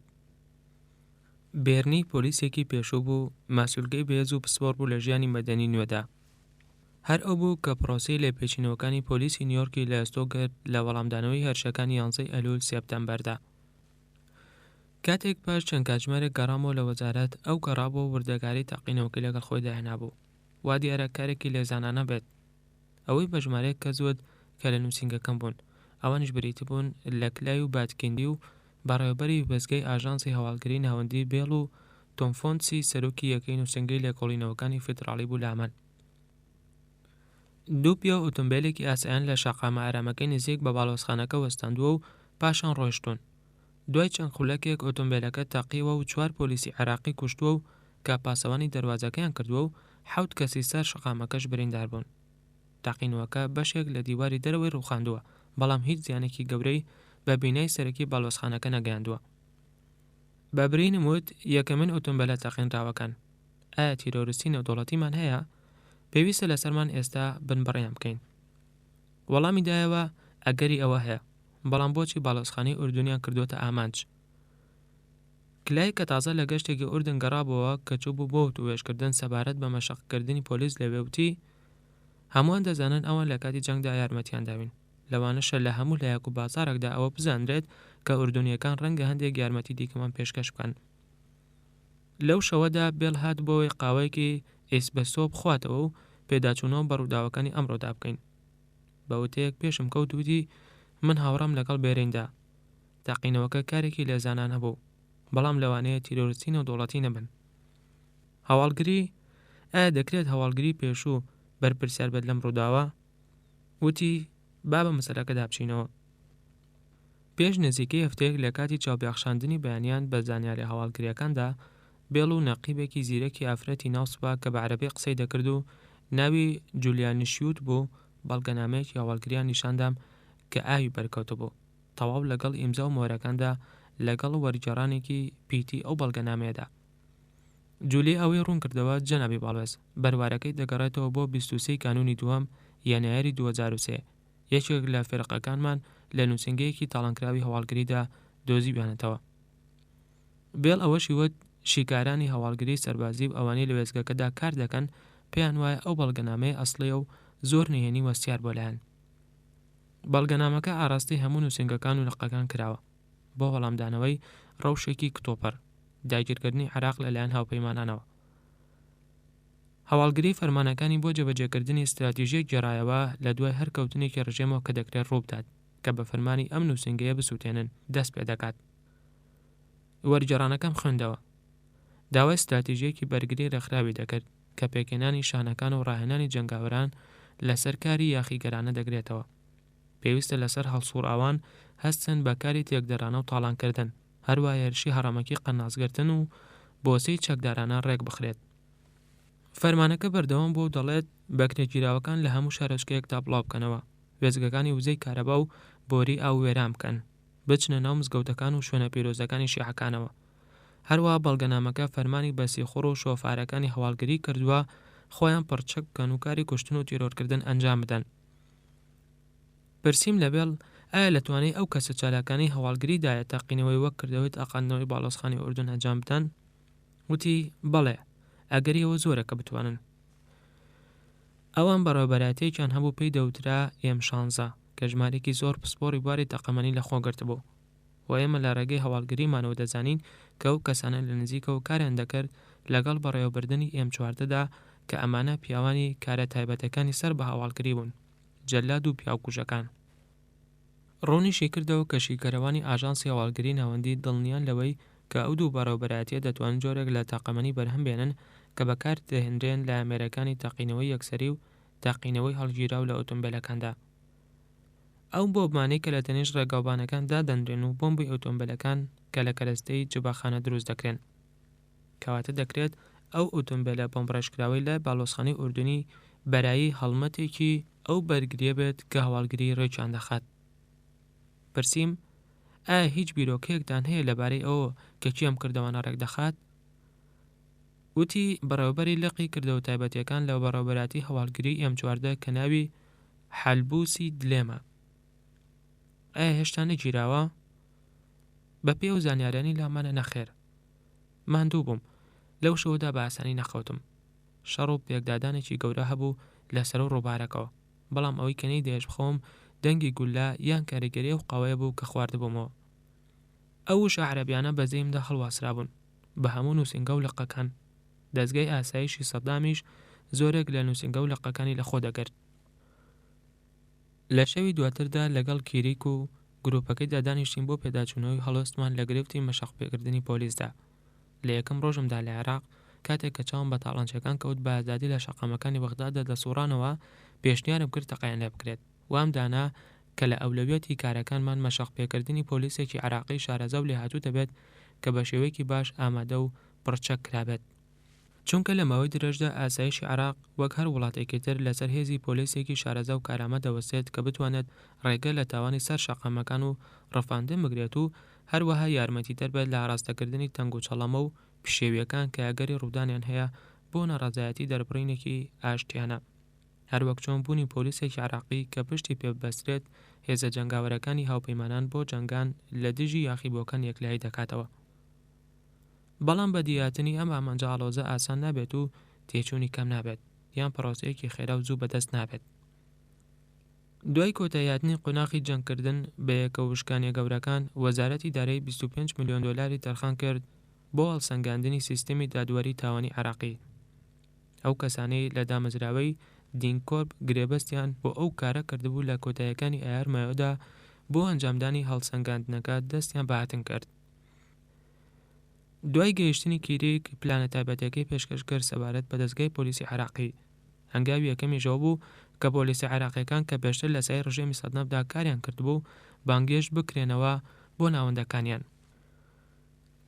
بێرنی پۆلیسێکی پێشوو بوو، ماسوولگەی بەهێز و پسپۆڕ بوو لە ژیانی مەدەنی نوێدا. هەر ئەو بوو کە پرۆسەی لێپێچینەوەکانی پۆلیسی نیویۆرکی لە ئەستۆ کرد لە وەڵامدانەوەی هەرشەکانی 11 ئەلول سێپتەمبەردا. کاتێک پاش چەند کاتژمێرێک گەڕامەوە لە وەزارەت، ئەو گەڕابەوە وردەکاری تەقینەوەکەی لەگەڵ خۆی داهێنابوو. وا دیارە کارێکی لێزانانە بێت. ئەوەی بە ژمارەیەک کە زود کە لە نووسنگەکەم بوون، ئەوانش بریتی بوون لە کلای و باتکندی و بەڕێوەبەری وەزگەی ئاژانسی هەواڵگری ناوەندی بێڵ و تۆمفۆنسی سەرۆکی یەکەی نووسنگەی لێکۆڵینەوەکانی فیدراڵی بوو لامەن. دوو پیاو ئۆتۆمبیلێکی ئاسایان لە شەقامە ئارامەکەی نزیک بە باڵۆزخانەکە وەستاندووە و پاشان ڕۆیشتون. دوای چەند خولەکێک ئۆتۆمبیلەکە تەقیوە و 4 پۆلیسی عێراقی کوشتووە و کە پاسەوانی دەواازەکەیان کردووە و 7 کەسی سەر شەقامەکەش بریندار بوون. تەقینەوەکە بەشێک لە دیواری دەرەوەی ڕووخاندووە، بەڵام هیچ زیانێکی گەورەی بە بینای سەرەکی باڵۆزخانەکە نەگەیاندووە. بەبرین نموت یەکەمین ئۆتۆمبیلە تەقینراوەکان. ئایا تیرۆریستی نێودەوڵەتیمان هەیە؟ پێویستە لەسەرمان ئێستا بنبڕیان بکەین. وەڵامی دایەوە ئەگەری ئەوە هەیە، بەڵام بۆچی باڵۆزخانەی ئوردونیان کردوتە ئامانج؟ کلای کە تازە لە گەشتێکی ئوردن گەڕابەوە کە چوو بوو بۆ وێشکردن سەبارەت بە مەشەقکردنی پۆلیس لەوێوتی هەمووان دەزانن ئەوان لە کاتی جەنگدا یارمەتیان داوین. لەوانەشە لە هەموو لایەک و بازارێکدا ئەوە بزانرێت کە ئوردونیەکان ڕەنگە هەندێک یارمەتی دیکەمان پێشکەش بکەن. لەو شەوەدا بێڵ هات بۆی قاوەیەکی ئێسبەستۆ بخواتەوە و پێداچوونەوە بە ڕووداوەکانی ئەمڕۆدا بکەین. بەوتەیەک پێشم کەوت وتی من هاوڕام لەگەڵ بێریندا. تاقینەوەکە کارێکی لێزانان هەبوو، بەڵام لەوانەیە تیرۆریستی نێودەوڵەتی نەبن. هەواڵگری ئایا دەکرێت هەواڵگری پێشوو بەرپرسیار بێت لەم ڕووداوە؟ وتی با بە مەسەلەکەدا بچینەوە. پێش نزیکەی هەفتەیەک لە کاتی چاوبیاخشاندنی بەیانیان بە زانیاری هەواڵگریەکاندا، بێڵ و نەقیبێکی زیرەکی ئافرەتی ناوسپا کە بە عەرەبی قسەی دەکرد و ناوی جولیانیشیوت بوو، بەڵگەنامەیەکی هەواڵگریان نیشاندام کە ئاوی بەرکەوتە بوو. تەواو لەگەڵ ئیمزا و مۆرەکاندا لەگەڵ وەرگێڕانێکی پیتی ئەو بەڵگەنامەیەدا. جولی ئەوەی ڕوون کردەوە جەنابی باڵێز بەروارەکەی دەگەڕێتەوە بۆ 23 کانونی دووەم یانەیەری 2003. یەکێک لە فێرقەکانمان لە نووسنگەیەکی تاڵانکراوی هەواڵگریدا دۆزیبیانێتەوە. بێڵ ئەوەشی وت شیکارانی هەواڵگری سەربازی و ئەوانەی لە وێزگەکەدا کار دەکەن پێیان وایە ئەو بەڵگەنامەیە ئەسڵیە و زۆر نهێنی وەستیار بۆ لایەن. بەڵگەنامەکە ئاراستی هەموو نووسنگەکان و لقەکان کراوە بۆ وەڵامدانەوەی ڕەوشێکی کتۆپەر داگیرکردنی عێراق لەلایەن هاوپەیمانانەوە. هەواڵگری فەرمانەکانی بۆ جێبەجێکردنی استراتیژیەک گێڕایەوە لە دوای هەر کەوتنێکی ڕژێمەوە کە دەکرێت ڕووبدات کە بە فەرمانی ئەم نووسنگەیە بسووتێنن دەست پێ دەکات. وەرگێڕانەکەم خوێندەوە. داوای استراتیژیەکی بەرگری ڕێکخراوی دەکرد کە پێکێنانی شانەکان و ڕاهێنانی جەنگاوەران لەسەر کاری یاخیگەرانە دەگرێتەوە. پێویستە لەسەر هەڵسوورئاوان هەستن بە کاری تێکدەرانە و تاڵانکردن، هەروە هێرشی هەڕەمەکی قەناسگرتن و بۆسەی چەکدارانە ڕێک بخرێت. فەرمانەکە بەردەوام بۆ دەڵێت بەکرێگیراوەکان لە هەموو شارۆچکەیەکدا بڵاو بکەنەوە، وێزگەکانی وزەی کارەبا و بۆری ئاو وێران بکەن، بچنە ناو مزگەوتەکان و شوێنە پیرۆزەکانی شیعەکانەوە. هەروە بەڵگەنامەکە فەرمانی بەسیخۆڕ و شۆفارەکانی هەواڵگری کردووە خۆیان پڕچەک بکەن و کاری کوشتن و تیرۆرکردن ئەنجام بدەن. پرسییم لە بێڵ ئایا لەتوانێت ئەو کەسە چالاکانی هەواڵگریدایە تەقینەوەی وەک کردەوەی تاقاندنەوەی باڵۆزخانی ئوردون ئەنجام بدەن؟ وتی بەڵێ، ئەگەریەوە زۆرە کە بتوانن. ئەوان بەڕێوەبەرایەتێکیان هەبوو پێی دەوترا M16 کە ژمارێکی زۆر پسپۆڕی بواری تەقەمەنی لە خۆگرت بوو. و ئێمە لە ڕێگەی هەواڵگریمانەوە دەزانین کە ئەو کەسانە لە نزیکەوە کاریان دەکرد لەگەڵ بەڕێوەبردننی M14دا کە ئەمانە پیاوانی کارە تایبەتەکانی سەر بە هاواڵگری بوون، جەلاد و پیاوکوژەکان. ڕۆنیشی کردەوە کە شیکەرەوانی ئاژانسی هاواڵگری ناوەندی دڵنیان لەوەی کە ئەو دوو بەڕێوەبەرایەتیە دەتوانن جۆرێک لە تاقەمەنی بەرهەم بێنن کە بەکار دەهێنرێن لە ئامێرەکانی تەقینەوەی یەکسەری و تاقینەوەی هەڵگیراو لە ئۆتۆمبیلەکاندا. ئەو بۆمبانەی کە لە تەنیش ڕێگاوبانەکاندا دەنرێن و بۆمبی ئۆتۆمبیلەکان کە لە کەرەستەی جباخانە دروست دەکرێن. کەواتە دەکرێت ئەو ئۆتۆمبیلە بۆمبڕێژکراوەی لە باڵۆسخانەی ئوردنی بەرایی هەڵمەتێکی ئەو بەرگریە بێت کە هەواڵگری ڕێکیان دەخات. پرسییم، ئایا هیچ بیرۆکەیەکتان هەیە لەبارەی ئەوە کە چی ئەم کردەوانە ڕێک دەخات؟ وتی بەڕێوەبەری لقی کردەوە تایبەتیەکان لە بەڕێوەبەراتی هەواڵگری M14 کە ناوی حەلبوسی دلێمە. ئایا هێشتا نەگیراوە؟ بە پێی ئەو زانیاریانی لامانە نەخێر. ماندوو بووم، لەو شەوەدا بە ئاسانی نەخەوتم. شەڕ و پێکدادانێکی گەورە هەبوو لەسەر و ڕووبارەکەوە، بەڵام ئەوەی کە نەیدەیەش بخۆم دەنگی گولا یان کاریگەری و قاوەیە بوو کە خواردبوومەوە. ئەو وشە عەرەبیانە بە زەیمدا هەڵواسرابوون بە هەموو نووسینگە و لقەکان. دەستگای ئاسایشی سەدامیش زۆرێک لە نووسینگە و لقەکانی لەخۆ دەگرت. لە شەوی دواتردا لەگەڵ کیریک و گروپەکەیدا دانیشتین بۆ پێداچوونەوەی هەڵۆستمان لە گرفتی مەشەقپێکردنی پۆلیسدا. لە یەکەم ڕۆژمدا لە عێراق کاتێک کە چاوم بە تاڵانچەکان کەوت بە ئازادی لە شەقامەکانی بەغداددا دەسوڕانەوە، پێشنیارم کرد تەقەیان لێ بکرێت. وام دانا کە لە ئەولەویەتی کارەکانمان مەشەقپێکردنی پۆلیسێکی عێراقی شارەزا و لێهاتوو دەبێت کە بە شێوەیەکی باش ئامادە و پڕچەک کرابێت. چونکە لە ماوەی درێژدا ئاسایشی عێراق وەک هەر وڵاتێکی تر لەسەر هێزی پۆلیسێکی شارەزا و کارامە دەوەستێت کە بتوانێت ڕێگە لە تاوانی سەر شەقامەکان و ڕەفاندن بگرێت و هەروەها یارمەتی دەربێت لە ئاراستەکردنی تەنگ و چەڵەمە و پشێویەکان کە ئەگەری ڕوودانیان هەیە بۆ نەڕەزایەتی دەربڕینێکی ئاشتیانە. هەروەک چۆن بوونی پۆلیسێکی عێراقی کە پشتی پێبەسترێت هێزە جەنگاوەرەکانی هاوپەیمانان بۆ جەنگان لە دژی یاخیبووەکان یەکلایی دەکاتەوە. بەڵام بە دیاتنی ئەم ئامانجە ئاڵۆزە ئاسان نابێت و تێچوونی کەم نابێت یان پرۆسەیەکی خێرا و زوو بەدەست نابێت. دوای کۆتاییاتنی قۆناغی جەنگکردن بە یەکەوشکانیە گەورەکان، وەزارەتی دارایی 25 ملیۆن دۆلاری تەرخان کرد بۆ هەڵسەنگاندنی سیستەمی دادوەری تاوانی عێراقی. ئەو کەسانەی لە دامەزراوەی دینکۆرپ گرێبەستیان بۆ ئەو کارە کردبوو لە کۆتاییەکانی ئایار مایۆدا بۆ ئەنجامدانی هەڵسەنگاندنەکە دەستیان بەهاتن کرد. دوای گەیشتنی کیریک پلانە تایبەتەکەی پێشکەش کرد سەبارەت بە دەستگای پۆلیسی عێراقی. هەنگاوی یەکەمیشەوە بوو کە پۆلیسی عێراقیەکان کە پێشتر لە سای ڕژێمی سەدنەفدا کاریان کردبوو بانگێشت بکرێنەوە بۆ ناوەندەکانیان.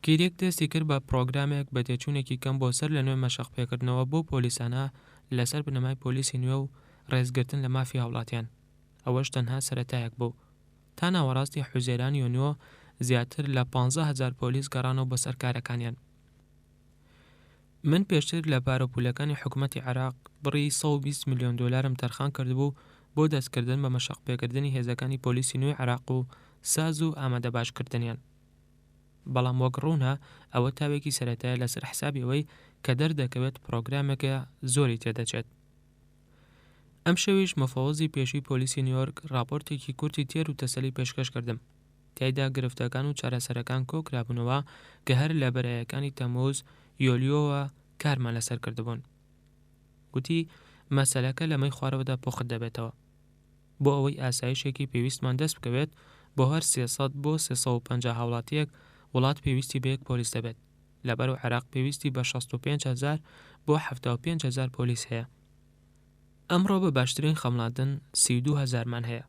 کیریک دەستی کرد بە پرۆگرامێک بە تێچوونێکی کەم بۆ سەر لە نوێ مەشەقپێکردنەوە بۆ پۆلیسانە لەسەر بنەمای پۆلیسی نوێ و ڕێزگرتن لە مافی هاوڵاتیان. ئەوەش تەنها سەرەتایەک بوو. تا ناوەڕاستی حوزێرانی یۆنیۆ زیاتر لە 15,000 پۆلیس گەڕانەوە بەسەر کارەکانیان. من پێشتر لە پارەپولەکانی حکوومەتی عێراق بڕی 120 ملیۆن دۆلارم تەرخان کردبوو بۆ دەستکردن بە مەشەقپێکردنی هێزەکانی پۆلیسی نوێی عێراق و ساز و ئامادە باشکردنیان. بەڵام وەک ڕوونە ئەوە تاوێکی سەرەتایە لەسەر حسابی ئەوەی کە دەردەکەوێت پرۆگرامێکە زۆری تێدەچێت. ئەم شەویش مەفەوەزی پێشووی پۆلیسی نیویۆرک راپۆرتێکی کورتی تێر و تەسەلی پێشکەش کردم. تایدا گرفتەکان و چارەسەرەکان کۆکرابوونەوە کە هەر لە بەرایەکانی تەموز یۆلیۆوە کارمان لەسەر کردبوون. گوتی مەسەلەکە لەمەی خوارەوەدا پۆخت دەبێتەوە. بۆ ئەوەی ئاسایشێکی پێویستمان دەست بکەوێت بۆ هەر 300 بۆ 350 هاوڵاتیەک وڵات پێویستی بە یەک پۆلیس دەبێت. لەبەرەوە عێراق پێویستی بە 65,000 بۆ 75,000 پۆلیس هەیە. ئەمڕۆ بە باشترین خەمڵاتن 32,000مان هەیە.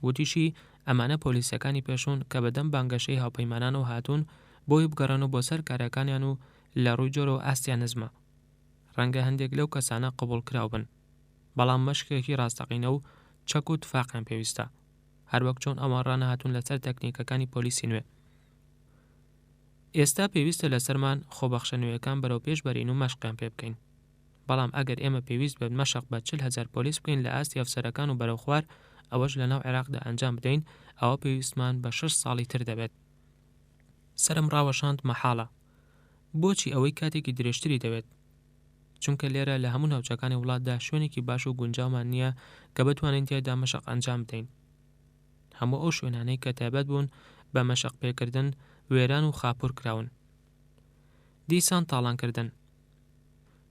وتیشی ئەمانە پۆلیسەکانی پێشوون کە بەدەم بانگەشەی هاوپەیمانانەوە هاتوون بۆی بگەڕن و بۆ سەر کارەکانیان و لە ڕووی جۆرەوە ئاستیان نزمە. ڕەنگە هەندێک لەو کەسانە قبوڵ کراو بن، بەڵام مەشکێکی ڕاستەقینە و چەک و تفاقیان پێویستە، هەروەک چۆن ئەوان ڕانەهاتوون لەسەر تەکنیکەکانی پۆلیسی نوێ. ئێستا پێویستە لەسەرمان خۆبەخشە نوێیەکان بەرەو پێش بەرین و مەشقیان پێ بکەین. بەڵام ئەگەر ئێمە پێویست بێت مەشق بە 40,000 پۆلیس بکەین لە ئاستی ئەفسەرەکان و بەرەو خوار، ئەوەش لە ناو عێراقدا ئەنجام بدەین، ئەوە پێویستمان بە 6 ساڵی تر دەبێت. سرم ڕاوەشاند مەحاڵە. بۆچی ئەوەی کاتێکی درێژتری دەوێت؟ چونکە لێرە لە هەموو ناوچەکانی وڵاتدا شوێنێکی باش و گونجاومان نییە کە بتوانین تێدا مەشق ئەنجام بدەین. هەموو ئەو شوێنانەی کە تایبەت بوون بە مەشق پێکردن وێران و خاپوور کراون. دیسان تاڵانکردن.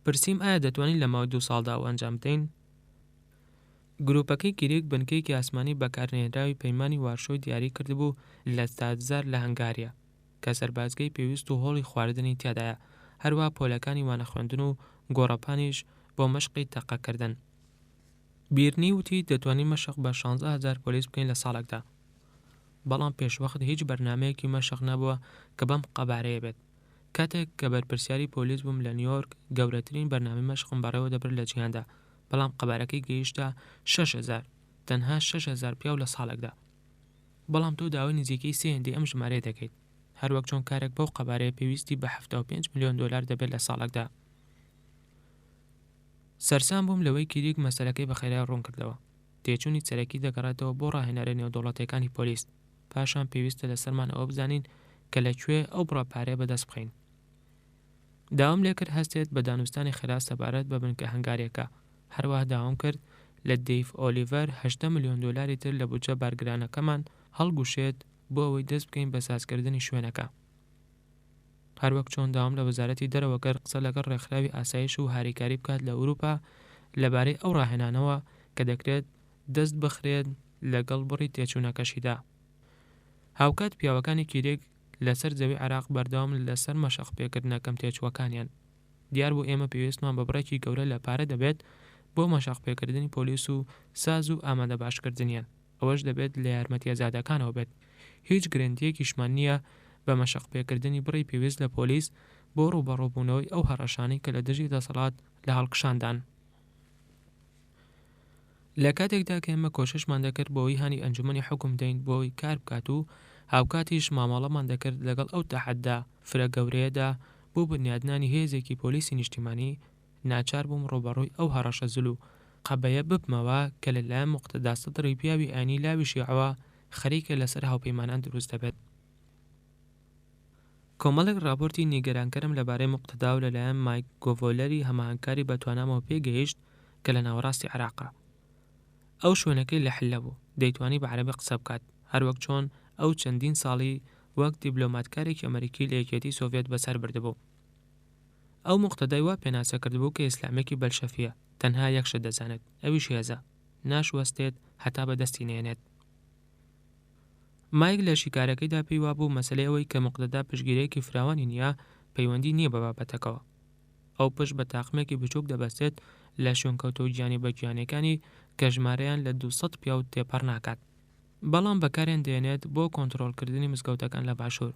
پرسییم ئایا دەتوانین لە ماوەی 2 ساڵدا ئەو ئەنجام بدەین؟ گروپەکەی گریک بنکەیەکی ئاسمانی بەکارهێنراوی پەیمانی وارشۆی دیاری کردبوو لە ستادزار لە هەنگاریا کە سەربازگەی پێویست و هۆڵی خواردنی تیادایە، هەروە پۆلەکانی وانە خوێندن و گۆڕەپانیش بۆ مەشقی تەقەکردن. بیرنی وتی دەتوانین مەشق بە 16,000 پۆلیس بکەین لە ساڵێکدا، بەڵام پێشوەخت هیچ بەرنامەیەکی مەشق نەبووە کە بەم قەبارەیە بێت. کاتێک کە بەرپرسیاری پۆلیس بووم لە نیویۆرک، گەورەترین بەرنامەی مەشقم بەڕێوە دەبرد لە جیهاندا، بەڵام قەبارەکەی گەیشتە 6,000، تەنها 6,000 پیاو لە ساڵێکدا. بەڵام تۆ داوای نزیکەی 3 هێندەی ئەم ژمارەیە دەکەیت، هەروەک چۆن کارێک بەو قەبارەیە پێویستی بە 75 ملیۆن دۆلار دەبێت لە ساڵێکدا. سەرسام بووم لەوەی کریک مەسەلەکەی بە خێرای ڕوون کردەوە. تێچوونی چەرەکی دەگەڕێتەوە بۆ ڕاهێنانی نێودەوڵەتیەکانی پۆلیس، پاشان پێویستە لەسەرمان ئەوە بزانین کە لەکوێ ئەو بڕەپارەیە بەدەست بخەین. داوام لێ کرد هەستێت بە دانوستانی خراس سەبارەت بە بنکە هەنگاریەکە، هەروەها داوام کرد لە دەیڤ ئۆلیڤەر 8 ملیۆن دۆلاری تر لە بودجە بارگرانەکەمان هەڵگوشێت بۆ ئەوەی دەست بکەین بە سازکردنی شوێنەکە. هەروەک چۆن داوام لە وەزارەتی دەرەوە کرد قسە لەگەڵ ڕێکخراوی ئاسایش و هاریکاری بکات لە ئەوروپا لەبارەی ئەو ڕاهێنانەوە کە دەکرێت دەست بخرێت لەگەڵ بڕی تێچوونەکەشیدا. هاوکات پیاوەکانی کریک لەسەر زەوی عێراق بەردەوام لەسەر مەشق پێکردنەکەم تێچووەکانیان. دیار بۆ ئێمە پێویستمان بە بڕێکی گەورە لە پارە دەبێت بۆ مەشق پێکردنی پۆلیس و ساز و ئامادە باشکردنیان، ئەوەش دەبێت لە یارمەتیە زادەکانەوە بێت. هیچ گرنگیەکیشمان نییە بە مەشق پێکردنی بڕی پێویست لە پۆلیس بۆ ڕوبەڕووبوونەوەی ئەو هەڕەشانەی کە لە دژی دەسەڵات لە هەڵکشاندان. لە کاتێکدا کە ئێمە کۆششمان دەکرد بۆەوەی هانی ئەنجومەنی حکوم دەین بۆەوەی کار بکات و هاوکاتیش مامەڵەمان دەکرد لەگەڵ ئەو تەحەدا فرە گەورەیەدا بۆ بنیادنانی هێزێکی پۆلیسی نیشتیمانی، ناچار بووم ڕوبەڕووی ئەو هەڕەشە زول و قەبەیە ببمەوە کە لەلایەن موقتەدا سەدڕی پیاوی ئاینی لاوی شیعەوە خەریکە لەسەر هاوپەیمانان دروست دەبێت. کۆمەڵێک راپۆرتی نیگەرانکەرم لەبارەی موقتەدا و لەلایەن مایک گۆڤۆلەری هەماهەنگکاری بەتوانامەوە پێگەیشت کە لە ناوەڕاستی عێراقا. ئەو شوێنەکەی لە حلە بوو، دەیتوانی بە عەرەبی قسە بکات، هەروەک چۆن ئەو چەندین ساڵی وەک دیبلۆماتکارێکی ئەمریکی لە یەکێتی سۆڤێت بەسەر بردبوو. ئەو موقتەدای وا پێناسە کردبوو کە ئیسلامێکی بەلشەفیە، تەنها یەکشە دەزانێت، ئەویش هێزە، ناشوەستێت هەتا بەدەستی نێنێت. مایک لە شیکارەکەیدا پێی وابوو مەسەلەی ئەوەی کە موقتەدا پشگیرەیەکی فراوانی نییە پەیوەندی نییە بە بابەتەکەوە. ئەو پشت بە تاقمێکی بچووک دەبەستێت لە شوێنکەوتە و گیانی بەگیانەکانی کە ژمارەیان لە 200 پیاو تێپەڕ ناکات، بەڵام بەکارێن دێنێت بۆ کۆنتڕۆڵکردنی مزگەوتەکان لە باشوور.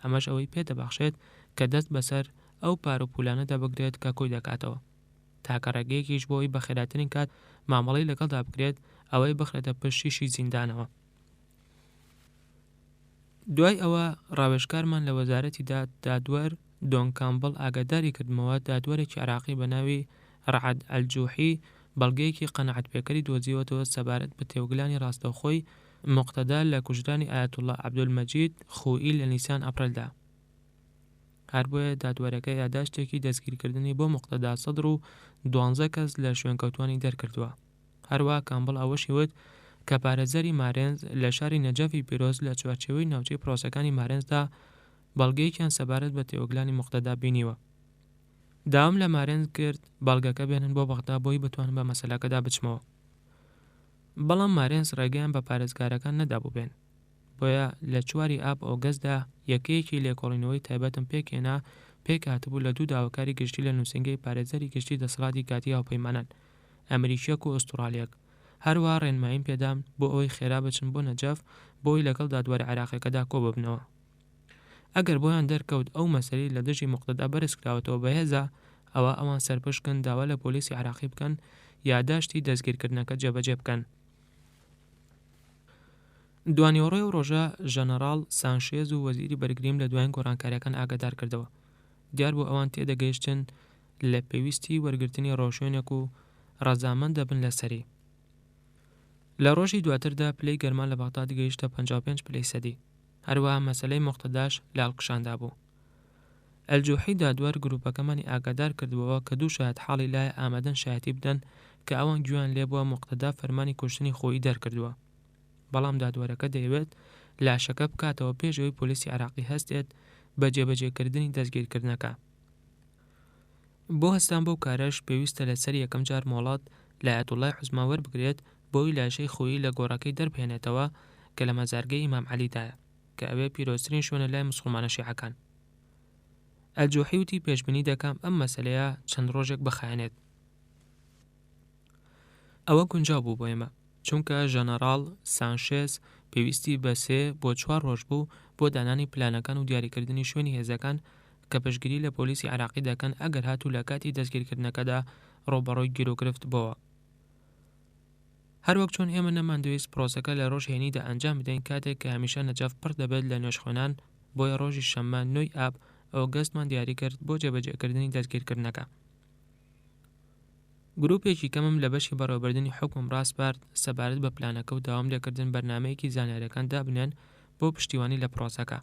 ئەمەش ئەوەی پێدەبەخشێت کە دەست بەسەر ئەو پار و پولانەدا بگرێت کە کۆی دەکاتەوە، تاکە ڕێگەیەکیش بۆی بە خێراترین کات مامەڵەی لەگەڵدا بکرێت ئەوەی بخرێتە پشت شیشی زیندانەوە. دوای ئەوە ڕاوێژکارمان لە وەزارەتی دادوەر دۆن کامبڵ ئاگاداری کردمەوە دادوەرێکی عێراقی بە ناوی ڕەعەد ئەلجوحی بەڵگەیەکی قەنەعەت پێکەری دۆزیوەتەوە سەبارەت بە تێوگلانی ڕاستەوخۆی موقتەدا لە کوژرانی ئایەتوڵڵا عەبدولمەجید خوئی لە نیسان ئەپڕێلدا. هەر بۆیە دادوەرەکە یادداشتێکی دەستگیرکردنی بۆ موقتەدا سەدر و 12 کەس لە شوێنکەوتوانی دەرکردووە. هەروە کامبڵ ئەوەشی وت کە پارێزەری مارێنز لە شاری نەجەفی پیرۆز لە چوارچێوەی ناوچەی پرۆسەکانی مارێنزدا بەڵگەیەکیان سەبارەت بە تێوەگلانی موقتەدا بینیوە. داوام لە مارێنز کرد بەڵگەکە بێنن بۆ بەغدا بۆی بتوانن بە مەسەلەکەدا بچمەوە، بەڵام مارێنز ڕێگەیان بە پارێزگارەکان نەدابوو بێن، بۆیە لە 4 ئاب ئۆگەستدا یەکەیەکی لێکۆڵینەوەی تایبەتم پێکێنا پێکهاتبوو لە 2 داواکاری گشتی لە نووسنگەی پارێزەری گشتی دەسەڵاتی کاتی هاوپەیمانان ئەمریکیەک و ئوسترالیەک، هەروە ڕێنماییم پێدام بۆ ئەوەی خێرا بچن بۆ نەجەف بۆی لەگەڵ دادوەرە عێراقیەکەدا کۆ ببنەوە. ئەگەر بۆیان دەرکەوت ئەو مەسەلەی لە دژی موقتەدا بەرز کراوەتەوە بەهێزە، ئەوە ئەوان سەرپشکن داوا لە پۆلیسی عێراقی بکەن یادداشتی دەستگیرکردنەکە جێبەجێ بکەن. دوانیۆڕۆی ئەو ڕۆژە ژەنەڕاڵ سانشێز و وەزیری بەرگریم لە دوایین گۆڕانکاریەکان ئاگادار کردەوە. دیار بوو ئەوان تێدەگەیشتن لە پێویستی وەرگرتنی ڕۆژوێنێک و ڕەزامەند دەبن لەسەری. لە ڕۆژی دواتردا پلەی گەرمان لە بەغداد گەیشتە 55 پلەی سەدی. هەروەها مەسەلەی موقتەداش لە هەڵکشاندا بوو. ئەلجوحی دادوەر گروپەکەمانی ئاگادار کردبووەوە کە 2 شایەت حاڵی لایە ئامادەن شایەتی بدەن کە ئەوان گویان لێ بووە موقتەدا فەرمانی کوشتنی خۆی دەرکردووە، بەڵام دادوەرەکە دەیەوێت لاشەکە بکاتەوە پێشەوەی پۆلیسی عێراقی هەستێت بە جێبەجێکردنی دەستگیرکردنەکە. بۆ هەستان بەو کارەش پێویستە لەسەر یەکەم جار مۆڵەت لە ئایەتوڵای حوزما وەربگرێت بۆی لاشەی خۆیی لە گۆڕەکەی دەربهێنێتەوە کە لە مەزارگەی ئیمام عەلیدایە کە ئەوێ پیرۆزترین شوێنە لای مسڵمانە شیعەکان. ئەلجوحی وتی پێشبینی دەکەم ئەم مەسەلەیە چەند ڕۆژێک بخایەنێت. ئەوە گونجاو بوو بۆ ئێمە چونکە ژەنەڕاڵ سانشێز پێویستی بە 3 بۆ 4 ڕۆژ بوو بۆ دانانی پلانەکان و دیاریکردنی شوێنی هێزەکان کە پشتگیری لە پۆلیسی عێراقی دەکەن ئەگەر هاتوو لە کاتی دەستگیرکردنەکەدا ڕۆبەڕۆی گیرۆگرفت بۆەوە. هەروەک چۆن ئێمە نەماندویست پرۆسەکە لە ڕۆژ هێنیدا ئەنجام بدەین کاتێک کە هەمیشە نەجەف پڕ دەبێت لە نوێژخۆنان بۆیە ڕۆژی شەممە 9 ئاب ئۆگەستمان دیاری کرد بۆ جێبەجێکردنی دەستگیرکردنەکە. گروپێکی کەمم لە بەشی بەڕێوەبردننی حکوم ڕاستپارد سەبارەت بە پلانەکە و داوام لێکردن بەرنامەیەکی زانیاریەکان دابنێن بۆ پشتیوانی لە پرۆسەکە.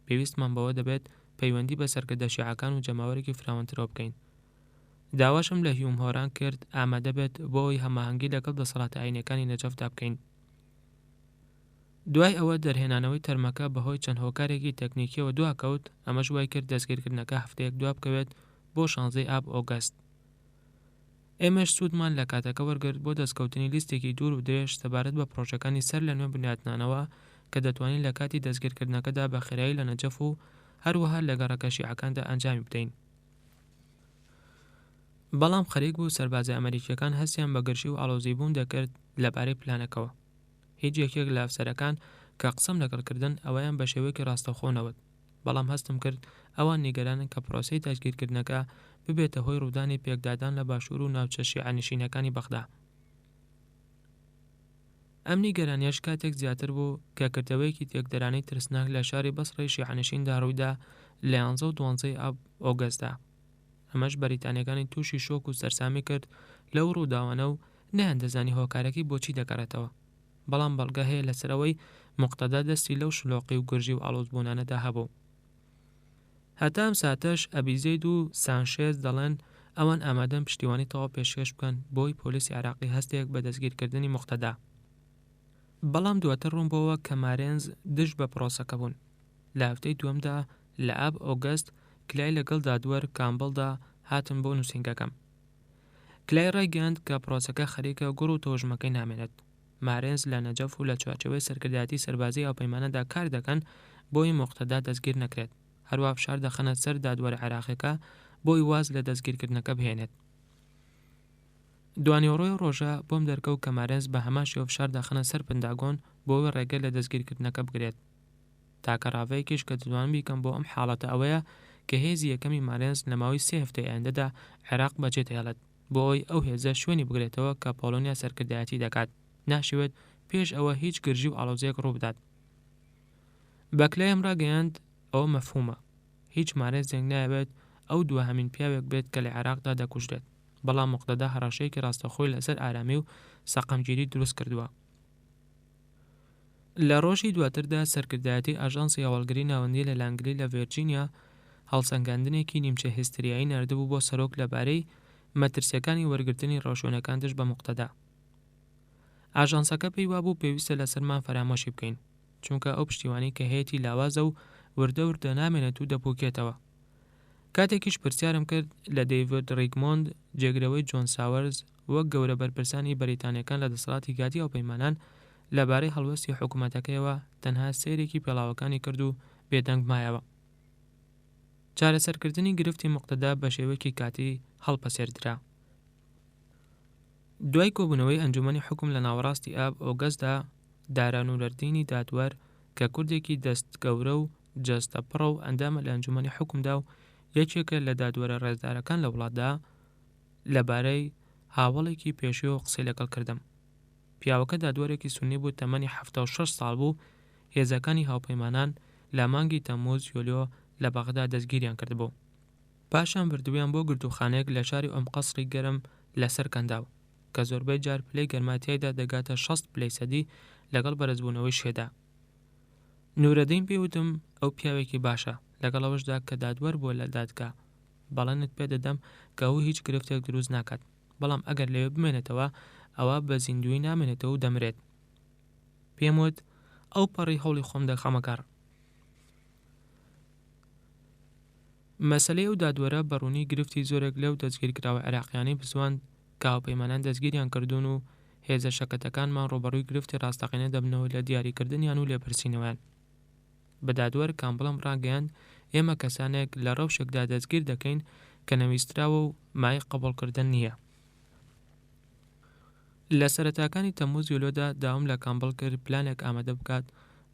پێویستمان بەوە دەبێت پەیوەندی بە سەرکردە شیعەکان و جەماوەرێکی فراوانترەوە بکەین. داواشم لە هیوم هۆران کرد ئامادە بێت بۆ ئەوەی هەماهەنگی لەگەڵ دەسەڵاتە ئاینیەکانی نەجەفدا بکەین. دوای ئەوە دەرهێنانەوەی تەرمەکە بەهۆی چەند هۆکارێکی تەکنیکیەوە دواکەوت ئەمەش وای کرد دەستگیرکردنەکە هەفتەیەک دوا بکەوێت بۆ 16 ئاب ئۆگەست. ئێمەش سوودمان لە کاتەکە وەرگرت بۆ دەستکەوتنی لیستێکی دوور و درێژ سەبارەت بە پرۆژەکانی سەر لە نوێ بنیاتنانەوە کە دەتوانین لە کاتی دەستگیرکردنەکەدا بە خێرایی لە نەجەف و هەروەها لە گەڕەکە شیعەکاندا ئەنجامی بدەین. بەڵام خەریک بوو سەربازە ئەمریکیەکان هەستیان بە گرژی و ئاڵۆزیبوون دەکرد لەبارەی پلانەکەەوە. هیچ یەکێک لە ئەفسەرەکان کە قسەم لەگەڵکردن ئەوەیان بە شێوەیەکی ڕاستەوخۆنەوەت، بەڵام هەستم کرد ئەوان نیگەرانن کە پرۆسەی دەستگیرکردنەکە ببێتە هۆی ڕوودانی پێکدادان لە باشوور و ناوچە شیعەنشینەکانی بەغدا. ئەم نیگەرانیەش کاتێک زیاتر بوو کە کردەوەیەکی تێکدەرانەی ترسناک لە شاری بەسڕی شیعەنشیندا ڕوویدا لە 11 و 12 ئاب ئۆگەستدا. ئەمەش بەریتانیەکانی تووشی شۆک و سەرسامی کرد لەو ڕووداوانە و نەیاندەزانی هۆکارەکەی بۆچی دەکەڕێتەوە، بەڵام بەڵگە هەیە لەسەرەوەی موقتەدا دەستی لەو شلۆقی و گرژی و ئاڵۆزبوونانەدا هەبوو. هەتا ئەم ساتەش ئەبیزەید و سانشێز دەڵێن ئەوان ئامادەن پشتیوانی تەواو پێشکەش بکەن بۆی پۆلیسی عێراقی هەستێک بە دەستگیرکردنی موقتەدا. بەڵام دواتر ڕوون بۆەوە کە مارێنز دژ بە پرۆسەکە بوون. لە هەفتەی دووەمدا لە ئاب ئۆگەست کلای لەگەڵ دادوەر کامبڵدا هاتن بۆ نووسینگەکەم. کلای ڕایگەاند کە پرۆسەکە خەریکە گوڕ و تۆژمەکەی نامێنێت. مارێنز لە نەجەف و لە چوارچەوەی سەرکردایەتی سەربازی هاوپەیمانەدا کار دەکەن بۆی موقتەدا دەستگیر نەکرێت. هەروە فشار دەخەنە سەر دادوەرە عێراقیەکە بۆی واز لە دەستگیرکردنەکە بهێنێت. دوانیۆڕۆی ڕۆژە بۆم دەرکەوت کە مارێنز بە هەمان شێوە فشار دەخەنە سەر پنتاگۆن بۆی ڕێگە لە دەستگیرکردنەکە بگرێت. تاکە ڕاوەیەکیش کە دەتوانم بیکەم بۆ ئەم حاڵەتە ئەوەیە کە هێزی یەکەمی مارێنز لە ماوەی 3 هەفتەی ئایندەدا عێراق بەجێت هێڵێت بۆ ئەوەی ئەو هێزە شوێنی بگرێتەوە کە پۆلۆنیا سەرکردایەتی دەکات، ناشەوێت پێش ئەوە هیچ گرژی و ئاڵۆزیەک ڕوو بدات. بەکلایم ڕاگەیاند ئەوە مەفهومە، هیچ مارێزێک نایەوێت ئەو دووەهەمین پیاوێک بێت کە لە عێراقدا دەکوژرێت، بەڵام موقتەدا هەڕەشەیەکی ڕاستەخۆی لەسەر ئارامی و سەقەمگیری دروست کردووە. لە ڕۆژی دواتردا سەرکردایەتی ئاژانسی هەوڵگری ناوەندی لە لانگلی لە ڤێرجینیا هەڵسەنگاندنێکی نیمچە هیستریایی نردبوو بۆ سەرۆک لەبارەی مەترسیەکانی وەرگرتنی ڕەوشۆنەکان دژ بە موقتەدا. ئاژانسەکە پێی وابوو پێویستە لەسەرمان فەرامۆشی بکەین، چونکە ئەو پشتیوانی کە هەیەی لاوازە و وردە نامێنێت و دەپوکێتەوە. کاتێکیش پرسیارم کرد لە دەیڤد ڕیگمۆند جێگرەوەی جۆن ساوەرز وەک گەورە بەرپرسانی بەریتانیەکان لە دەسەڵاتی گاتی هاوپەیمانان لەبارەی هەڵوەستی حکوومەتەکەیەوە تەنها سەیرێکی پێڵاوەکانی کرد و بێدەنگ مایەوە. چارەسەرکردنی گرفتی موقتەدا بە شێوەیەکی کاتی هەڵپەسێردرا. دوای کۆبوونەوەی ئەنجومەنی حکوم لە ناوەڕاستی ئاب ئۆگەستدا دارانووردینی دادوەر کە کوردێکی دەست گەورە و جەستە پڕە و ئەندامە لە ئەنجومەنی حکومدا و یەکێکە لە دادوەرە ڕێزدارەکان لە وڵاتدا لەبارەی هاوڵێکی پێشوی و قسەی لەگەڵ کردم. پیاوەکە دادوەرێکی سونی بوو تەمەنی 76 ساڵ بوو. هێزەکانی هاوپەیمانان لە مانگی تەمموز یۆلیۆ لە بەغدا دەستگیریان کردبوو. پاشان بردویان بۆ گرتوخانەیەک لە شاری ئەم قەسری گەرم لەسەر کەنداو کە زۆربەی جار پلەی گەرماتیایدا دەگاتە 60 پلەی سەدی لەگەڵ بەرزبوونەوەی شێدا. نورەدین پێوتم ئەو پیاوێکی باشە لەگەڵ ئەوەشدا کە دادوەر بۆ لە دادگا، بەڵێنت پێدەدەم کە ئەو هیچ گرفتێک دروست ناکات، بەڵام ئەگەر لەوێ بمێنێتەوە ئەوە بە زیندوی نامێنێتەوە و دەمرێت. پێم وت ئەو پەڕی هەوڵی خۆم دەخەمەکار. مەسەلەی ئەو دادوەرە بەڕوونی گرفتی زۆرێک لەو دەستگیرکراوە عێراقیانی پسووان کە هاوپەیمانان دەستگیریان کردوون و هێزە شەکەتەکانمان ڕۆبەڕووی گرفتی ڕاستەقینە دەبنەوە لە دیاریکردنیان و لێپرسینەوەیان. بە دادوەر کامبڵم ڕاگەیاند ئێمە کەسانێک لە ڕەوشێکدا دەستگیر دەکەین کە نەویستراوە و مای قبوڵکردن نییە. لە سەرەتاکانی تەمموز یۆلۆدا داوام لە کامبڵ کرد پلانێک ئامادە بکات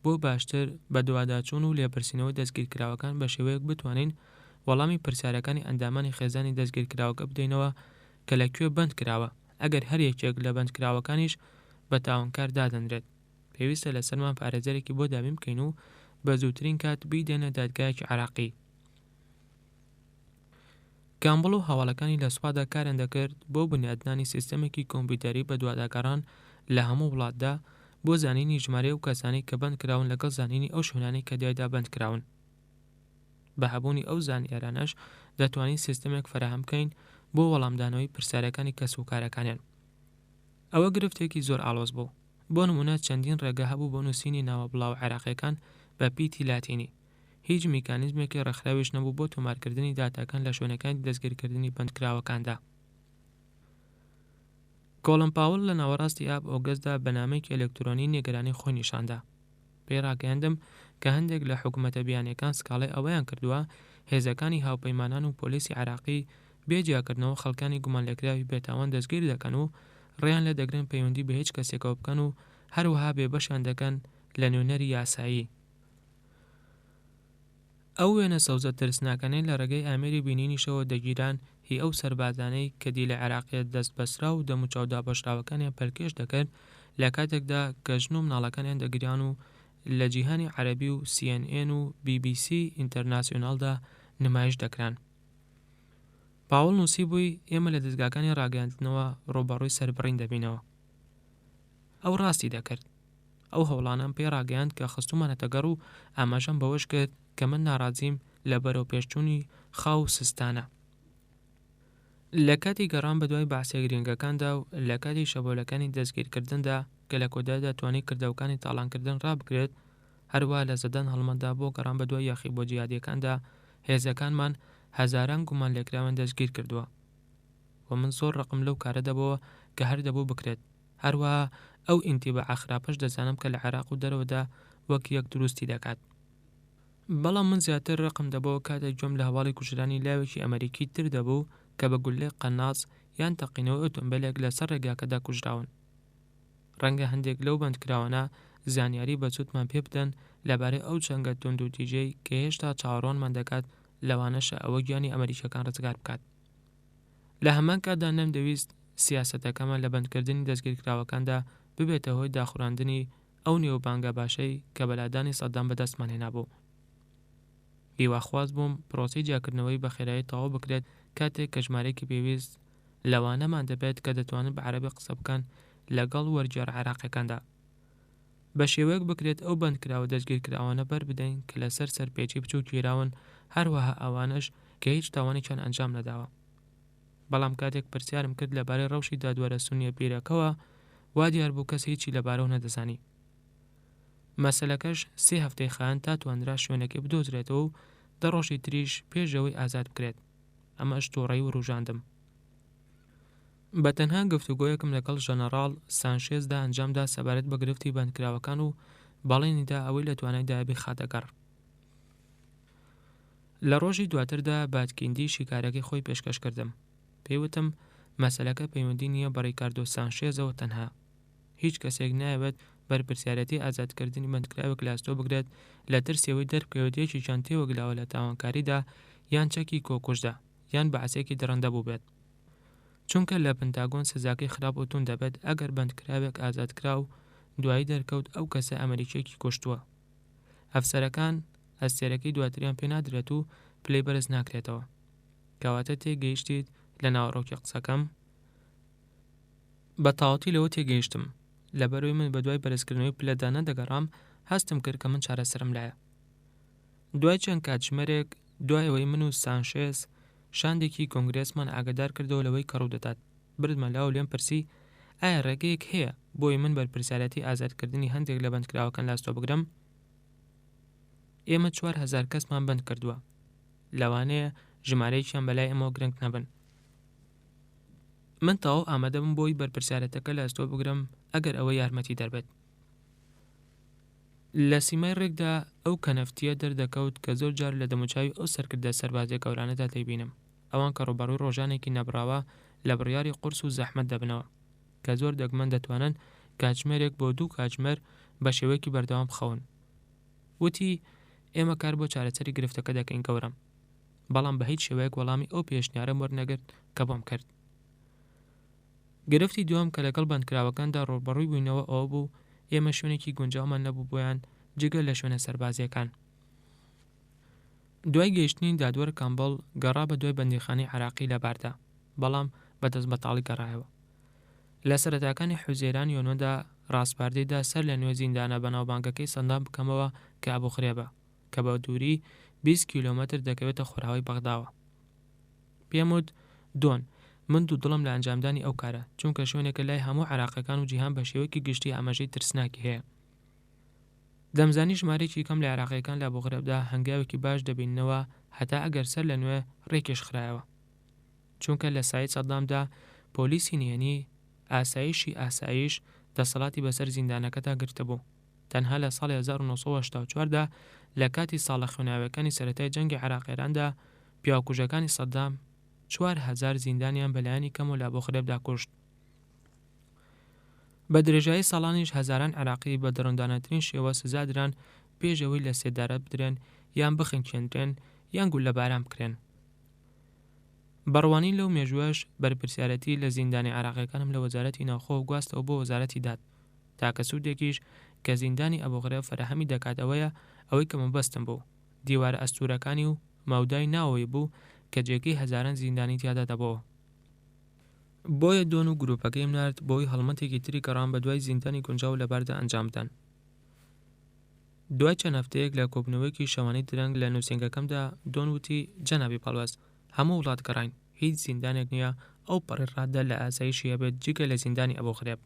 بۆ باشتر بە دوواداچوون و لێپرسینەوەی دەستگیرکراوەکان بە شێوەیەک بتوانین وەڵامی پرسیارەکانی ئەندامانی خێزانی دەستگیرکراوەکە بدەینەوە کە لەکوێ بند کراوە ئەگەر هەر یەکێک لە بەندکراوەکانیش بە تاوانکار دادەنرێت. پێویستە لەسەرمان پارێزەرێکی بۆ دابین بکەین و بە زووترین کات بیدێنە دادگایەکی عێراقی. کامبڵ و هەواڵەکانی لە سوپادا کاریان دەکرد بۆ بنیادنانی سیستەمێکی کۆمپیوتەری بە دوواداگەڕان لە هەموو وڵاتدا بۆ زانینی ژمارە و کەسانی کە بند کراون لەگەڵ زانینی ئەو شوێنانەی کە دوایدا بند کراون. بە هەبوونی ئەو زانیارانەش دەتوانین سیستەمێک فراهم بکەین بۆ وەڵامدانەوەی پرسیارەکانی کەس و کارەکانیان. ئەوە گرفتێکی زۆر ئاڵۆز بوو. بۆ نمونە چەندین ڕێگە هەبوو بۆ نووسینی ناوە بڵاو عێراقیەکان بە پیتی لاتینی. هیچ میکانیزمێکی ڕێکخراویش نەبوو بۆ تۆمارکردنی داتاکان لە شوێنەکانی دەستگیرکردنی بەندکراوەکاندا. کۆڵن پاوڵ لە ناوەڕاستی ئاب ئۆگەستدا بەنامەیەکی ئەلکترۆنی نیگەرانی خۆی نیشاندا. پێی ڕاگەیاندم کە هەندێک لە حکوومەتە بیانیەکان سکاڵی ئەوەیان کردووە هێزەکانی هاوپەیمانان و پۆلیسی عێراقی بێجیاکردنەوە خەڵکانی گومان لێکراوی بێتاوان دەستگیر دەکەن و ڕێیان لە دەگرن پەیوەندی بە هیچ کەسێکەوە بکەن و هەروەها بێبەشیان دەکەن لە نوێنەری یاسایی. ئەو وێنە سەوزە ترسناکانەی لە ڕێگەی ئامێری بینینیشەوە دەگیران هی ئەو سەربازانەی کە دی لە عێراقیەت دەست بەسرا و دەموچاو دابەشراوەکانیان پەرکێش دەکرد لە کاتێکدا کە ژن و مناڵەکانیان دەگریان و لە جیهانی عەرەبی و CNN و BBC ئینتەرناسیۆناڵدا نمایش دەکران. پاوڵ نووسی بووی ئێمە لە دەستگاکانی ڕاگەیاندنەوە ڕۆبەڕووی سەربڕین دەبینەوە. ئەو ڕاستی دەکرد. ئەو هەوڵانم پێ ڕاگەیاند کە خستومانەتە گەڕ و ئاماژەم بەوەش کرد کە من ناڕازیم لە بەرەو پێشچوونی خاو و سستانە. لە کاتی گەڕان بە دوای بەحسیە گرنگەکاندا و لە کاتی شەبۆلەکانی دەستگیرکردندا کە لە کۆدایدا توانی کردەوەکانی تاڵانکردن ڕابگرێت هەروە لە زەدەن هەڵمەدا بۆ گەڕان بە دوای یاخی بۆ جیهادیەکاندا هێزەکانمان هەزاران گومان لێکراوان دەستگیر کردووە و من زۆر ڕقم لەو کارە دەبەوە کە هەر دەبوو بکرێت. هەروەها ئەو ئینتیباع خراپەش دەزانم کە لە عێراق و دەرەوەدا وەک یەک دروستی دەکات. بەڵام من زیاتر ڕقم دەبەوە کاتێک گوێم لە هەواڵی کوژرانی لاوێکی ئەمریکی تر دەبوو کە بە گولەی قەناس یان تەقینەوە ئۆتۆمبیلێک لەسەر ڕێگاکەدا کوژراون. ڕەنگە هەندێک لەو بەندکراوانە زانیاری بەچوتمان پێ بدەن لەبارەی ئەو چەنگە تۆند و تیژەی کە هێشتا چاوەڕوانمان دەکات لەوانەشە ئەوە گیانی ئەمریکیەکان ڕزگار بکات. لە هەمان کاتدا نەمدەویست سیاسەتەکەمان لە بەندکردنی دەستگیرکراوەکاندا ببێتە هۆی داخوراندنی ئەو نێوبانگە باشەی کە بەلادانی سەددام بەدەستمان هێنابوو. هیواخواز بووم پرۆسی جیاکردنەوەی بە خێرایی تەواو بکرێت کاتێک کە ژمارەیەکی پێویست لەوانەمان دەبێت کە دەتوانن بە عەرەبی قسە بکەن لەگەڵ وەرگێڕ عێراقیەکاندا. بە شێوەیەک بکرێت ئەو بەندکراوە دەستگیرکراوانە بەر بدەین کە لەسەر سەرپێچی بچوو گیراون هەروەها ئەوانش کە هیچ تاوانێکیان ئەنجام نەداوە. بەڵام کاتێک پرسیارم کرد لەبارەی ڕەوشی دادوەرە سونیە پیرەکەوە وا دیار بوو کەس هیچی لەبارەو نەدەزانی. مەسەلەکەش 3 هەفتەی خایەن تا توانرا شوێنەکەی بدۆزرێتەوە و 10 ڕۆژی تریش پێشەوەی ئازاد بکرێت. ئەمەش تووڕەی و ڕوژاندم. بە تەنها گفتوگۆیەکم لەگەڵ ژەنەڕاڵ سانشێزدا ئەنجامدا سەبارەت بە گرفتی بەندکراوەکان و باڵێنیدا ئەوەی لە توانای بێ خاتەگەڕ. لە ڕۆژی دواتردا باتکیندی شیکارەکەی خۆی پێشکەش کردم. پێیوتم مەسەلەکە پەیوەندی نییە بە ڕیکاردۆ سانشێزەوە تەنها. هیچ کەسێک نایەوێت بەرپرسیارەتی ئازادکردنی بەندکراوێک لاستۆ بگرێت لە ترسەوەی دەربکەوێتیەکی چەند تێوەگلاوە لە تاوانکاریدا یان چەکی کۆکوژدا یان بەعسێکی دڕندە بوو بێت. چونکە لە پنتاگۆن سزاکەی خراپ و تون دەبێت ئەگەر بەندکراوێک ئازادکرا و دوایی دەرکەوت ئەو کەسە ئەمریکیەکی کوشتووە. ئەفسەرەکان ئەستێرەکەی دواتریان پێ نادرێت و پلەی بەرز ناکرێتەوە. کەواتە تێگەیشتیت لە ناوەڕۆکی قسەکەم؟ بە تاواتی لەوە تێگەیشتم. لەبەرەوەی من بە دوای بەرزکردنەوەی پلەدا نەدەگەڕام هەستم کرد کە من چارەسەرم لایە. دوای چەند کاتژمێرێک دوایەوەی من و سانشێز شاندێکی کۆنگرێسمان ئاگادار کردەوە لەوەی کە ڕوودەدات بردمە لاو لێم پرسی ئایا ڕێگەیەک هەیە بۆی من بەرپرسیارەتی ئازادکردنی هەندێک لە بەندکراوەکان لاستۆ بگرم؟ ئێمە 4000 کەسمان بەند کردووە. لەوانەیە ژمارەیەکیان بەلای ئەمەوە گرنگ نەبن. من تەواو ئامادەبم بۆی بەرپرسیارەتەکە لە ئەستۆ بگرم ئەگەر ئەوە یارمەتی دەربێت. لە سیمای ڕێکدا ئەو کەنەفتیە دەردەکەوت کە زۆر جار لە دەموچاوی ئەو سەرکردە سەربازیە گەورانەدا دەیبینم، ئەوان کە ڕوبەڕووی ڕۆژانێکی نەبراوە لە بڕیاری قورس و زەحمەت دەبنەوە کە زۆر دەگمەن دەتوانن کاتژمێرێک بۆ 2 کاتژمێر بە شێوەیەکی بەردەوام بخەون. وتی ئێمە کار بۆ چارەسەری گرفتەکە دەکەین گەورم، بەڵام بە هیچ شێوەیەک وەڵامی ئەو پێشنیارەم وەرنەگرت کە بۆم کرد. گرفتی دووەم کە لەگەڵ بەندکراوەکاندا ڕوبەڕووی بووینەوە ئەوە بوو ئێمە شوێنێکی گونجاومان نەبوو بۆیان جگە لە شوێنە سەربازیەکان. دوای گەیشتنی دادوەر کامبڵ گەڕا بە دوای بەندیخانەی عراقی لە باردە، بەڵام بەدەست بەتاڵی گەڕایەوە. لە سەرەتاکانی حوزێران یۆنۆدا ڕاستپاردەیدا سەر لە نوێ زیندانە بەناوبانگەکەی سەندان بکەمەوە کە ئەبوخرێبە کە بە دووری 20 کیلۆمەتر دەکەوێتە خۆراوی بەغداوە. پێم وت دۆن من دوو دڵم لە ئەنجامدانی ئەو کارە، چونکە شوێنێکە لای هەموو عراقیەکان و جیهان بە شێوەیەکی گشتی ئاماژەی ترسناکی هەیە. دەمزانی ژمارەیەکی کەم لە عراقیەکان لە ئەبوغرێبدا هەنگاوێکی باش دەبینەوە هەتا ئەگەر سەر لە نوێ ڕێکێش خرایەوە، چونکە لە سایت سەدامدا پۆلیسی نهێنی ئاسایش دەسەڵاتی بەسەر زیندانەکەدا گرتبوو. تەنها لە ساڵی 1984دا لە کاتی ساڵە خوێناویەکانی سەرەتای جەنگی عراقیێراندا پیاوکوژەکانی سەدام 4000 زیندانیان بەلایانی کەم و لە ئەبوغرێبدا کوشت. بە درێژایی ساڵانیش هەزاران عراقی بە دڕندانەترین شێوە سزادران پێشەوەی لە سێدارە بدرێن یان بخنکێنرێن یان گول لە باران بکرێن. بەڕوانی لەو مێژوەش بەرپرسیارەتی لە زیندانی عراقیەکانم لە وەزارەتی ناوخۆ گواستەوە بۆ وەزارەتی داد، تاکە سوودێکیش کە زیندانی ئەبوغرێب فەرەهەمی دەکاتەوەیە ئەوەی کە مەبەستم بوو دیوارە ئەستورەکانی و ماودای ناوەوەی بوو کە جێگەی هەزاران زیندانی تیادا دەبەوە. بۆیە دۆن و گروپەکەیم نارد بۆی هەڵمەتێکی تری گەڕان بە دوای زیندانی گونجاو لەباردا ئەنجامدان. دوای چەند هەفتەیەک لە کۆبنەوەیەکی شەوانەی درەنگ لە نووسنگەکەمدا دۆن وتی جەنابی پەڵوەست هەموو وڵات گەڕاین، هیچ زیندانێک نییە ئەو پەڕی ڕاددا لە ئاسایشی هەبێت جگە لە زیندانی ئەبوغرێب.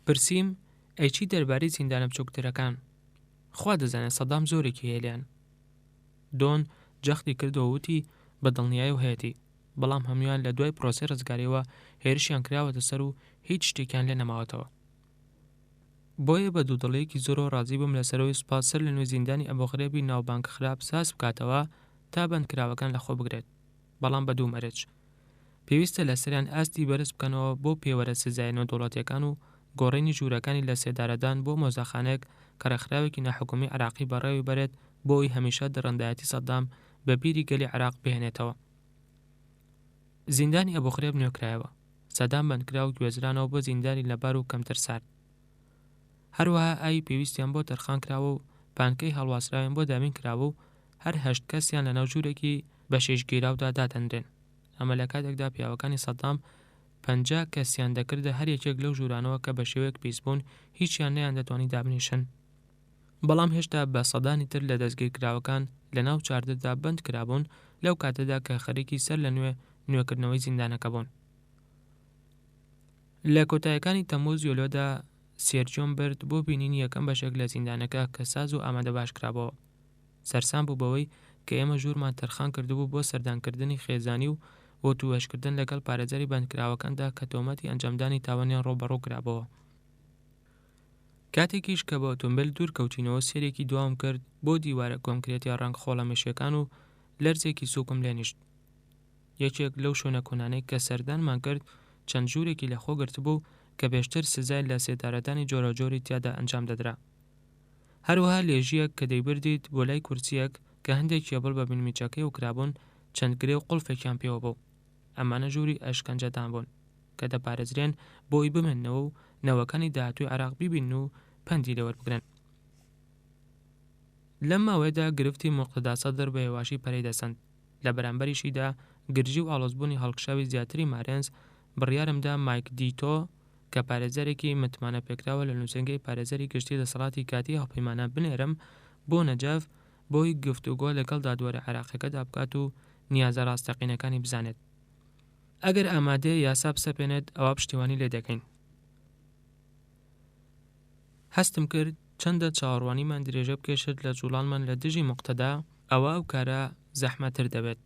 پرسییم ئەیچی دەربارەی زیندانە بچووکترەکان؟ خوا دەزانێت سەدام زۆرێکی هێلیان. دۆن جەختی کردەوە وتی بە دڵنیایی و هەیەتی، بەڵام هەمویان لە دوای پرۆسی ڕزگاریەوە هێرشیان کراوەتە سەر و هیچ شتێکیان لێ نەماوەتەوە. بۆیە بە دوودڵەیەکی زۆرەوە ڕازی بووم لەسەرەوەی سوپاس سەر لە نوێ زیندانی ئەبوغرێبی ناوبانگ خراپ ساس بکاتەوە تا بەندکراوەکان لەخۆ بگرێت، بەڵام بە دوو مەرج. پێویستە لەسەریان ئاستی بەرز بکەنەوە بۆ پێوەرە سزای نێودوڵەتیەکان و گۆڕینی ژوورەکانی لە سێدارەدان بۆ مۆزەخانەیەک کە ڕێکخراوێکی ناحکومی عراقی بەڕێوی بەرێت بۆی هەمیشە دڕندایەتی سەدام بە بیری گەلی عراق بهێنێتەوە. زیندانی ئەبوغرێب نوێکرایەوە، سەدام بەندکرا و گوێزرانەوە بۆ زیندانی لەبار و کەمتر سارد. هەروەها ئاوی پێویستیان بۆ تەرخان کراوە و پانکەی هەڵواسراویان بۆ دامین کراوە و هەر 8 کەسیان لە ناو ژوورێکی بە شێشگیراودا دادەنرێن. ئەمە لە کاتێکدا پیاوەکانی سەدام 50 کەسیان دەکردە هەر یەکێک لەو ژوورانەوە کە بە شێوەیەک پیسبوون هیچیان نەیان دەتوانی دابنیشن. بەڵام هێشتا بە سەدانی تر لە دەستگیرکراوەکان لە ناو چاردەدا بند کرابوون لەو کاتەدا کە خەریکی سەر لە نوێکردنەوەی زیندانەکە بوون. لە کۆتاییەکانی تەمووز یۆلۆدا سێرجۆم برد بۆ بینینی یەکەم بەشێک لە زیندانەکە کە ساز و ئامادە باش کرابەوە. سەرسام بوو بەوەی کە ئێمە ژوورمان تەرخان کردبوو بۆ سەردانکردنی خێزانی و بۆ تووەشکردن لەگەڵ پارێزەری بەندکراوەکاندا کە تۆمەتی ئەنجامدانی تاوانیان ڕۆبەڕوو کرابەوە. کاتێکیش کە بە ئۆتۆمبیل دوور کەوتینەوە سێرێکی دوام کرد بۆ دیوارە کۆنکرێتی ڕەنگ خۆڵەمێشیەکان و لەرزێکی سووکم لێنیشت. یەکێک لەو شوێنە کۆنانەی کە سەردانمان کرد چەند ژوورێکی لە خۆ گرتبوو کە بێشتر سزای لە سێدارەدانی جۆرەجۆری تیادا ئەنجام دەدرا. هەروەها لێژیەک کە دەیبردیت بۆ لای کورسیەک کە هەندێک یەبڵ بە بنمیچەکەی و کرابوون چەند گرێ و قوڵفێکیان پێوە بوو. ئەمانە ژووری ئەشکەنجەدان بوون کە دەپارێزرێن بۆی بمێننەوە و نەوەکانی داهاتووی عراق بیبین و پەندی لەوەربگرن. لەم ماوەیەدا گرفتی موقتدا سەدر بە هێواشی پەرەی دەسەند. لە بەرامبەریشیدا گرژی و ئاڵۆزبوونی هەڵکشاوی زیاتری مارێنز بڕیارمدا مایک دیتۆ کە پارێزەرێکی متمانە پێکراوە لە نووسنگەی پارێزەری گشتی دەسەڵاتی کاتی هەڵپەیمانە بنێرم بۆ نەجاف بۆی گفتوگۆ لەگەڵ دادوەرە عراقیەکەدا بکات و نیازە ڕاستەقینەکانی بزانێت. ئەگەر ئامادەیە یاسا بسەپێنێت ئەوە پشتیوانی لێ دەکەین. هەستم کرد چەندە چاوەڕوانیمان درێژە بکێشت لە جوڵانمان لە دژی موقتەدا ئەوە ئەو کارە زەحمەتر دەبێت.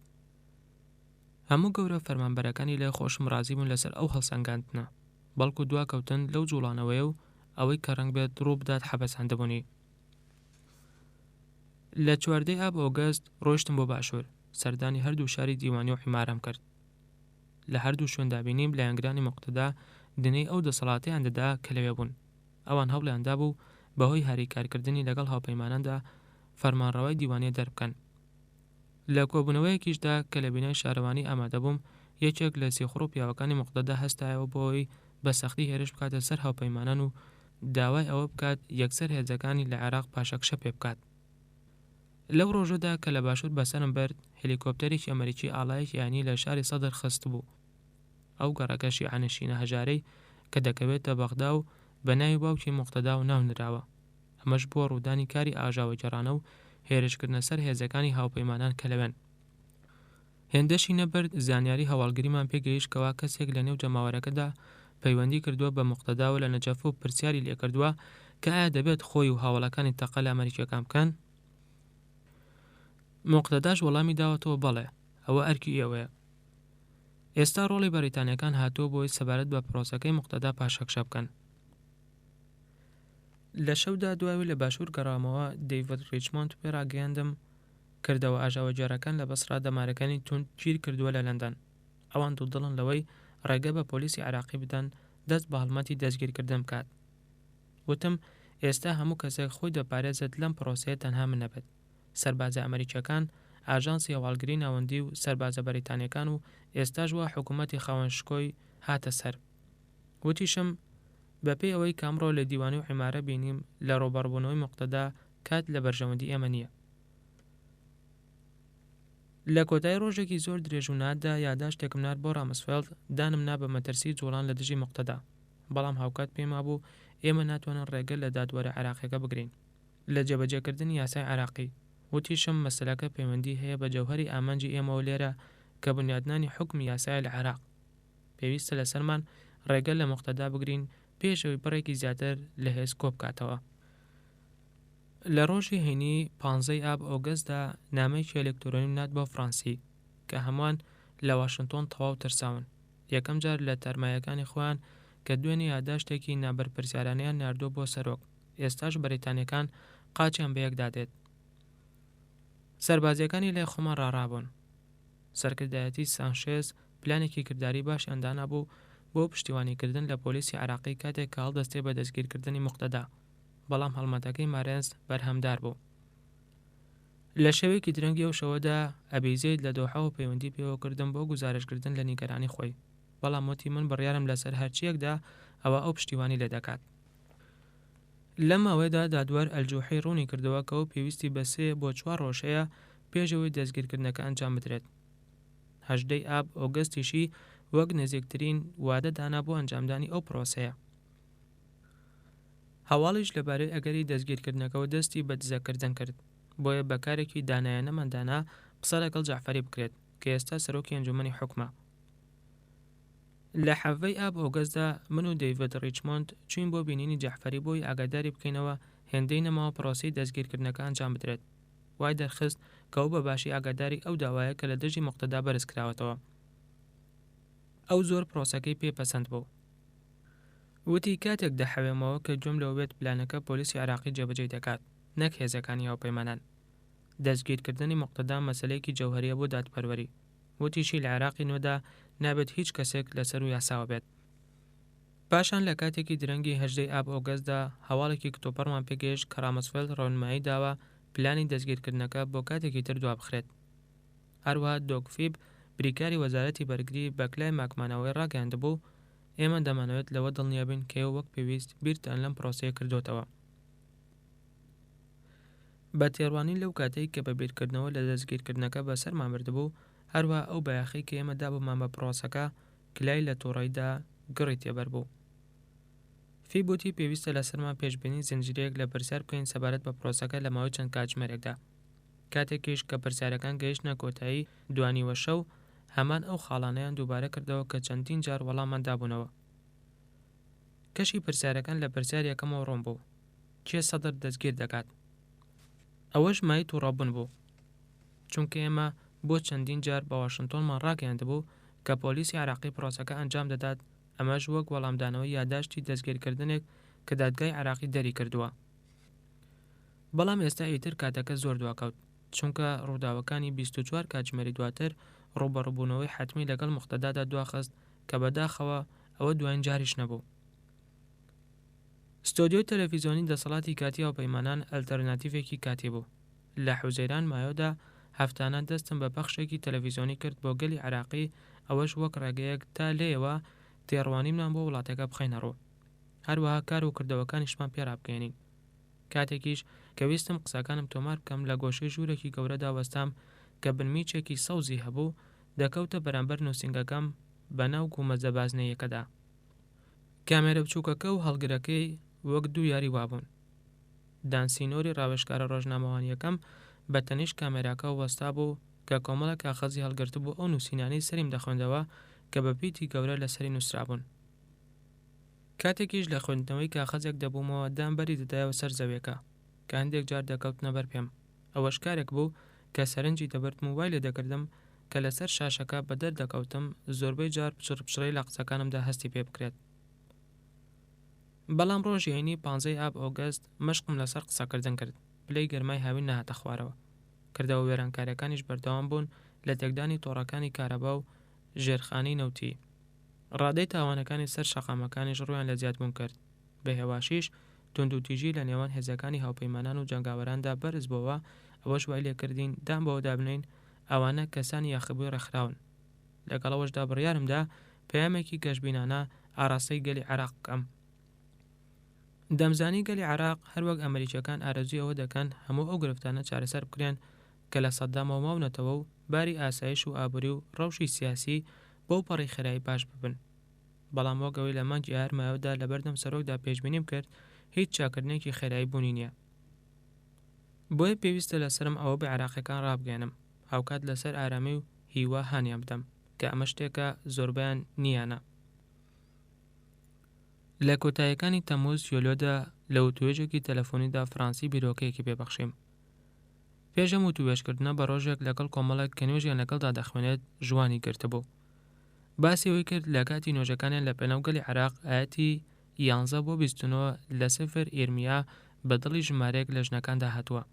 هەموو گەورە فەرمانبەرەکانی لێ خۆشم ڕازی بوون لەسەر ئەو هەڵسەنگاندنە، بەڵکو دواکەوتن لەو جوڵانەوەیە و ئەوەی کە ڕەنگ بێت ڕوو بدات حەبەساندەبوونی. لە 14 ئاب ئۆگەست ڕۆیشتم بۆ باشوور، سەردانی هەردوو شاری دیوانی و حیمارەم کرد. لە هەردوو شوێندا بینیم لایەنگرانی موقتەدا دنەی ئەو دەسەڵاتیان دەدا کە لەوێ بوون. ئەوان هەوڵیاندا بوو بەهۆی هاریکارکردنی لەگەڵ هاوپەیماناندا فەرمانڕەوای دیوانیە دەربکەن. لە کۆبوونەوەیەکیشدا کە لە بینای شارەوانی ئامادە بووم، یەکێک لە سێخڕۆ پیاوەکانی موقتەدا هەستایەوە بۆی بە سەختی هێرش بکاتە سەر هاوپەیمانان و داوای ئەوە بکات یەکسەر هێزەکانی لە عێراق پاشەکشە پێ بکات. لەو ڕۆژەدا کە لە باشوور بەسەرم برد، هێلیکۆپتەرێکی ئەمریکی ئاڵایەکی یانی لە شاری سەدر خست بوو. ئەو گەڕەکەشی ئانەشینە هەژارەی کە دەکەوێتە بەغدا و بە ناوی باوکی موقتەدا و ناونراوە. ئەمەش بۆ ڕوودانی کاری ئاژاوە گەڕانە و هێرشکردنە سەر هێزەکانی هاوپەیمانان کە لەوێن. هێندەشی نەبرد زانیاری هەواڵگریمان پێگەیشتکەوە کەسێک لە نێو جەماوەرەکەدا پەیوەندی کردووە بە موقتەدا و لە نەجەف و پرسیاری لێکردووە کە ئایا دەبێت خۆی و هاوڵەکانی تەقە لە ئەمریکیەکان بکەن. موقتەداش وەڵامی داوەتەوە بەڵێ، ئەوە ئەرکی ئێوەیە. ئێستا ڕۆڵی بەریتانیەکان هاتووە بۆی سەبارەت بە پرۆسەکەی موقتەدا پاشەکشە بکەن. لە شەودا دواوی لە باشوور گەڕامەوە دەیڤد ریچمۆند پێ ڕاگەیاندم کردەوە ئاژاوەجێڕەکان لە بەسرا دەمارەکانی تون گیر کردووە لە لەندەن. ئەوان دوودڵن لەوەی ڕێگە بە پۆلیسی عێراقی بدەن دەست بە هەڵمەتی دەستگیرکردن بکات. وتم ئێستا هەموو کەسێک خۆی دەپارێزێت لەم پرۆسەیە تەنها من نەبێت. سەربازە ئەمریکیەکان، ئاژانسی هەواڵگری ناوەندی و سەربازە بەریتانیەکان و ئێستاش وە حکوومەتی خاوەنشکۆی هاتە سەر. وتیشم بەپێی ئەوەی کامڕۆ لە دیوانی و حیمارە بینیم لە ڕۆبەڕبوونەوەی موقتەدا کات لە بەرژەوەندی ئێمە نییە. لە کۆتای ڕۆژێکی زۆر درێژ و ناددا یاداشتێکم نار بۆ ڕامسفێلد دانم نا بە مەترسی جوڵان لە دژی موقتەدا، بەڵام هاوکات پێما بوو ئێمە ناتوانن ڕێگە لە دادوەرە عێراقیەکە بگرین لە جێبەجێکردنی یاسای عێراقی. وتیشم مەسەلەکە پەیوەندی هەیە بە جەوهەری ئامانجی ئێمەوە لێرە کە بنیادنانی حکمی یاسای لە عێراق. پێویستە لەسەرمان ڕێگە لە موقتەدا بگرین پێشەوەی بڕێکی زیاتر لە هێز کۆ بکاتەوە. لە ڕۆژی هەینی 15 ئاب ئۆگەستدا نامەیەکی ئەلێکترۆنیم نات بۆ فڕانسی کە هەمووان لە واشنتۆن تەواو ترساون. یەکەم جار لە تەرمایەکانی خۆیان کە دوێنێ یاداشتێکی نابەرپرسیارانەیان ناردۆ بۆ سەرۆک. ئێستاش بەریتانیەکان قاچیان بەیەکدا دێت. سەربازیەکانی لای خۆمان ڕاڕابوون. سەرکردایەتی سانشێز پلانێکی کردداری باشیان دانابوو بۆ پشتیوانیکردن لە پۆلیسی عێراقی کاتێک کە هەڵدەستێ بە دەستگیرکردنی موقتەدا، بەڵام هەڵمەتەکەی مارێنس بەرهەمدار بوو. لە شەوێکی درەنگی ئەو شەوەدا ئەبیزەید لە دۆحەوە پەیوەندی پێوە کردم بۆ گزارشکردن لە نیگەرانی خۆی، بەڵام وتی من بڕیارم لەسەر هەرچیەکدا ئەوە ئەو پشتیوانی لێ دەکات. لەم ماوەیەدا دادوەر ئەلجوحی ڕوونی کردەوە کە ئەو پێویستی بە 3 بۆ 4 ڕۆژەیە پێشەوەی دەستگیرکردنەکە ئەنجام بدرێت. 18 ئاب ئۆگەستیشی وەک نزیکترین وادە دانا بۆ ئەنجامدانی ئەو پرۆسەیە. هەواڵیش لەبارەی ئەگەری دەستگیرکردنەکەەوە دەستی بە دزەکردن کرد، بۆیە بەکارێکی دانایەنەمەندانا قسە لەگەڵ جەعفەری بکرێت کە ئێستا سەرۆکی ئەنجومەنی حکومە. لە 7 ئاب ئۆگەستدا من و دەیڤد ریچمۆند چوین بۆ بینینی جەعفەری بۆی ئاگاداری بکەینەوە هێندەی نەماوە پرۆسەی دەستگیرکردنەکە ئەنجام بدرێت. وای دەرخست کە ئەو بەباشی ئاگاداری ئەو داوایە کە لە دژی موقتەدا بەرز کراوەتەوە. ئەو زۆر پرۆسەکەی پێپەسەند بوو. وتی کاتێک دەحەوێمەوە کە گوێم لەوە بێت پلانەکە پۆلیسی عێراقی جێبەجێ دەکات، نەک هێزەکانی هاوپەیمانان. دەستگیرکردنی موقتەدا مەسەلەیەکی جەوهەریە بۆ دادپەروەری. وتیشی لە عێراقی نوێدا نابێت هیچ کەسێک لەسەر و یاساوە بێت. پاشان لە کاتێکی درەنگی 18 ئاب ئۆگەستدا هەواڵێکی کتۆپەرمان پێگەیشت کە ڕامسفێلد ڕۆنمایی داوە پلانی دەستگیرکردنەکە بۆ کاتێکی تر دوا بخرێت. هەروەها دۆکفیب بریکاری وەزارەتی بەرگری بەکلای ماکمانەوەی ڕاگەیاندبوو ئێمە دەمانەوێت لەوە دڵنیابین کە ئێوە وەک پێویست بیرتان لەم پرۆسەیە کردوتەوە. بە تێڕوانی لەو کاتەی کە بە بیرکردنەوە لە دەستگیرکردنەکە بەسەرمان بردبوو، هەروەها ئەو بایەخی کە ئێمە دابوومان بە پرۆسەکە کلای لە تووڕەیدا گڕی تێبەر بوو. فیبوتی پێویستە لەسەرمان پێشبینی زنجیرەیەک لە پرسیار بکەین سەبارەت بە پرۆسەکە لە ماوەی چەند کاتژمێرێکدا. کاتێکیش کە پرسیارەکان گەیشتنە کۆتایی دوانیوە شەو، هەمان ئەو خاڵانەیان دووبارە کردەوە کە چەندین جار وەڵاممان دابوونەوە. کەشی پرسیارەکان لە پرسیار یەکەمەوە ڕۆم بوو: کێ سەدر دەستگیر دەکات؟ ئەوەش مای تووڕەبوون بوو، چونکە ئێمە بۆ چەندین جار بە واشنتۆنمان ڕاگەیاندبوو کە پۆلیسی عراقی پرۆسەکە ئەنجام دەدات، ئەمەش وەک وەڵامدانەوەی یادداشتی دەستگیرکردنێک کە دادگای عراقی دەری کردووە. بەڵام ئێستا ئیتر کاتەکە زۆر دواکەوت، چونکە ڕووداوەکانی 24 کاتژمێری دواتر ڕوبەڕووبوونەوەی حتمی لەگەڵ موختەدادا دواخست کە بەداخەوە ئەوە دوایین جاریش نەبوو. ستۆدیۆی تەلەڤیزیۆنی دەسەڵاتی کاتی هاوپەیمانان ئەلتەرناتیڤێکی کاتی بوو. لە حوزەیران مایۆدا هەفتانە دەستم بە پەخشێکی تەلەڤیزیۆنی کرد بۆ گەلی عراقی، ئەوەش وەک ڕێگەیەک تا لێەوە تێڕوانیممان بۆ وڵاتەکە بخەینە ڕوو، هەروەها کار و کردەوەکانیشمان پێرا بکەێنین. کاتێکیش کە ویستم قسەکانم تۆمار بکەم لە گۆشەی ژوورێکی گەورەدا وەستام کە بنمیچێکی سەوزی هەبوو، دەکەوتە بەرامبەر نووسینگەکەم بە ناو گومەزە بازنەیەکەدا. کامێرە بچووکەکە و هەڵگرەکەی وەک دوو یاری وابوون. دانسینۆری ڕاوێژکارە ڕۆژنامەوانیەکەم بە تەنیشت کامێراکە وەستا بوو کە کۆمەڵە کاغەزی هەڵگرت بوو ئەو نووسینانەی سەریم دەخوێندەوە کە بە پیتی گەورە لەسەری نووسرابوون. کاتێکیش لە خوێندنەوەی کاغەزێک دەبوومەوە دامبەری دەدایەوە سەر زەویەکە کە هەندێک جار دەکەوتنە بەر پێم. ئەوەش کارێک بوو کە سەرنجی دەبرد موبایل لێ دەکردم کە لەسەر شاشەکە بە دەردەکەوتم زۆربەی جار پچڕی لە قسەکانمدا هەستی پێ بکرێت. بەڵام ڕۆژی هەینی 15 ئاب ئۆگەست مەشقم لەسەر قسەکردن کرد، پلەی گەرمای هاوین نەهاتە خوارەوە. کردەوە وێرانکاریەکانیش بەردەوام بوون لە تێکدانی تۆڕەکانی کارەبا و ژێرخانەی نەوتی. ڕادەی تاوانەکانی سەر شەقامەکانیش ڕویان لە زیادبوون کرد. بە هێواشیش توندوتیژی لە نێوان هێزەکانی هاوپەیمانان و جەنگاوەراندا بەرز بووەوە، ئەوەش وای لێکردین دام بەوە دابنین ئەوانە کەسانی یاخبووی ڕێکخراون. لەگەڵەوەشدا بڕیارمدا پەیامێکی گەشتبینانە ئاراستەی گەلی عێراق بکەم. دەمزانی گەلی عێراق هەروەک ئەمریکیەکان ئارەزووی ئەوە دەکەن هەموو ئەو گرفتانە چارەسەر بکرێن کە لە سەددامەوە ماونەتەوە و باری ئاسایش و ئابووری و ڕەوشی سیاسی بۆ پەڕی خێرایی باش ببن. بەڵام وەگەوەی لە مانگی ئارمایەوەدا لە بەردەم سەرۆکدا پێشبینیم کرد هیچ چاکردنێکی خێرایی بوونی نییە. بۆیە پێویستە لەسرم ئەوە بە عێراقیەکان ڕابگەێنم، هاوکات لەسەر ئارامی و هیوا هانیان بدەم کە ئەمە شتێکە زۆربیان نیانە. لە کۆتاییەکانی تەمووز یۆلۆدا لە وتوێژێکی تەلەفۆنیدا فڕانسی بیرۆکەیەکی پێبەخشیم. پێشەم وتوێژکردنە بە ڕۆژێک لەگەڵ کۆمەڵێک کە نوێژیان لەگەڵدا دەخوێنێت ژوانی گرتبوو. باسی ئەوەی کرد لە کاتی نوێژەکانیان لە پێناو گەلی عێراق ئاەتی 11 بۆ 29 لە سفر ئێرمیا بە دڵی ژمارەیەک لە ژنەکاندا هاتووە.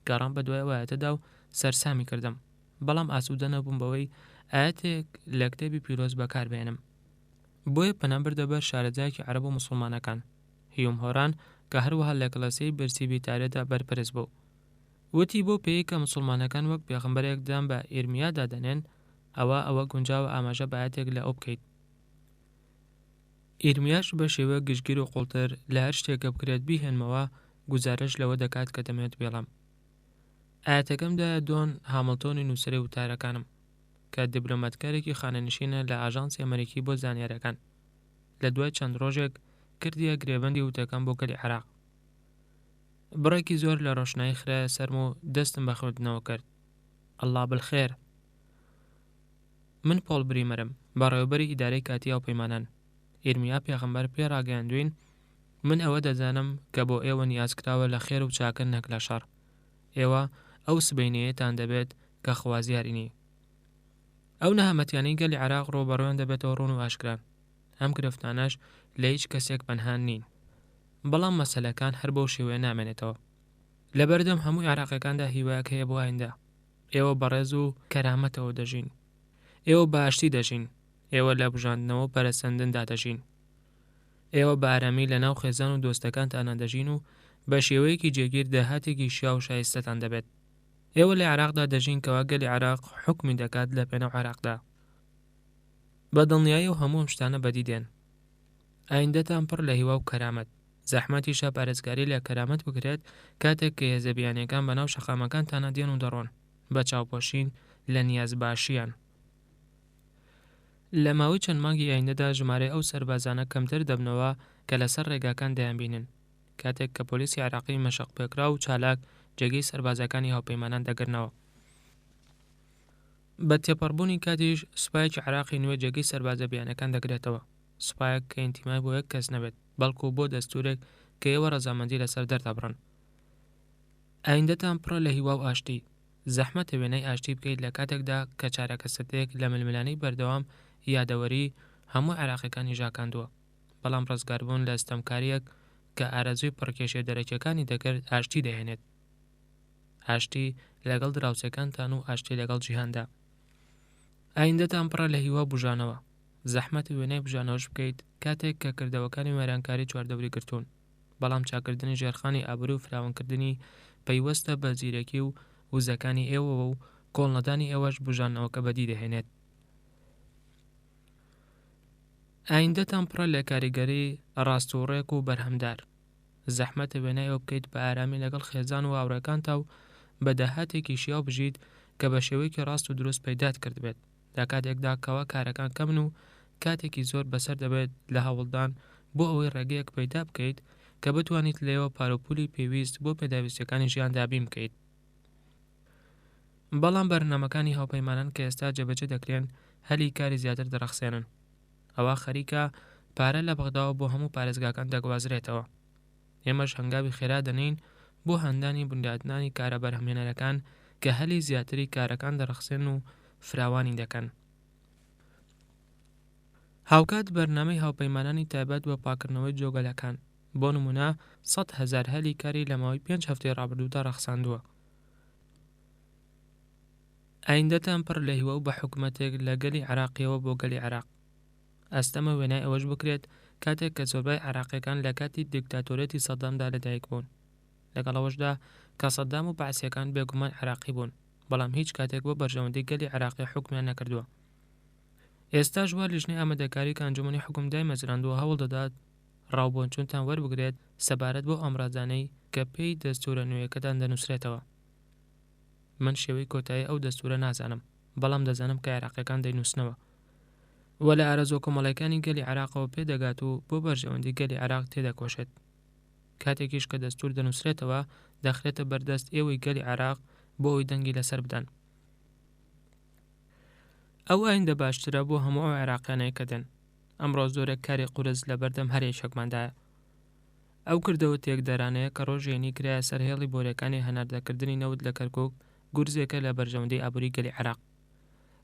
گەڕام بە دوای ئاەتەدا و سەرسامی کردم، بەڵام ئاسوودە نەبووم بەوەی ئاەتێک لە کتێبی پیرۆز بەکاربێنم. بۆیە پەنام بردە بەر شارەزایەکی عەرەب و موسڵمانەکان، هیوم هۆران کە هەروەها لە کڵەسەی برسی بیتارێدا بەرپرس بوو. وتی بۆ پێی کە موسڵمانەکان وەک پێغەمبەرێک دام بە ئێرمیادا دەنێن، ئەوە گونجاوە ئاماژە بە ئاەتێک لە ئەو بکەیت. ئێرمیاش بە شێوە گشتگیر و قوڵتر لە هەر شتێکە بکرێت بیهێنمەوە گوزارش لەوە دەکات کە دەمێت بێڵم. ئاەتەکەمدا دۆن هامڵتۆنی نووسەری وتارەکانم کە دیبلۆمەتکارێکی خانەنشینە لە ئاژانسی ئەمریکی بۆ زانیاریەکان، لە دوای چەند ڕۆژێک کردیە گرێبەندی وتەکەم بۆ گەلی عێراق. بڕێکی زۆر لە ڕۆشنایی خرایە سەرم و دەستم بە خوێندنەوە کرد. ئەڵڵا بالخێر. من پۆڵ بریمەرم، بەڕێوەبەری ئیدارەی کاتی هاوپەیمانان. ئێرمیا پێغەمبەر پێڕاگەیاندوین من ئەوە دەزانم کە بۆ ئێوە نیازکراوە لە خێر و چاکە نەک لە شەڕ. ئێوە ئەو سبەینەیەتان دەبێت کە خوازیارینی. ئەو نەهامەتیانەی گەلی عێراق ڕۆبەڕۆیان دەبێتەوە ڕوون و ئاشکران. ئەم گرفتانەش لە هیچ کەسێک پەنهان نین. بەڵام مەسەلەکان هەر بەو شێوەیە نامێنێتەوە. لەبەردەم هەمووی عێراقیەکاندا هیوایەک هەیە بۆ ئایندا. ئێوە بەڕێز و کەرامەتەوە دەژین. ئێوە باشتی دەژین. ئێوە لە بژاندنەوە و پەرەسەندندا دەژین. ئێوە بە ئارامی لە ناو خێزان و دۆستەکانتانە دەژین و بە شێوەیەکی جێگیر داهاتێکی شیا و شایستەتان دەبێت. ئێوە لە عێراقدا دەژین کەوا گەلی عێراق حکمی دەکات لە پێناو عێراقدا. بە دڵنیایی و هەموو ئەم شتانە بەدی دێن. ئایندەتان پڕ لە هیوا و کەرامەت. زەحمەتیشە پارێزگاری لە کەرامەت بکرێت کاتێک کە هێزەبیانیەکان بەناو شەقامەکانتانە دێن و دەڕۆن بە چاوپۆشین لە نیازباشیان. لە ماوەی چەند مانگی ئایندەدا ژمارەی ئەو سەربازانە کەمتر دەبنەوە کە لەسەر ڕێگاکان دەیانبینن، کاتێک کە پۆلیسی عێراقی مەشق پێکرا و چالاک جێگەی سەربازەکانی هاوپەیمانان دەگرنەوە. بە تێپەڕبوونی کاتیش سوپایەکی عێراقی نوێ جێگەی سەربازە بیانەکان دەگرێتەوە، سوپایەک کە ئینتیمای بۆ یەک کەس نەبێت بەڵکو بۆ دەستورێک کە ئێوە ڕەزامەندی لەسەر دەردەبڕن. ئایندەتان پڕە لە هیوا و ئاشتی. زەحمەتە وێنەی ئاشتی بکەیت لە کاتێکدا کە چارەکەسەتێک لە ململانەی بەردەوام یادەوەری هەموو عێراقیەکانی ژاکاندووە، بەڵام ڕزگاربوون لە ستەمکاریەک کە ئارەزووی پڕکێشێ دەرەکیەکانی دەکرد ئاشتی دەهێنێت. ئاشتی لەگەڵ دراوسەکانتان و ئاشتی لەگەڵ جیهاندا. ئایندەتان پڕە لە هیوا بژانەوە. زەحمەتی وێنەی بژانەوەش بکەیت کاتێک کە کردەوەکانی وێرانکاری چواردەوری گرتوون، بەڵام چاکردنی ژێرخانی ئابرو و فراوانکردنی پەیوەستە بە زیرەکی و وزەکانی ئێوەوە و کۆڵنەدانی ئێوەش بژانەوەکە بەدی دەهێنێت. ئایندەتان پڕە لە کاریگەری ڕاستوڕێک و بەرهەمدار. زەحمەتە وێنەی ئەوە بکەیت بە ئارامی لەگەڵ خێزان و هاوڕێکانتا و بە داهاتێکی شیاو بژیت کە بە شێوەیەکی ڕاست و دروست پەیدات کرد بێت لە کاتێکدا کەوە کارەکان کەمن و کاتێکی زۆر بەسەر دەبێت لە هەوڵدان بۆ ئەوەی ڕێگەیەک پەیدا بکەیت کە بتوانیت لێەوە پارۆپولی پێویست بۆ پێداویستەکانی ژیان دابین بکەیت. بەڵام بەرنامەکانی هاوپەیمانان کە ئێستا جێبەجێ دەکرێن هەلی کاری زیاتر دەرەخسێنن. ئەوە خەریکە پارە لە بەغداوە بۆ هەموو پارێزگاکان دەگوازرێتەوە. ئێمەش هەنگاوی خێرا دەنین بۆ هەندانی بنیادنانی کارە بەرهەمهێنەرەکان کە هەلی زیاتری کارەکان دەرەخسێن و فراوانی دەکەن. هاوکات بەرنامەی هاوپەیمانانی تایبەت بە پاکردنەوەی جۆگەلەکان بۆ نمونە 100,000 هەلی کاری لە ماوەی 5 هەفتەی ڕابردوودا ڕەخساندووە. ئایندەتان پڕ لە هیوە و بە حکوومەتێک لە گەلی عێراقیەوە بۆ گەلی عێراق. ئەستەمە وێنای ئەوەش بکرێت کاتێک کە زۆربەی عێراقیەکان لە کاتی دیکتاتۆرەتی سەدامدا لەدایک بوون، لەگەڵەوەشدا کە سەدام و بەعسیەکان بێگومان عێراقی بوون، بەڵام هیچ کاتێک بۆ بەرژەوەندی گەلی عێراقی حکومیان نەکردووە. ئێستا ژوار لیژنەی ئامادەکاری کە ئەنجومەنی حکومدای مەزراندووە هەوڵ دەدات ڕاوبۆنچوونتان وەربگرێت سەبارەت بۆ ئەمڕازانەی کە پێی دەستورە نوێیەکەتان دەنووسرێتەوە. من شێوەی کۆتایی ئەو دەستورە نازانم، بەڵام دەزانم کە عێراقیەکان دەینووسنەوە وە لە ئارەزۆ کۆمەڵەکانی گەلی عێراقەوە پێدەگات و بۆ بەرژەوەندی گەلی عێراق تێدەکۆشێت. کاتێکیش کە دەستور دەنووسرێتەوە دەخرێتە بەردەست ئێوەی گەلی عێراق بۆ ئەوی دەنگی لەسەر بدەن. ئەو ئایندە باشترە بۆ هەموو ئەو عێراقیانەی کە دێن. ئەمڕۆ زۆرێک کاری قورس لە بەردەم هەر یەکێکماندایە. ئەو کردەوە تێکدارانەیە کە ڕۆژێنی کرایە سەر هێڵی بۆرەکانی هەناردەکردنی نەوت لە کەرکووک گورزێکە لە بەرژەوەندی ئابووری گەلی عێراق.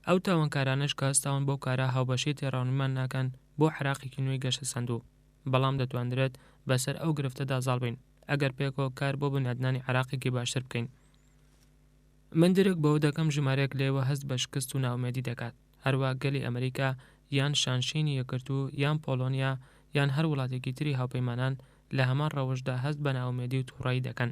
ئەو تاوانکارانش کە هەستاون بۆ کارە هاوبەشی تێڕاونمان ناکەن بۆ عێراقێکی نوێی گەشە سەندوو، بەڵام دەتوانرێت بەسەر ئەو گرفتەدا زاڵ بین ئەگەر پێکەوە کار بۆ بنیادنانی عێراقێکی باشتر بکەین. من درک بەوە دەکەم ژمارەیەک لێوە هەست بە شکست و ناومێدی دەکات، هەروە گەلی ئەمریکا یان شانشینی یەکگرتوو یان پۆلۆنیا یان هەر وڵاتێکی تری هاوپەیمانان لە هەمان ڕەوەشدا هەست بە ناومێدی و تووڕایی دەکەن.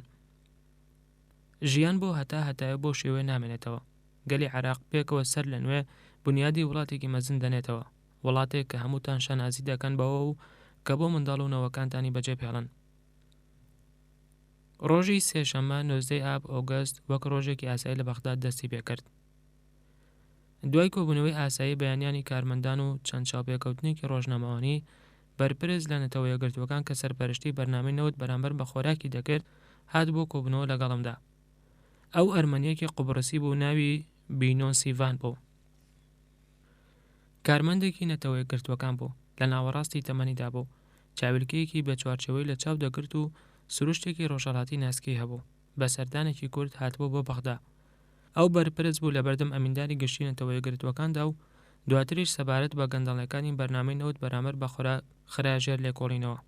ژیان بۆ هەتایە بۆ شێوەیە نامێنێتەوە. گەلی عێراق پێکەوە سەر لە نوێ بنیادی وڵاتێکی مەزن دەنێتەوە، وڵاتێک کە هەمووتان شانازی دەکەن بەوە و کە بۆ منداڵ و نەوەکانتانی بەجێ پێڵن. ڕۆژی سێشەممە 19 ئاب ئۆگەست وەک ڕۆژێکی ئاسایی لە بەغداد دەستی پێکرد. دوای کۆبوونەوەی ئاسایی بەیانیانی کارمەندان و چەند چاوپێکەوتنێکی ڕۆژنامەوانی بەرپرس لە نەتەوە یەکگرتووەکان کە سەرپەرشتی بەرنامەی نەوت بەرامبەر بە خۆراکی دەکرد هات بۆ کۆبوونەوە لەگەڵمدا. ئەو ئەرمەنیەکی قوبڕسی بوو، ناوی بینۆسیڤان بوو. کارمەندێکی نەتەوە یەکگرتووەکان بوو، لە ناوەڕاستی تەمەنیدا بوو، چاویلکەیەکی بە چوارچەوەی لە چاو دەگرت و سروشتێکی ڕۆژهەڵاتی ناسکی هەبوو، بە سەردانێکی کورد هاتبوو بۆ بەغدا. ئەو بەرپرس بوو لە بەردەم ئەمینداری گشتی نەتەوە یەکگرتووەکاندا و دواتریش سەبارەت بە گەندەڵەکانی بەرنامەی نەوت بەرامبەر بە خراژێر لێکۆڵینەوە.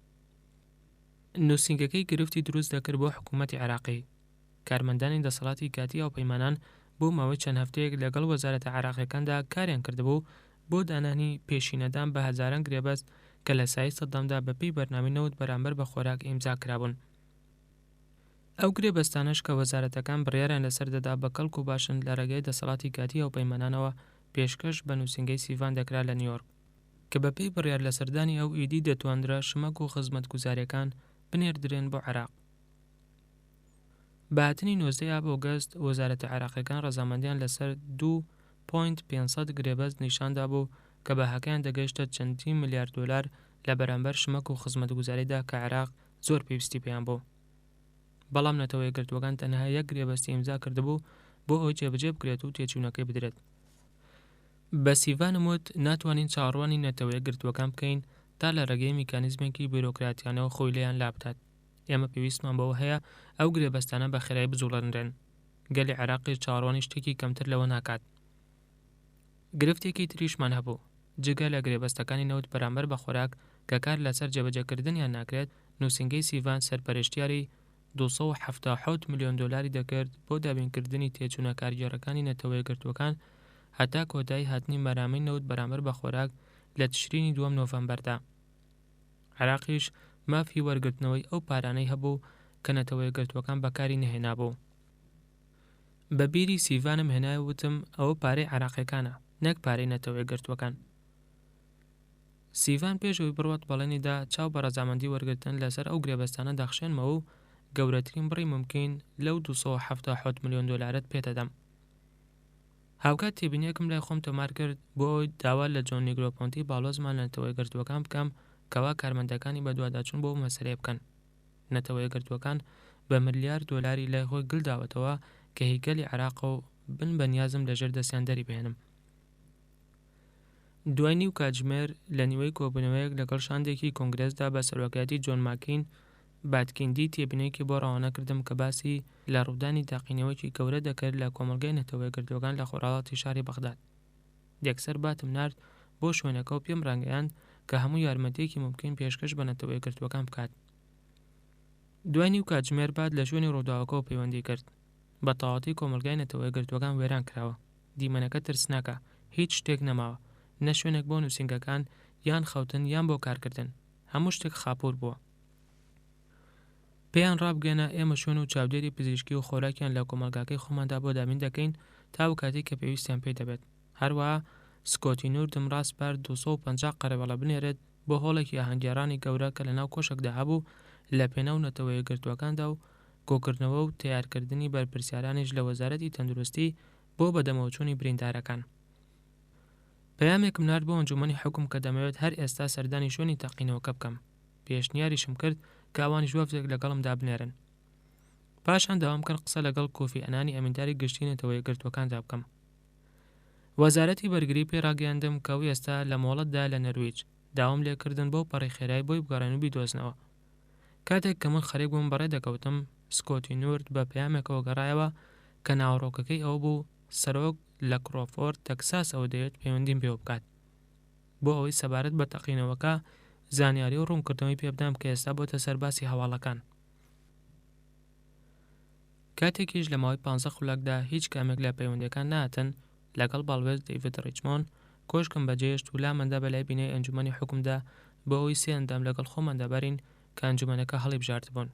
نووسینگەکەی گرفتی دروست دەکرد بۆ حکوومەتی عێراقی. کارمەندانی دەسەڵاتی کاتی هاوپەیمانان بۆ ماوەی چەند هەفتەیەک لەگەڵ وەزارەتە عێراقیەکاندا کاریان کردبوو بۆ دانانی پێشینەدان بە هەزاران گرێبەست کە لە سای سەدامدا بەپێی بەرنامەی نەوت بەرامبەر بە خۆراک ئیمزا کرابوون. ئەو گرێبەستانش کە وەزارەتەکان بڕیاریان لەسەر دەدا بە کەڵک و باشن لە ڕێگەی دەسەڵاتی کاتی هاوپەیمانانەوە پێشکەش بە نووسینگەی سیڤان دەکرا لە نیویۆرک کە بەپێی بڕیار لەسەردانی ئەو ئیدی دەتواندرا شمەک و خزمەتگوزاریەکان بنێردرێن بۆ عێراق. بەهاتنی 19 ئاب ئۆگەست وەزارەتە عێراقیەکان ڕەزامەندیان لەسەر 2.5 گرێبەست نیشاندا بوو کە بەهاکەیان دەگەیشتە چەندی ملیار دۆلار لە بەرامبەر شمەک و خزمەتگوزاریدا کە عێراق زۆر پێویستی پێیان بوو. بەڵام نەتەوە یەکگرتووەکان تەنها یەک گرێبەستی ئیمزا کردبوو بۆ ئەوەی جێبەجێ بکرێت و تێچوونەکەی بدرێت. بە سیڤانم وت ناتوانین چاڕوانی نەتەوە یەکگرتووەکان بکەین تا لە ڕێگەی میکانیزمێکی بیرۆکراتیانەوە خۆی لێیان لابتات. ئێمە پێویستمان بەوە هەیە ئەو گرێبەستانە بە خێرایی بجوڵێنرێن. گەلی عێراقی چاڕۆنی شتێکی کەمتر لەوە ناکات. گرفتێکی تریشمان هەبوو جگە لە گرێبەستەکانی نەوت بەرامبەر بە خۆراک کە کار لەسەر جێبەجێکردنیان ناکرێت. نووسینگەی سیڤان سەرپەرشتیاری 277 ملیۆن دۆلاری دەکرد بۆ دابینکردنی تێچوونە کارگێڕەکانی نەتەوە یەکگرتووەکان هەتا کۆتایی هاتنی مەرامەی نەوت بەرامبەر بە خۆراک لە تشرینی 2 نۆڤەمبەردا. عێراقیش مافی وەرگرتنەوەی ئەو پارانەی هەبوو کە نەتەوە یەکگرتووەکان بەکاری نەهێنابوو. بە بیری سیڤانم هێنایە وتم ئەوە پارەی عێراقیەکانە نەک پارەی نەتەوە یەکگرتووەکان. سیڤان پێشەوەی بڕوات بەڵێنیدا چاو بە ڕەزامەندی وەرگرتن لەسەر ئەو گرێبەستانە دەخشێنمەوە و گەورەترین بڕی ممکن لەو 277 ملیۆن دۆلارت پێدەدەم. هاوکات تێبینیەکم لای خۆم تۆمار کرد بۆ ئەوەی داوا لە جۆن نیگرۆپۆنتی باڵۆزمان لە نەتەوە یەکگرتووەکان بکەم کەوا کارمەندەکانی بە دوواداچوون بۆ مەسەرەیە بکەن. نەتەوە یەکگرتووەکان بە ملیار دۆلاری لای خۆی گڵداوەتەوە کە هیکەلی عێراق و بن بە نیازم لەژێر دەستیان دەری بهێنم. دوای نیو کاتژمێر لە نیوەی کۆبوونەوەیەک لەگەڵ شاندێکی کۆنگرێسدا بە سەرۆکایەتی جۆن ماکین باتکیندی تێبینێکی بۆ ڕەوانە کردم کە باسی لە ڕوودانی تاقینەوەیکی گەورە دەکرد لە کۆمەڵگەی نەتەوە یەکگرتووەکان لە خۆراڵاتی شاری بەغداد. یەکسەر باتم نارد بۆ شوێنەکە و پێم ڕانگەیاند کە هەموو یارمەتیەکی ممکن پێشکەش بە نەتەوە یەکگرتووەکان بکات. دوای نیو کاتژمێر بعد لە شوێنی ڕووداوەکەەوە پەیوەندی کرد. بە تەواوەتی کۆمەلگای نەتەوە یەکگرتووەکان وێران کراوە. دیمەنەکە ترسناکە، هیچ شتێک نەماوە، نە شوێنێک بۆ نووسینگەکان یان خەوتن یان بۆ کارکردن، هەموو شتێک خاپوور بووە. پێیان ڕابگەێنە ئێمە شوێن و چاودێری پزیشکی و خۆراکیان لە کۆمەلگاکەی خۆماندا بۆ دامین دەکەین تا کاتێک کە پێویستیان پێی دەبێت. هەروەها سکۆتی نوردم ڕاستپەر 250 قەرەبەڵە بنێرێت بۆ هۆڵێکی ئاهەنگگێڕانی گەورە کە لەناو کۆشێکدا هەبوو لە پێناو نەتەوە یەکگرتووەکاندا و کۆکردنەوە و تیارکردنی بەرپرسیارانیش لە وەزارەتی تەندروستی بۆ بەدەمەوەچوونی بریندارەکان. پەیامێکم نارد بۆ ئەنجومەنی حکوم کە دەمەوێت هەر ئێستا سەردانی شوێنی تەقینەوەکە بکەم. پێشنیاریشم کرد کە ئەوانیش وەفدێک لەگەڵمدا بنێرن. پاشان داوام کرد قسە لەگەڵ کۆفی ئەنانی ئەمینداری گشتی نەتەوە یەکگرتووەکاندا بکەم. وەزارەتی بەرگری پێڕاگەیاندم کە ئەو ئێستا لە مۆڵەتدا لە نەرویج داوام لێکردن بۆ پەڕی خێرایی بۆی بگەڕێن و بیدۆزنەوە. کاتێک کە من خەریک بووم بەڕێ دەکەوتم سکۆتی نورد بە پەیامێکەوە گەڕایەوە کە ناوەڕۆکەکەی ئەوە بوو سەرۆک لە کرۆفۆرد تەکساس ئەوە دەوێت پەیوەندیم پێوە بکات بۆ ئەوەی سەبارەت بە تەقینەوەکە زانیاری و ڕوونکردنەوەی پێ بدەم کە ئێستا بۆتە سەرباسی هەواڵەکان. کاتێکیش لە ماوەی 15 خولەکدا هیچ کامێک لە پەیوەندیەکان نهاتن لەگەڵ باڵوێز دەیڤد ڕیچمۆن کۆشکم بەجێهێشت و لامەندا بەلای بینەی ئەنجومەنی حکومدا بۆ ئەوەی سێ ئەندام لەگەڵ خۆماندا بەرین کە ئەنجومەنەکە هەڵی بژاردبوون.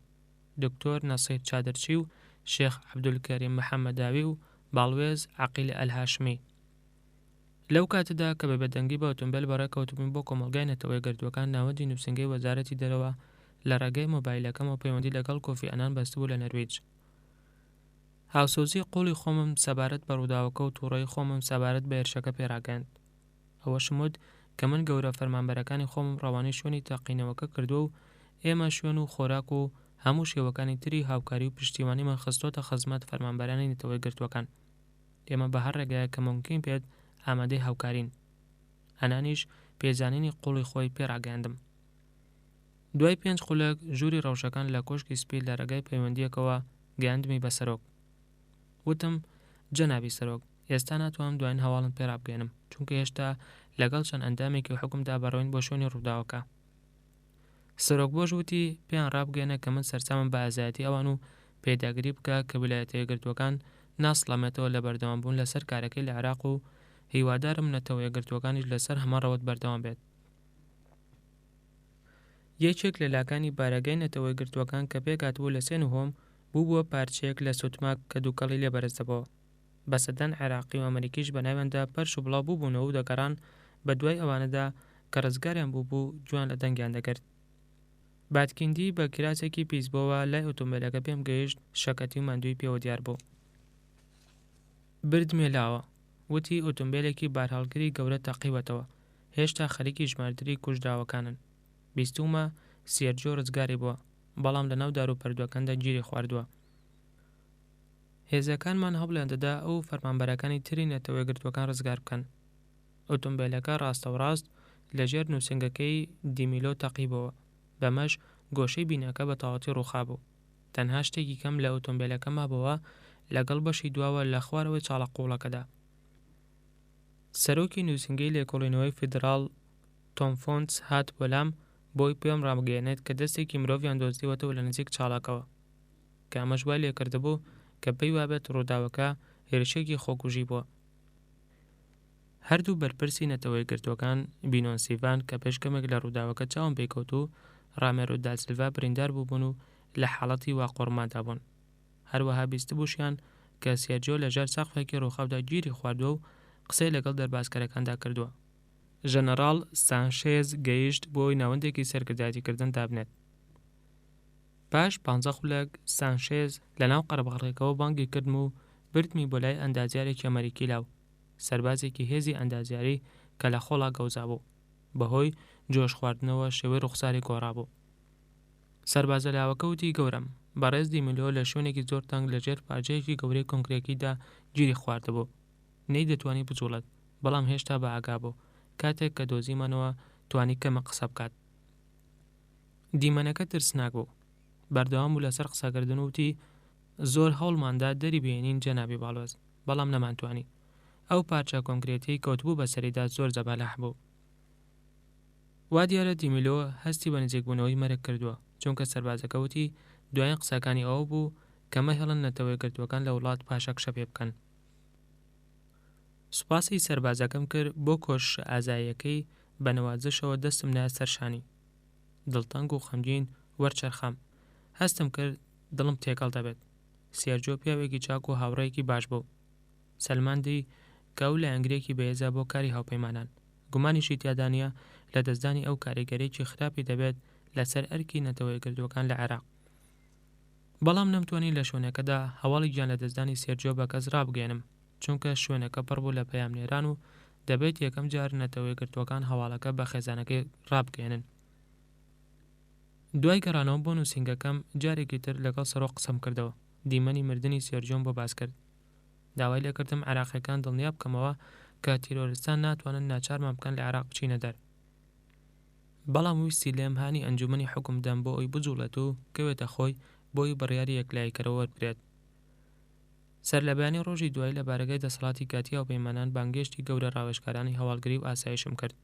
دکتۆر نەسیر چادرچی و شێخ عەبدولکەریم محەممەداوی و باڵوێز عەقیل ئەلهاشمی. لەو کاتەدا کە بە بەدەنگی بە ئۆتۆمبیل بەڕێکەوتبووین بۆ کۆمەڵگای نەتەوە یەکگرتووەکان ناوەندی نووسینگەی وەزارەتی دەرەوە لە ڕێگەی مۆبایلەکەمەوە پەیوەندی لەگەڵ کۆفی ئەنان بەستبوو لە نەرویج. هاوسۆزی قوڵی خۆمم سەبارەت بە ڕووداوەکە و تووڕەی خۆمم سەبارەت بە هێرشەکە پێڕاگەاند. ئەوە شمود کە من گەورە فەرمانبەرەکانی خۆمم ڕەوانەی شوێنی تەقینەوەکە کردووە و ئێمە شوێن و خۆراک و هەموو شێوەکانی تری هاوکاری و پشتیوانیمان خستۆتە خزمەت فەرمانبەرانی نەتەوە یەکگرتووەکان. ئێمە بە هەر ڕێگایە کە ممکن بێت ئامادەی هاوکارین. ئەنانیش پێزانینی قوڵی خۆی پێڕاگەاندم. دوای 5 خولەک ژووری ڕەوشەکان لە کۆشکی سپی لە ڕێگای پەیوەندیەکەوە گەیاندمی بە سەرۆک. وتم جەنابی سەرۆک، ئێستا ناتوانم دوایین هەواڵم پێڕابگەێنم چونکە هێشتا لەگەڵ چەند ئەندامێکی حکومدا بەڕۆین بۆ شوێنی ڕووداوەکە. سەرۆک بۆش وتی پێیان ڕابگەێنە کە من سەرچاوم بە ئازایەتی ئەوان و پێداگری بکە کە ویلایەتە یەکگرتووەکان ناسڵەمێتەوە لە بەردەوام بوون لەسەر کارەکەی لە عێراق و هیوادارم نەتەوە یەکگرتووەکانیش لەسەر هەمە ڕەوت بەردەوام بێت. یەکێک لە لاکانی بارەگای نەتەوە یەکگرتووەکان کە پێکهاتبوو لە 3 نوهۆم بووە پارچەیەک لە سوتماک کە دووکەڵی لێ بەرز دەبەوە. بەسەدەن عێراقی و ئەمریکیش بەناوێندا پەرش و بڵاو بووبوونەوە و دەگەڕان بە دوای ئەوانەدا کە ڕزگاریان بوو جوان لە دەنگیان دەگرت. باتکیندی بە کراسێکی پیسبەوە لای ئۆتۆمبیلەکە پێم گەیشت شەکەتی و ماندووی پێوە دیار بوو. بردمێلاوە، وتی ئۆتۆمبیلێکی بارهەڵگری گەورە تەقیوەتەوە، هێشتا خەریکی ژمارەدەری کوژراوەکانن. بیستومە سێرجۆ ڕزگاری بووە، بەڵام لە ناو دار و پەردووەکاندا گیری خواردووە. هێزەکانمان هەوڵیان دەدا ئەو فەرمانبەرەکانی تری نەتەوە یەکگرتووەکان ڕزگار بکەن. ئۆتۆمبیلەکە ڕاستەوڕاست لەژێر نووسینگەکەی دیمیلۆ تەقیبەوە، بەمەش گۆشەی بینەکە بە تەواوەتی ڕووخا بوو. تەنها شتێکی کەم لە ئۆتۆمبیلەکە مابەوە لەگەڵ بەشی دواوە لە خوارەوەی چاڵەقۆڵەکەدا. سەرۆکی نووسینگەی لێکۆڵینەوەی فیدراڵ تۆم فۆنتس هات بۆلام بۆی پێم ڕامگەیەنێت کە دەستێکی مرۆڤیان دۆزیوەتەوە لە نزیک چاڵەکەوە، کە ئەمەش وای لێکردبوو کە پێی وابێت ڕووداوەکە هێرشێکی خۆکوژی بووە. هەردوو بەرپرسی نەتەوەی گرتوەکان بینۆنسیڤان کە پێشکەمێک لە ڕووداوەکە چاوم پێکەوت و ڕامێرۆ دا سیلڤا بریندار بووبوون و لە حاڵەتی واقۆڕماندا بوون. هەروەها بیستبووشیان کە سێرجیۆ لەژێر سەقفێکی ڕووخاودا گیری خواردووە و قسەی لەگەڵ دەرباسکەرەکاندا کردووە. ژەنەڕاڵ سانشێز گەیشت بۆی ناوەندێکی سەرکردایەتیکردن دابنێت. پاش 15 خولەک سانشێز لە ناو قەرەباڵێکەوە بانگی کردم و بردمی بۆ لای ئەندازیارێکی ئەمریکی لاو، سەربازێکی هێزی ئەندازیاری کە لە خۆڵا گەوزا بوو، بەهۆی جۆش خواردنەوە شێوەی ڕوخساری گۆڕا بوو. سەربازە لاوەکە وتی گەورم، بەڕێز دیملۆ لە شوێنێکی زۆر تەنگ لەژێر پارچەیەکی گەورەی کۆنکرێتیدا گیری خواردبوو. نەی دەتوانی بجوڵێت، بەڵام هێشتا بە ئاگا بوو. کاتێک کە دۆزیمانەوە توانی کەمە قسە بکات. دیمەنەکە ترسناک بوو. بەردەوام بوو لەسەر قسەکردن وتی زۆر هەوڵماندا دەری بێنین جەنابی باڵۆز، بەڵام نەمانتوانی. ئەو پارچە کۆنکرێتی کەوتبوو بەسەریدا زۆر زەبەلەح بوو. وا دیارە دیمیلۆ هەستی بە نزیکبوونەوەی مەرگ کردووە، چونکە سەربازەکە وتی دوایین قسەکانی ئەوە بوو کە مەهێڵن نەتەوەی گرتوەکان لە وڵات پاشە کشە پێ بکەن. سوپاسی سەربازەکەم کرد بۆ کۆش ئازاییەکەی بە نەوازشەوە دەستم نایە سەرشانی. دڵتەنگ و خەمگین وەرچەرخەم، هەستم کرد دڵم تێکەڵ دەبێت. سێرجۆ پیاوێکی چاک و هاوڕێیەکی باش بوو. سەلماندی کە ئەو لە ئەنگرێکی بەهێزە بۆ کاری هاوپەیمانان، گومانیشی تیادانە لە دەستدانی ئەو کاریگەرێکی خراپی دەبێت لەسەر ئەرکی نەتەوەی گردوەکان لە عێراق. بەڵام نەمتوانی لە شوێنەکەدا هەواڵی گیان لە دەستدانی سێرجۆ بە کەس ڕابگەێنم، چونکە شوێنەکە پڕ بوو لە پەیامنێران و دەبێت یەکەم جار نەتەوەی گرتوەکان هەواڵەکە بە خێزانەکەی ڕابگەێنن. دوای گەڕانەوە بۆ نووسینگەکەم جارێکی تر لەگەڵ سەرۆک قسەم کردەوە. دیمەنی مردنی سێرجۆم بۆ باس کرد. داوای لێکردم عێراقیەکان دڵنیا بکەمەوە کە تیرۆریستان ناتوانن ناچارمان بکەن لە عێراق بچینە دەر. بەڵام ویستی لێم هانی ئەنجومەنی حکوم دەم بۆ ئەوی بجوڵێت و کەوێتە خۆی بۆی بڕیاری یەکلایەکەرەوە وەربگرێت. سەر لە بەیانی ڕۆژی دوای لە بارگای دەسەڵاتی کاتی هاوپەیمانان بانگێشتی گەورە ڕاوێژکارانی هەواڵگری و ئاسایشم کرد.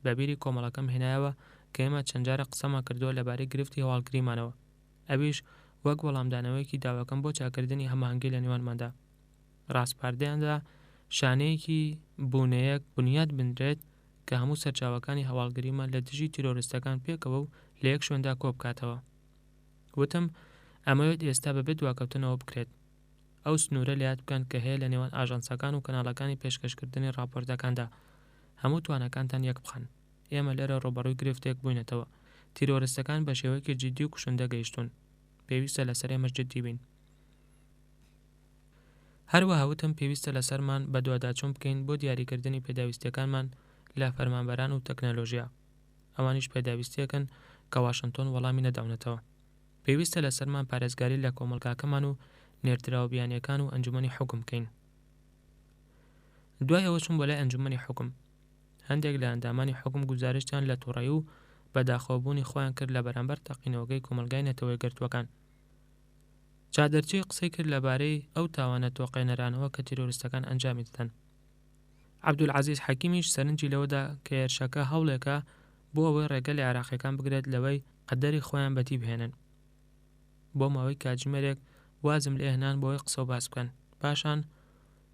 بەبیری کۆمەڵەکەم هێنایەوە کە ئێمە چەند جارە قسەمان کردووە لەبارەی گرفتی هەواڵگریمانەوە، ئەویش وەک وەڵامدانەوەیەکی داواکەم بۆ چاکردنی هەماهەنگی لە نێوانماندا. ڕاستپاردەیاندا شانەیەکی بوونەیەک بنیاد بنرێت کە هەموو سەرچاوەکانی هەواڵگریمان لە دژی تیرۆریستەکان پێکەوە و لە یەک شوێندا کۆ بکاتەوە. وتم ئەمەوێت ئێستا بەبێ دواکەوتنەوە بکرێت. ئەو سنوورە لەیاد بکەن کە هەیە لە نێوان ئاژانسەکان و کەناڵەکانی پێشکەشکردنی ڕاپۆرتەکاندا، هەموو توانەکانتان یەک بخەن. ئێمە لێرە ڕۆبەڕووی گرفتێک بووینەتەوە. تیرۆریستەکان بە شێوەیەکی جددی و کوشندە گەیشتون. پێویستە لەسەر ئێمەش جددی بین. هەروەها وتم پێویستە لەسەرمان بە دوواداچوون بکەین بۆ دیاریکردنی پێداویستیەکانمان لە فەرمانبەران و تەکنەلۆژیا. ئەوانیش پێداویستیەکەن کە واشنتۆن وەڵامی نەداونەتەوە. پێویستە لەسەرمان پارێزگاری لە کۆمەڵگاکەمان و نێردراوە بیانیەکان و ئەنجومەنی حکوم بکەین. دوای ئەوە چوون بۆ لای ئەنجومەنی حکوم. هەندێک لە ئەندامانی حکوم گوزارشتیان لە تووڕەیی و بەداخۆبوونی خۆیان کرد لە بەرامبەر تەقینەوەکەی کۆمەلگای نەتەوەی گرتوەکان. چادەرچی قسەی کرد لەبارەی ئەو تاوانە تۆقێنەرانەوە کە تیرۆریستەکان ئەنجامی دەدەن. عەبدولعەزیز حەکیمیش سەرنجی لەوەدا کە هێرشەکە هەوڵێکە بۆ ئەوەی ڕێگە لە عێراقیەکان بگرێت لەوەی قەدەری خۆیان بەتی بهێنن. بۆ ماوەی کاتژمێرێک وازم لێ هێنان بۆی قسە و باس بکەن. پاشان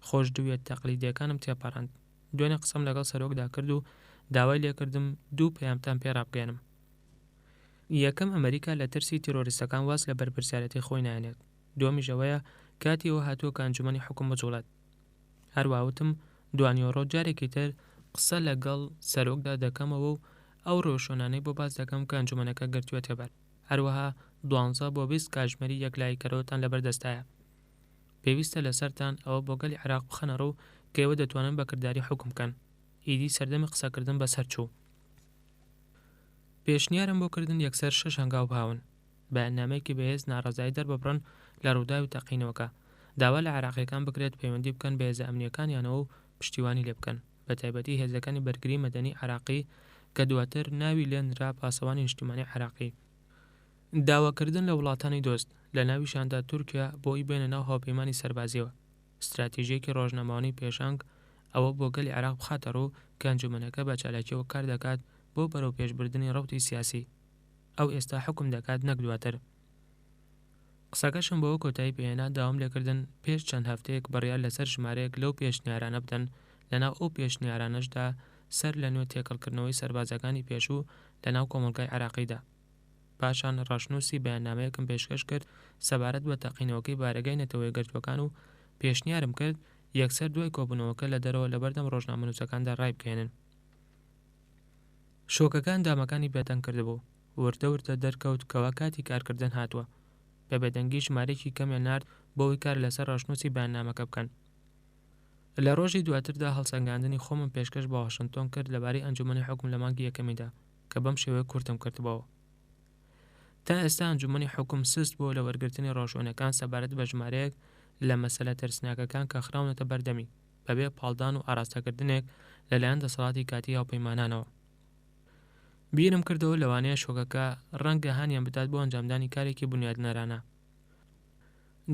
خۆشدوێت تەقلیدیەکانم تێپەڕاند. دوێنێ قسەم لەگەڵ سەرۆکدا کرد و داوای لێکردم دوو پەیامتان پێ ڕابگەێنم. یەکەم ئەمریکا لە ترسی تیرۆریستەکان واز لە بەرپرسیارەتی خۆی نایەنێت. دووەمیش ئەوەیە کاتی ئەوە هاتووە کە ئەنجومەنی حکوم بجوڵێت. هەروەها دوانیۆڕۆ جارێکی تر قسە لەگەڵ سەرۆکدا دەکەمەوە و ئەو ڕۆژۆنانەی بۆ باس دەکەم کە ئەنجومەنەکە گرتووەتە بەر. هەروەها 12 بۆ 20 کاتژمێری یەکلایەکەرەوەتان لەبەردەستایە. پێویستە لەسەرتان ئەوە بۆ گەلی عێراق بخەنەڕە و کە ئێوە دەتوانن بەکردداری حکوم بکەن. ئیدی سەردەمی قسەکردن بەسەر چوو. پێشنیارم بۆ کردن یەکسەر 6 هەنگاو بهاون بە ئەنامەیەکی بەهێز ناڕەزایی دەرببڕن لە ڕووداوی تەقینەوەکە. داوا لە عێراقیەکان بکرێت پەیوەندی بکەن بە هێزە ئەمنیەکانیانەوە و پشتیوانی لێ بکەن، بە تایبەتی هێزەکانی بەرگری مەدەنی عێراقی کە دواتر ناوی لێ نرا پاسەوانی نیشتیمانی عێراقی. داواکردن لە وڵاتانی دۆست لە ناویشاندا تورکیا بۆی بێنە ناو هاوپەیمانی سەربازیەوە. استراتیژیەکی ڕۆژنامەوانی پێشانگ ئەوە بۆ گەلی عێراق بخاتە ڕوو کە ئەنجومەنەکە بە چالاکیەوە کار دەکات بۆ بەرەو پێشبردننی ڕەوتی سیاسی. ئەو ئێستا حکم دەکات نەک دواتر. قسەکەشم بەوە کۆتایی پێهێنا داوام لێکردن پێش چەند هەفتەیەک بڕیار لەسەر ژمارەیەک لەو پێشنیارانە بدەن لەناو ئەو پێشنیارانەشدا سەر لە نوێ تێکەڵکردنەوەی سەربازەکانی پێشوو لەناو کۆمەلگای عێراقیدا. پاشان ڕاشنووسی بەیاننامەیەکم پێشکەش کرد سەبارەت بە تەقینەوەکەی بارەگای نەتەوەی گرتوەکان و پێشنیارم کرد یەکسەر دوای کۆبوونەوەکە لە دەرەوە لە بەردەم ڕۆژنامەنووسەکاندا ڕای بکێنن. شۆکەکان دامەکانی بێدەنگ کردبوو. وردە دەرکەوت کەوا کاتی کارکردن هاتووە. بە بێدەنگی ژمارەیەکی کەمیان نارد بۆەوەی کار لەسەر ڕاشنووسی بەیاننامەکە بکەن. لە ڕۆژی دواتردا هەڵسەنگاندنی خۆمم پێشکەش بە واشنتۆن کرد لەبارەی ئەنجومەنی حکوم لە مانگی یەکەمیدا کە بەم شێوەیە کورتم کردبەوە. تا ئێستا ئەنجومەنی حکوم سست بووە لە وەرگرتنی ڕۆژوانەکان سەبارەت بە ژمارەیەک لە مەسەلە ترسناکەکان کە خراونەتە بەردەمی بەبێ پاڵدان و ئاراستەکردنێک لەلایەن دەسەڵاتی کاتی هاوپەیمانانەوە. بیرم کردەوە لەوانەیە شۆکەکە ڕەنگە هانیان بدات بۆ ئەنجامدانی کارێکی بنیادنەرانە.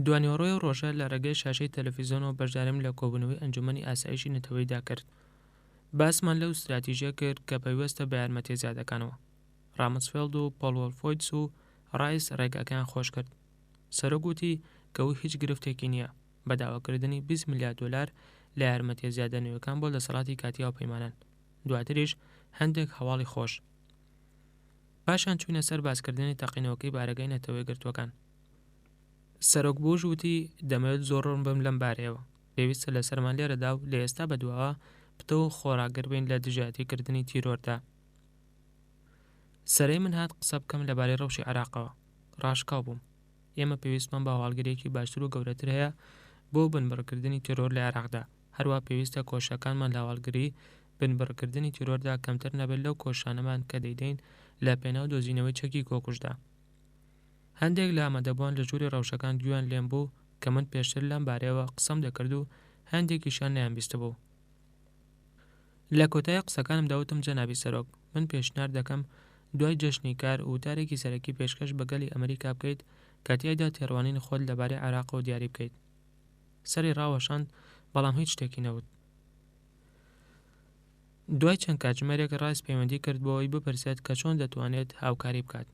دوانیۆڕۆی ڕۆژە لە ڕێگەی شاشەی تەلەڤیزیۆنەوە بەشداریم لە کۆبوونەوەی ئەنجومەنی ئاسایشی نەتەوەیدا کرد. باسمان لەو استراتیژیە کرد کە پەیوەستە بە یارمەتیەزیادەکانەوە. رامسفێلد و پۆل وۆلفۆیدس و ڕایس ڕێگاکەیان خۆش کرد. سەرۆک گوتی کەوی هیچ گرفتێکی نییە بە داواکردنی 20 میلیارد دۆلار لە یارمەتیەزیادەنەوەکان بۆ دەسەڵاتی کاتی هاوپەیمانان. دواتریش هەندێک هەواڵی خۆش. پاشان چوونە سەر باسکردنی تەقینەوەکەی بارەگای نەتەوەی گرتوەکان. سەرۆک بوش وتی دەمەوێت زۆر ڕۆن بم لەم بارەیەوە. پێویستە لەسەرمان لێرەدا و لە ئێستا بەدواوە پتە و خۆراگەر بین لە دژایەتیکردنی تیرۆردا. سەرەی من هات قسە بکەم لەبارەی ڕەوشی عێراقەوە. ڕاشکاو بووم. ئێمە پێویستمان بە هەواڵگەرێکی باشتر و گەورەتر هەیە بۆ بنبڕکردنی تیرۆر لە عێراقدا. هەروە پێویستە کۆشەکانمان لە هەواڵگەری بنبڕکردنی تیرۆردا کەمتر نەبێت لەو کۆشانەمان کە دەیدەین لە پێناو دۆزینەوەی چەکی کۆکوژدا. هەندێک لە ئامادەبووان لە ژووری ڕەوشەکان گویان لێم بوو کە من پێشتر لەم بارەیەوە قسەم دەکرد و هەندێکیشان نەیان بیستە بوو. لە کۆتایی قسەکانم داوتم جەنابی سەرۆک من پێشنیار دەکەم دوای جەشنی کار وتارێکی سەرەکی پێشکەش بە گەلی ئەمریکا بکەیت کە تیایدا تێڕوانین خۆت لەبارەی عێراقەوە دیاری بکەیت. سەری ڕاوەشاند بەڵام هیچ شتێکی نەوت. دوای چەند کاتژمێرێک ڕایس پەیوەندی کرد بۆەوەی بپرسێت کە چۆن دەتوانێت هاوکاری بکات.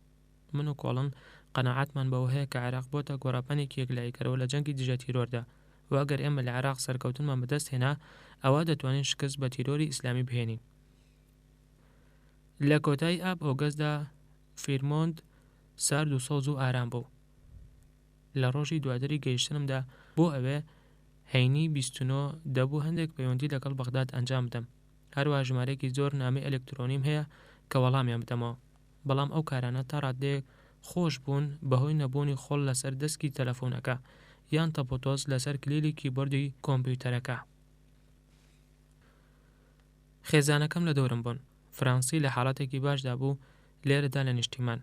من و کۆڵن قەناعەتمان بەوە هەیە کە عێراق بۆتە گۆڕاپەنێکی یەکلاییکەرەوە لە جەنگی دژە تیرۆردا و ئەگەر ئێمە لە عێراق سەرکەوتنمان بەدەست هێنا ئەوە دەتوانین شکست بە تیرۆری ئیسلامی بهێنین. لە کۆتایی ئاب ئۆگەستدا فیرمۆند سارد و سەوز و ئارام بوو. لە ڕۆژی دواتری گەیشتنمدا بۆ ئەوێ هەینی 29 دەبوو هەندێک پەیوەندی لەگەڵ بەغداد ئەنجام بدەم. هەروە ژمارەیەکی زۆر نامەی ئەلکترۆنیم هەیە کە وەڵامیان بدەمەوە. بەڵام ئەو کارانە تا ڕادەیەک خۆش بوون بەهۆی نەبوونی خۆڵ لەسەر دەسکی تەلەفۆنەکە یان تەپۆتۆز لەسەر کلیلی کیبۆردی کۆمپیوتەرەکە. خێزانەکەم لە دەورم بوون. فەڕەنسی لە حاڵەتێکی باشدا بوو لێرەدا لە نیشتیمان.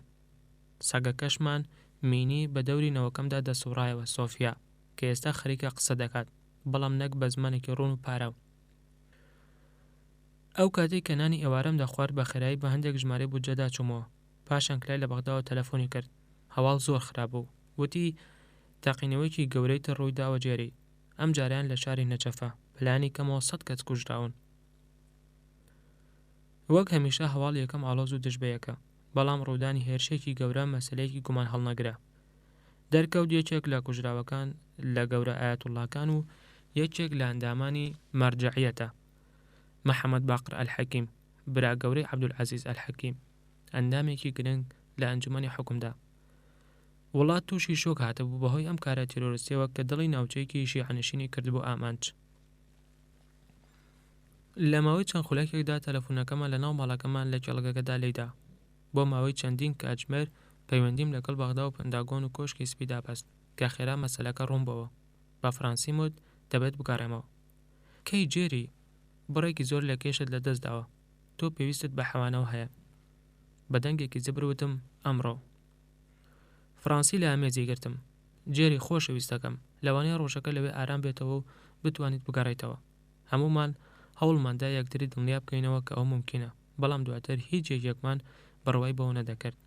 سەگەکەشمان مینی بە دەوری نەوەکەمدا دەسوڕایەوە سۆفیا کە ئێستا خەریکە قسە دەکات بەڵام نەک بە زمانێکی ڕوون و پارە. ئەو کاتێک کە نانی ئێوارەم دەخوارد بە خێرایی بە هەندێک ژمارەی بودجەدا چوومەوە. پاشان کلای لە بەغداوە تەلەفۆنی کرد. هەواڵ زۆر خراپ بوو. وتی تاقینەوەیکی گەورەی تر ڕووی داوە جێری. ئەم جاریان لە شاری نەجەفە بەلایانی کەمەوە 100 کەس کوژراون. وەک هەمیشە هەواڵ یەکەم ئاڵۆز و دژبەیەکە بەڵام ڕوودانی هێرشێکی گەورە مەسەلەیەکی گومان هەڵنەگرە. دەرکەوت یەکێک لە کوژراوەکان لە گەورە ئایەتوڵڵاکان و یەکێک لە ئەندامانی مەرجەعیەتە محەممەد باقر ئەلحەکیم برا گەورەی عەبدولعەزیز ئەلحەکیم ئەندامێکی گرنگ لە ئەنجومەنی حکومدا. وڵات تووشی شۆک هاتەبوو بەهۆی ئەم کارە تیرۆریستیەوە کە دڵی ناوچەیەکی شیعەنشینی کرد بۆ ئامانج. لە ماوەی چەند خولەکێکدا تەلەفۆنەکەمان لە ناو ماڵەکەمان لە کێڵگەکەدا لێدا. بۆ ماوەی چەندین کاتژمێر پەیوەندیم لەگەڵ بەغدا و پەنداگۆن و کۆشکی سپی دابەست کە خێرا مەسەلەکە ڕوون بەوە. بە فەڕەنسی وت دەبێت بگەڕێمەوە. کەی جێری بڕێکی زۆر لە کێشت لە دەست داوە. تۆ پێویستت بە حەوانەوە هەیە. بە دەنگێکی زبروتم ئەمڕۆ. فەڕەنسی لە ئامێزی گرتم. جێری خۆشەویستەکەم لەوانەیە ڕۆژەکە لەوێ ئارام بێتەوە و بتوانیت بگەڕێیتەوە. هەمومان هەوڵماندا یەکتری دڵنیا بکەینەوە کە ئەو ممکنە بەڵام دواتر هیچ یەکێکمان بڕوای بەوە نەدەکرد.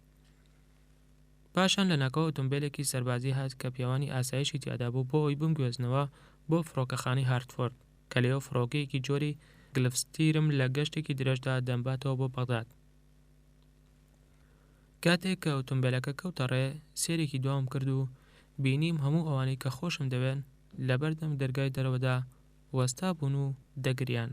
پاشان لە ناکەوە ئۆتۆمبیلێکی سەربازی هات کە پیاوانی ئاسایشی تیادا بوو بۆ ئەوی بمگوێزنەوە بۆ فڕۆکەخانەی هارتفۆرد کە لێەوە فڕۆکەیەکی جۆری گلفستیرم لە گەشتێکی درێژدا دەمباتەوە بۆ بەغداد. کاتێک کە ئۆتۆمبیلەکە کەوتە ڕێ سێرێکی دوام کرد و بینیم هەموو ئەوانەی کە خۆشم دەوێن لەبەردەم دەرگای دەرەوەدا وەستا بوون و دەگریان.